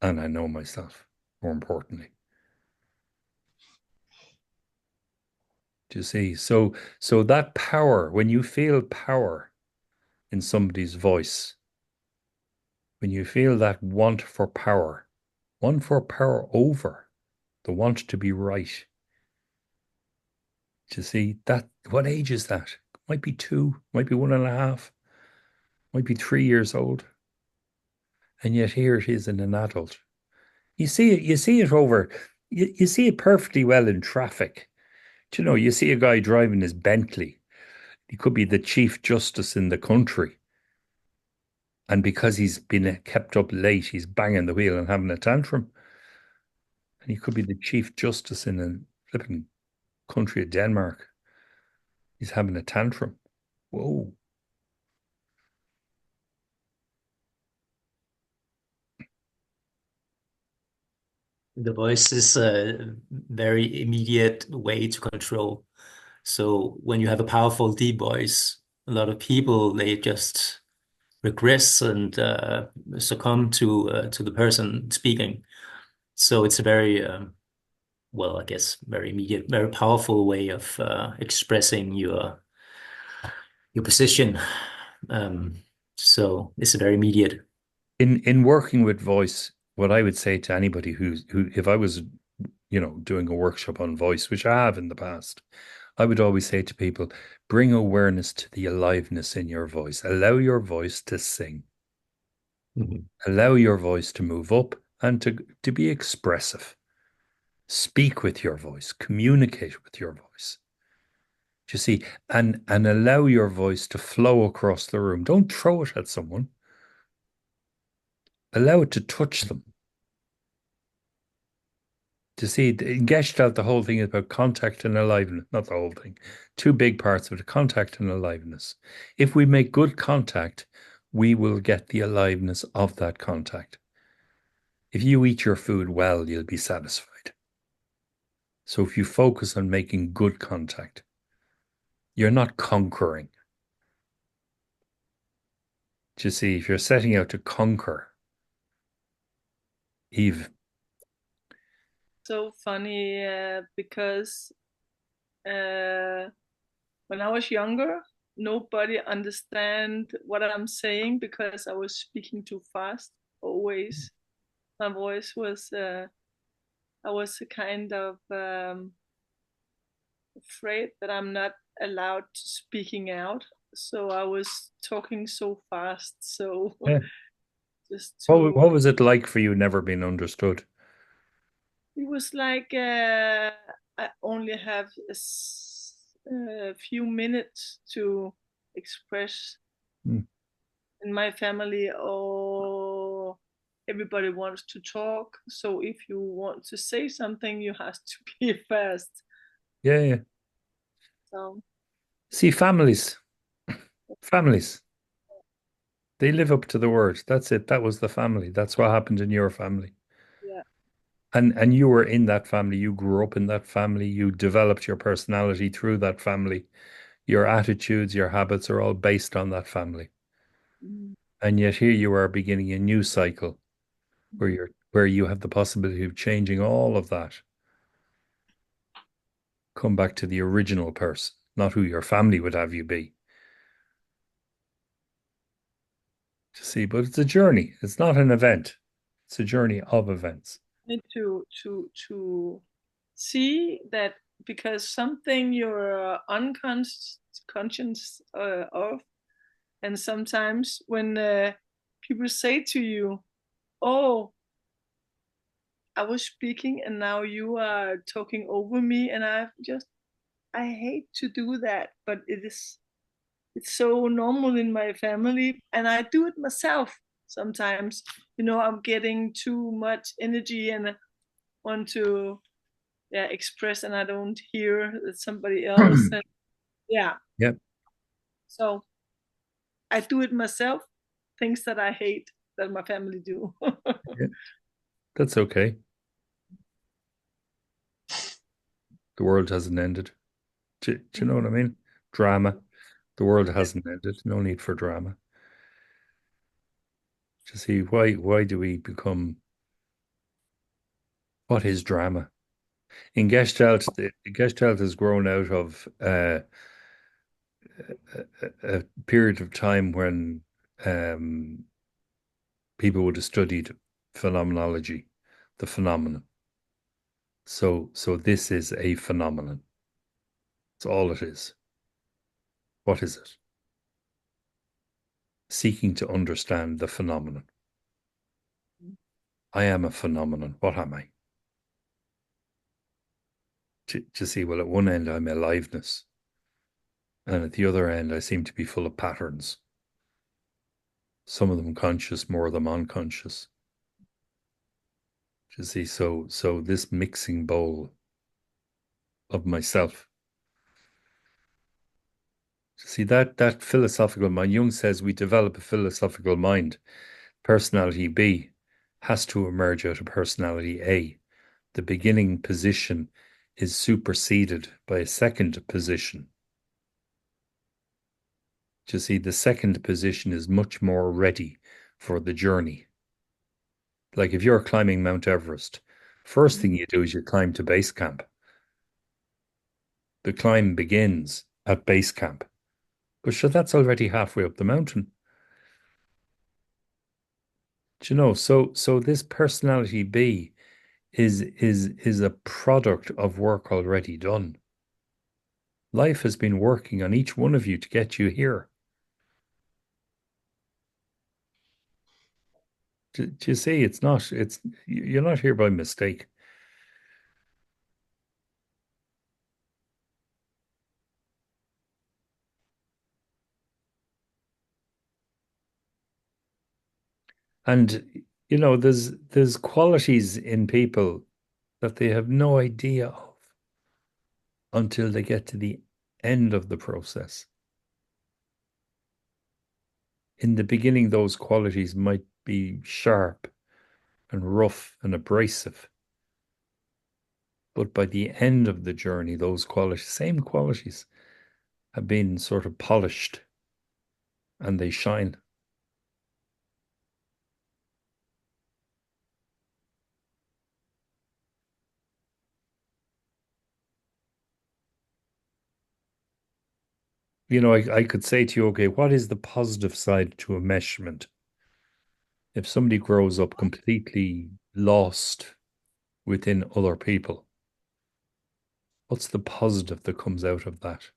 And I know myself, more importantly. Do you see? So that power, when you feel power in somebody's voice, when you feel that want for power over the want to be right, do you see that? What age is that? Might be 2, might be 1.5, might be 3 years old. And yet here it is in an adult. You see it over, you see it perfectly well in traffic. Do you know, you see a guy driving his Bentley. He could be the chief justice in the country. And because he's been kept up late, he's banging the wheel and having a tantrum. And he could be the chief justice in a flipping country of Denmark. He's having a tantrum. Whoa. The voice is a very immediate way to control. So when you have a powerful deep voice, a lot of people, they just regress and succumb to the person speaking. So it's a very well, I guess, very immediate, very powerful way of expressing your position. So it's a very immediate. In working with voice, what I would say to anybody who if I was, doing a workshop on voice, which I have in the past, I would always say to people, bring awareness to the aliveness in your voice. Allow your voice to sing. Mhm. Allow your voice to move up and to be expressive. Speak with your voice, communicate with your voice. Do you see? And allow your voice to flow across the room. Don't throw it at someone. Allow it to touch them. To see, in Gestalt, the whole thing is about contact and aliveness. Not the whole thing. 2 big parts of it, contact and aliveness. If we make good contact, we will get the aliveness of that contact. If you eat your food well, you'll be satisfied. So if you focus on making good contact, you're not conquering. Do you see, if you're setting out to conquer, Eve. So funny because when I was younger, nobody understand what I'm saying because I was speaking too fast. Always, my voice was. I was kind of afraid that I'm not allowed to speaking out, so I was talking so fast. So Yeah. just What to, was it like for you never being understood? it was like I only have a few minutes to express Mm. in my family. Or everybody wants to talk, so if you want to say something, you have to be fast. Yeah, yeah. So See, families, they live up to the word. That's it. That was the family. That's what happened in your family. yeah. And you were in that family. You grew up in that family. You developed your personality through that family. Your attitudes, your habits are all based on that family. Mm. And yet here you are beginning a new cycle where you have the possibility of changing all of that. Come back to the original person, not who your family would have you be. To see, but it's a journey. It's not an event. It's a journey of events. Need to see that, because something you're unconscious of, and sometimes when people say to you, "Oh, I was speaking and now you are talking over me," and I hate to do that, but it's so normal in my family, and I do it myself sometimes. I'm getting too much energy and want to, yeah, express, and I don't hear somebody else. And, yeah, Yep. so I do it myself. Things that I hate that my family do. Yeah. That's okay. The world hasn't ended. Do you know what I mean? Drama. The world hasn't ended. No need for drama. To see why do we become what is drama? In Gestalt, the Gestalt has grown out of a period of time when um, people would have studied phenomenology, the phenomenon. So this is a phenomenon. It's all it is. What is it? Seeking to understand the phenomenon. I am a phenomenon. What am I? To see, well, at one end, I'm aliveness. And at the other end, I seem to be full of patterns. Some of them conscious, more of them unconscious. You see, so this mixing bowl of myself. See that philosophical mind. Jung says we develop a philosophical mind. Personality B has to emerge out of personality A. The beginning position is superseded by a second position. You see, the second position is much more ready for the journey. Like if you're climbing Mount Everest, first thing you do is you climb to base camp. The climb begins at base camp. But sure, that's already halfway up the mountain. Do you know? So this personality B is a product of work already done. Life has been working on each one of you to get you here. Do you see? You're not here by mistake. And there's qualities in people that they have no idea of until they get to the end of the process. In the beginning, those qualities might be sharp and rough and abrasive. But by the end of the journey, those qualities, same qualities, have been sort of polished and they shine. I could say to you, okay, what is the positive side to enmeshment? If somebody grows up completely lost within other people, what's the positive that comes out of that?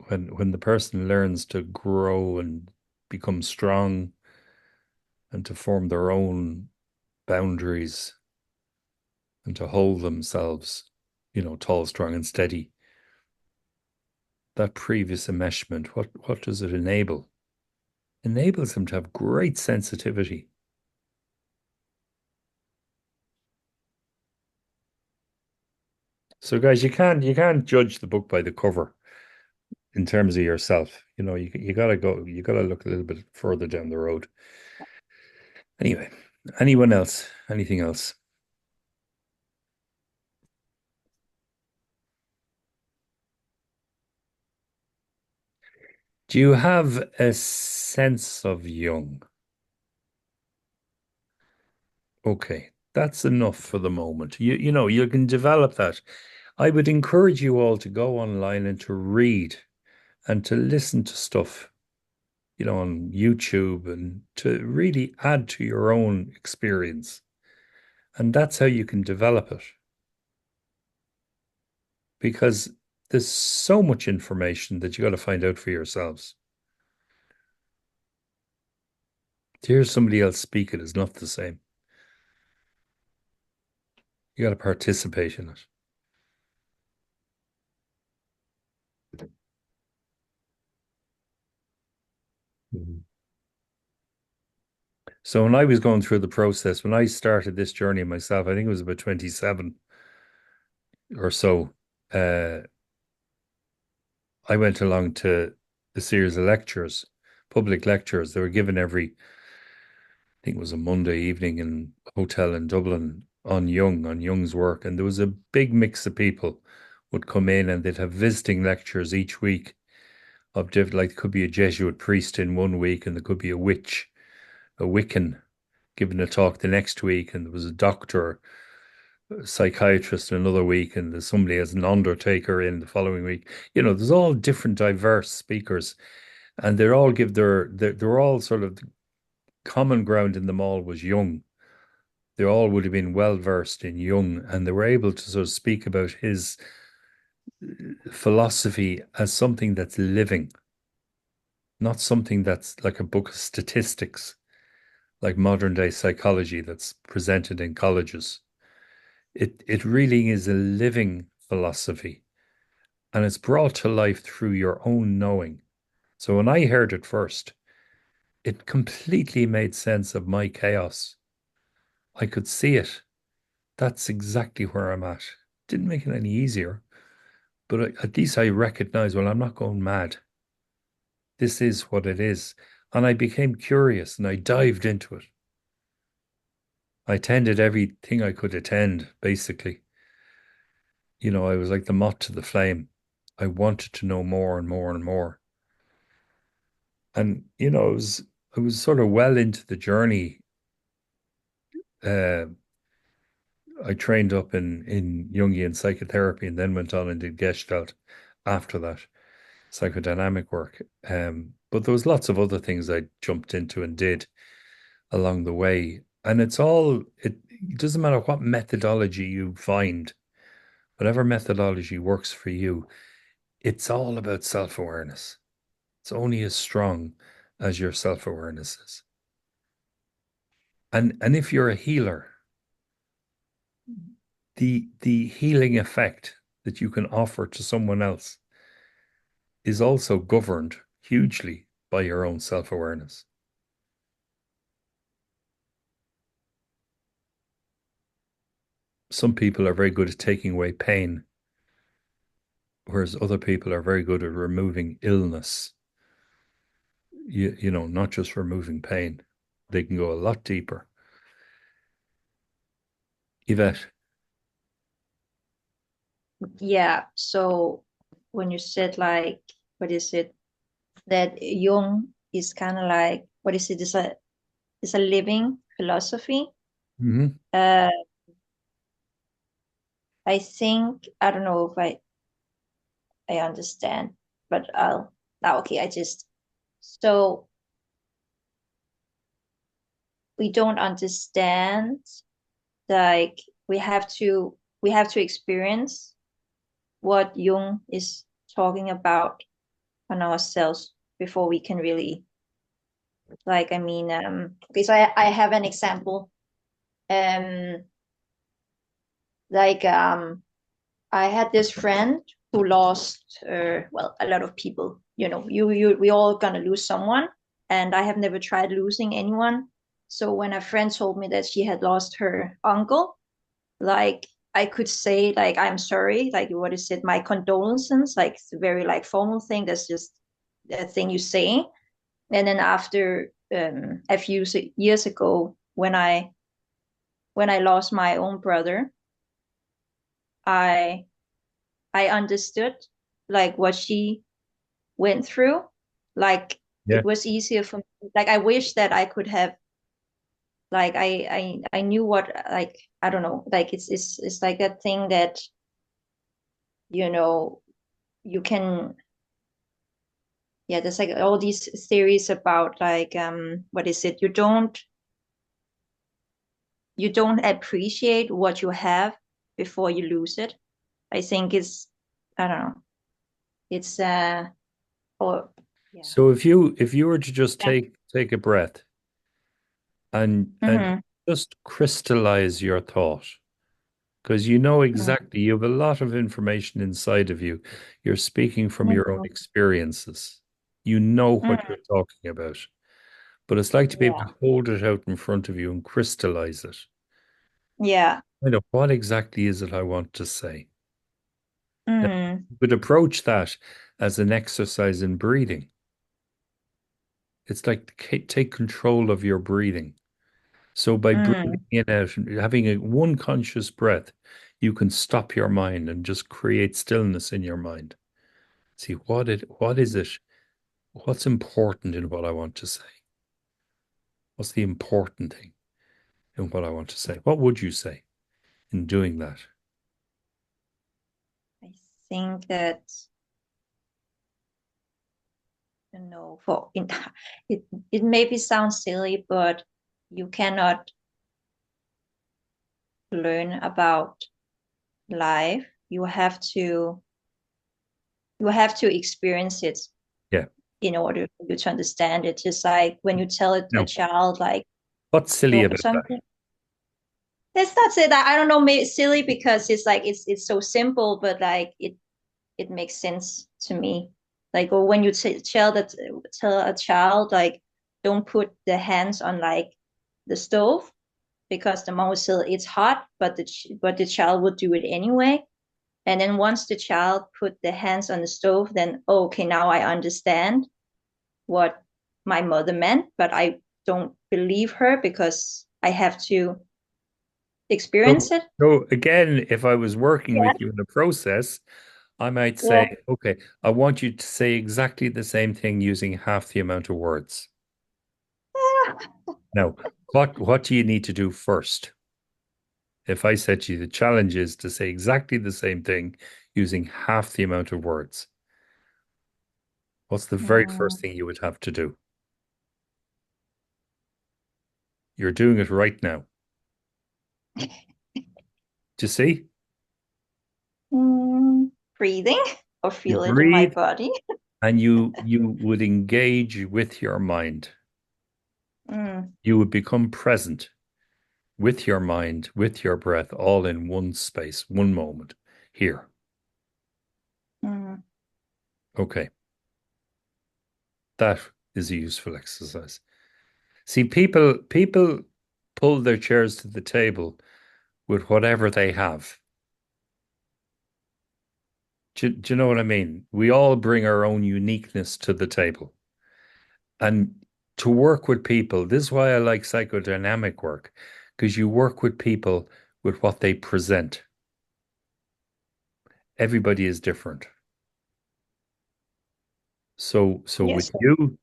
When the person learns to grow and become strong and to form their own boundaries and to hold themselves, tall, strong, and steady, that previous enmeshment, what does it enable? Enables them to have great sensitivity. So, guys, you can't judge the book by the cover in terms of yourself. You gotta look a little bit further down the road. Anyway, anyone else? Anything else? Do you have a sense of Jung? Okay, that's enough for the moment. You can develop that. I would encourage you all to go online and to read and to listen to stuff, on YouTube and to really add to your own experience. And that's how you can develop it. Because there's so much information that you got to find out for yourselves. To hear somebody else speak it is not the same. You got to participate in it. So when I was going through the process, when I started this journey myself, I think it was about 27 or so, I went along to a series of lectures, public lectures. They were given every, I think it was a Monday evening in a hotel in Dublin on Jung's work. And there was a big mix of people would come in and they'd have visiting lectures each week of different, like, could be a Jesuit priest in one week and there could be a witch, a Wiccan giving a talk the next week, and there was a doctor, a psychiatrist another week, and there's somebody as an undertaker in the following week. There's all different diverse speakers, and they all give they're all sort of common ground in them all was Jung. They all would have been well versed in Jung, and they were able to sort of speak about his philosophy as something that's living, not something that's like a book of statistics, like modern day psychology that's presented in colleges. It really is a living philosophy, and it's brought to life through your own knowing. So when I heard it first, it completely made sense of my chaos. I could see it. That's exactly where I'm at. Didn't make it any easier, but at least I recognize, well, I'm not going mad. This is what it is. And I became curious and I dived into it. I attended everything I could attend, basically. I was like the moth to the flame. I wanted to know more and more and more. And, I was sort of well into the journey. Uh, I trained up in Jungian psychotherapy and then went on and did Gestalt after that, psychodynamic work. But there was lots of other things I jumped into and did along the way. And it doesn't matter what methodology you find, whatever methodology works for you, it's all about self-awareness. It's only as strong as your self-awareness is. And if you're a healer, the healing effect that you can offer to someone else is also governed hugely by your own self-awareness. Some people are very good at taking away pain, whereas other people are very good at removing illness. Not just removing pain. They can go a lot deeper. Yvette. Yeah. So when you said like, what is it? That Jung is kind of like, what is it? It's a, it's a, living philosophy. Mm-hmm. Uh, I think, I don't know if I understand, but okay, so we don't understand, like we have to experience what Jung is talking about on ourselves before we can really, like, I mean, okay, so I have an example. Um, like, I had this friend who lost, well, a lot of people. We all gonna lose someone, and I have never tried losing anyone. So when a friend told me that she had lost her uncle, like, I could say, like, I'm sorry, like, what is it, my condolences, like, it's a very, like, formal thing. That's just a thing you say. And then after, a few years ago, when I lost my own brother, I I understood, like, what she went through. Like, Yeah. it was easier for me. Like, I wish that I could have, like, I knew what, like, I don't know, like, it's like that thing that, you know you can, yeah, there's like all these theories about, like, what is it, you don't appreciate what you have before you lose it. I think it's, I don't know, it's or yeah. So if you were to just Yeah. take a breath and Mm-hmm. just crystallize your thought, because you know exactly, you have a lot of information inside of you. You're speaking from your own Mm-hmm. experiences. You know what Mm-hmm. you're talking about. But it's like to be able Yeah. to hold it out in front of you and crystallize it. Yeah. I know what exactly is it I want to say. Now, Mm-hmm. you could approach that as an exercise in breathing. It's like take control of your breathing. So by Mm-hmm. breathing in out and having one conscious breath, you can stop your mind and just create stillness in your mind. See what is it? What's important in what I want to say? What's the important thing in what I want to say? What would you say in doing that? I think that, for it maybe sounds silly, but you cannot learn about life. You have to experience it Yeah. in order for you to understand it. Just like when you tell a No, child, like, what's silly about that? something. Let's not say that. I don't know, maybe silly because it's like it's so simple, but like it makes sense to me. Like, or when you tell a child, like, don't put the hands on, like, the stove, because the mom will say it's hot, but the child would do it anyway. And then once the child put the hands on the stove, then, oh, okay, now I understand what my mother meant, but I don't believe her because I have to experience So, it. so again, if I was working Yeah. with you in the process, I might Yeah. say, okay, I want you to say exactly the same thing using half the amount of words. Now, what do you need to do first? If I said to you, the challenge is to say exactly the same thing using half the amount of words, what's the very Mm. first thing you would have to do? You're doing it right now. Do you see? Breathing, or You feel it in my breathe body. and you would engage with your mind. Mm. You would become present with your mind, with your breath, all in one space, one moment here. Mm. Okay. That is a useful exercise. See, people pull their chairs to the table with whatever they have. Do you know what I mean? We all bring our own uniqueness to the table. And to work with people, this is why I like psychodynamic work, because you work with people with what they present. Everybody is different. So with Yes. you,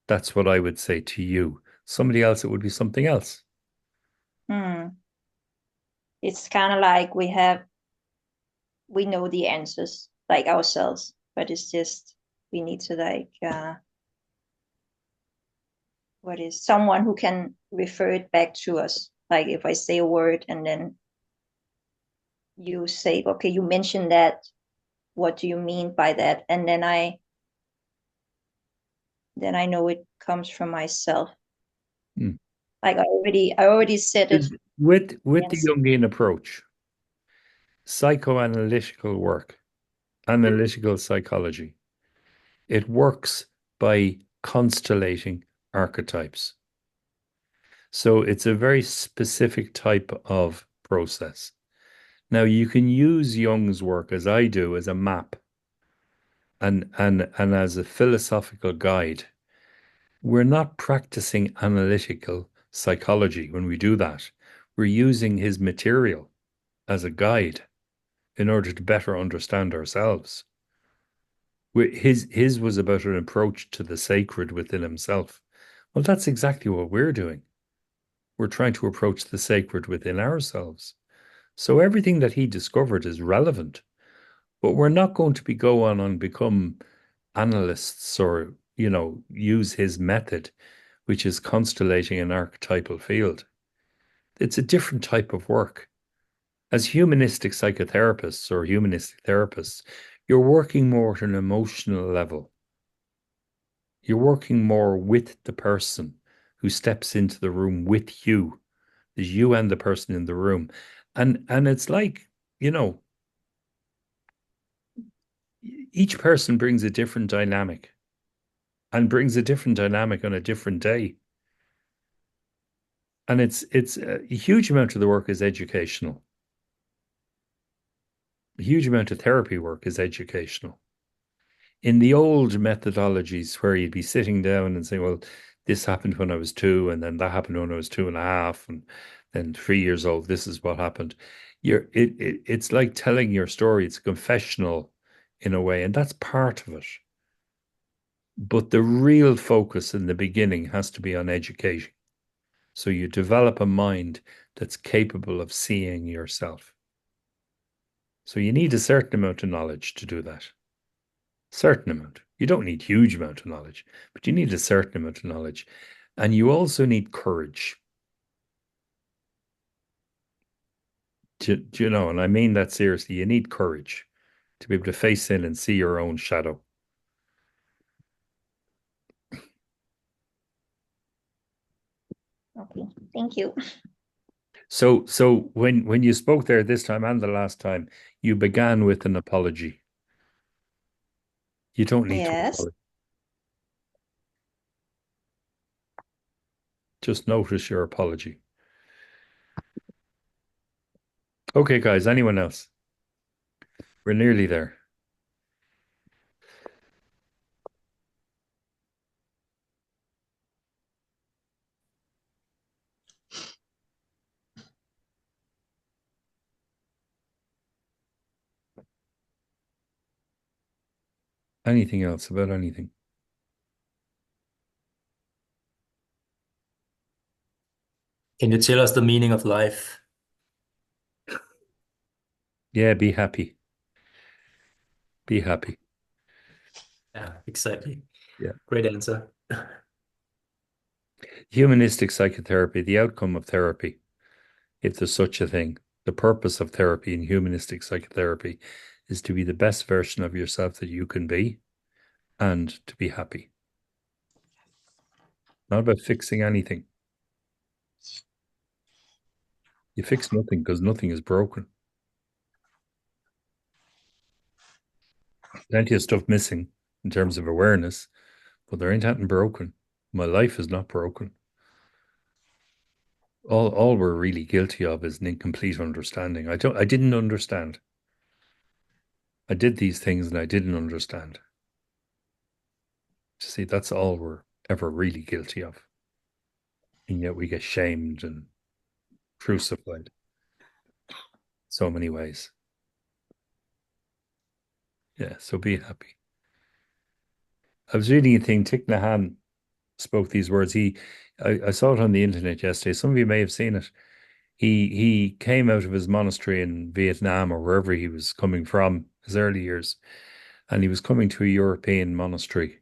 that's what I would say to you. Somebody else, it would be something else. Mm. It's kind of like we have we know the answers like ourselves, but it's just we need to like what is someone who can refer it back to us. Like if I say a word and then you say, okay, you mentioned that. What do you mean by that? And then I know it comes from myself. Hmm. Like I already said it. With the Yes. Jungian approach, psychoanalytical work, analytical psychology, it works by constellating archetypes. So it's a very specific type of process. Now you can use Jung's work as I do as a map and as a philosophical guide. We're not practicing analytical psychology when we do that. We're using his material as a guide in order to better understand ourselves. His was about an approach to the sacred within himself. Well, that's exactly what we're doing. We're trying to approach the sacred within ourselves. So everything that he discovered is relevant, but we're not going to go on and become analysts or, use his method, which is constellating an archetypal field. It's a different type of work. As humanistic psychotherapists or humanistic therapists, you're working more at an emotional level. You're working more with the person who steps into the room with you. There's you and the person in the room. And it's like, each person brings a different dynamic and brings a different dynamic on a different day. And it's a huge amount of the work is educational. A huge amount of therapy work is educational. In the old methodologies where you'd be sitting down and saying, well, this happened when I was 2, and then that happened when I was 2.5, and then 3 years old, this is what happened. It's like telling your story. It's a confessional in a way, and that's part of it. But the real focus in the beginning has to be on education. So you develop a mind that's capable of seeing yourself. So you need a certain amount of knowledge to do that. Certain amount. You don't need huge amount of knowledge, but you need a certain amount of knowledge. And you also need courage. Do you know? And I mean that seriously. You need courage to be able to face in and see your own shadow. Okay. Thank you. So when you spoke there this time and the last time, you began with an apology. You don't need to Yes. apologize. Just notice your apology. Okay, guys, anyone else? We're nearly there. Anything else about anything? Can you tell us the meaning of life? Yeah, be happy. Be happy. Yeah, exactly. Yeah. Great answer. Humanistic psychotherapy, the outcome of therapy, if there's such a thing, the purpose of therapy in humanistic psychotherapy is to be the best version of yourself that you can be and to be happy. Not about fixing anything. You fix nothing because nothing is broken. Plenty of stuff missing in terms of awareness, but there ain't anything broken. My life is not broken. All we're really guilty of is an incomplete understanding. I didn't understand. I did these things and I didn't understand. See, that's all we're ever really guilty of. And yet we get shamed and crucified so many ways. Yeah, so be happy. I was reading a thing, Thich Nhat Hanh spoke these words. I saw it on the internet yesterday. Some of you may have seen it. he came out of his monastery in Vietnam or wherever he was coming from, his early years, and he was coming to a European monastery.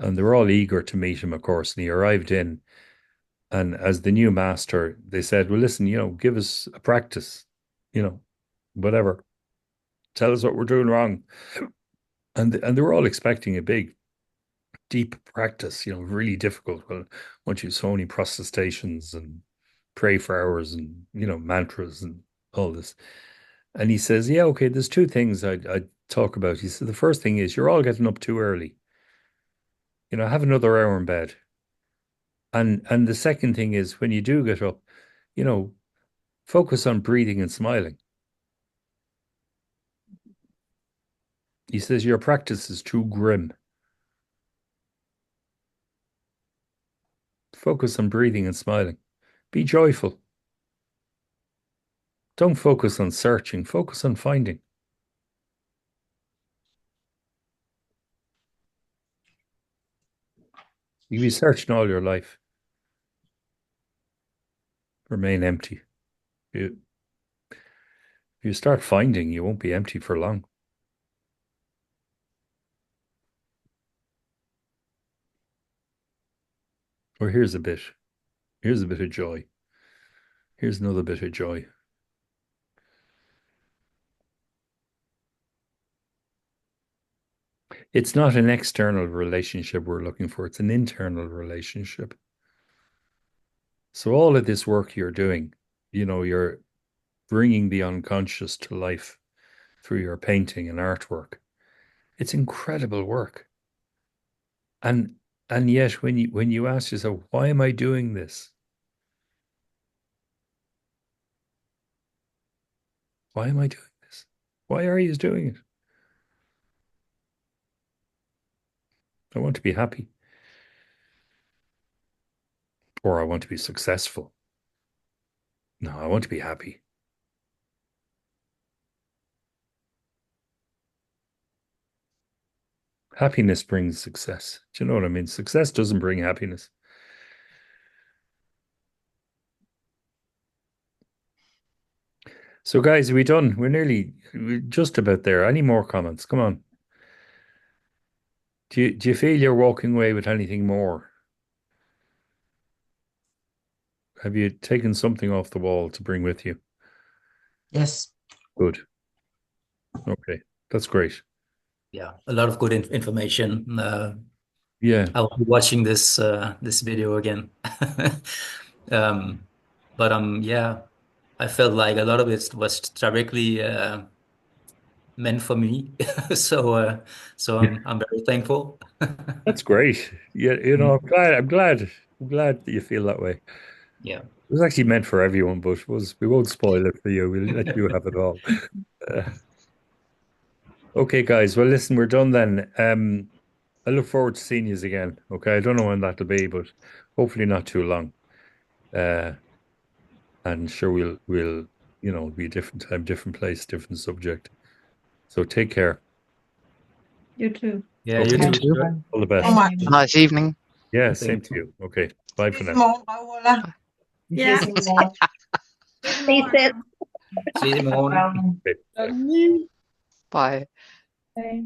And they were all eager to meet him, of course. And he arrived in, and as the new master, they said, well, listen, give us a practice, whatever. Tell us what we're doing wrong. And they were all expecting a big, deep practice, really difficult. Well, once you so many protestations and pray for hours and, mantras and all this. And he says, yeah, okay, there's two things I'd talk about. He said, the first thing is you're all getting up too early. Have another hour in bed. And the second thing is when you do get up, focus on breathing and smiling. He says your practice is too grim. Focus on breathing and smiling. Be joyful. Don't focus on searching, focus on finding. You'll be searching all your life. Remain empty. If you start finding, you won't be empty for long. Or here's a bit of joy. Here's another bit of joy. It's not an external relationship we're looking for, it's an internal relationship. So all of this work you're doing, you're bringing the unconscious to life through your painting and artwork. It's incredible work. And yet when you ask yourself, why am I doing this? Why am I doing this? Why are you doing it? I want to be happy. Or I want to be successful. No, I want to be happy. Happiness brings success. Do you know what I mean? Success doesn't bring happiness. So guys, are we done? We're just about there. Any more comments? Come on. Do you feel you're walking away with anything more? Have you taken something off the wall to bring with you? Yes. Good. Okay, that's great. Yeah, a lot of good information. Yeah. I'll be watching this video again. But yeah, I felt like a lot of it was directly meant for me. So I'm very thankful. That's great. Yeah, I'm glad that you feel that way. Yeah. It was actually meant for everyone, but we won't spoil it for you. We'll let you have it all. Okay, guys. Well, listen, we're done then. I look forward to seeing you again. Okay, I don't know when that'll be, but hopefully not too long. And sure we'll be a different time, different place, different subject. So take care. You too. Yeah, Okay. you too, Thank you. Stuart. All the best. So much. Nice evening. Yeah, Thank same to you. Okay. Bye for Bis i now. morgen, Baghulla. Yeah. Yes, it was. He said, See you in the morning. Okay. Bye. Bye. Bye.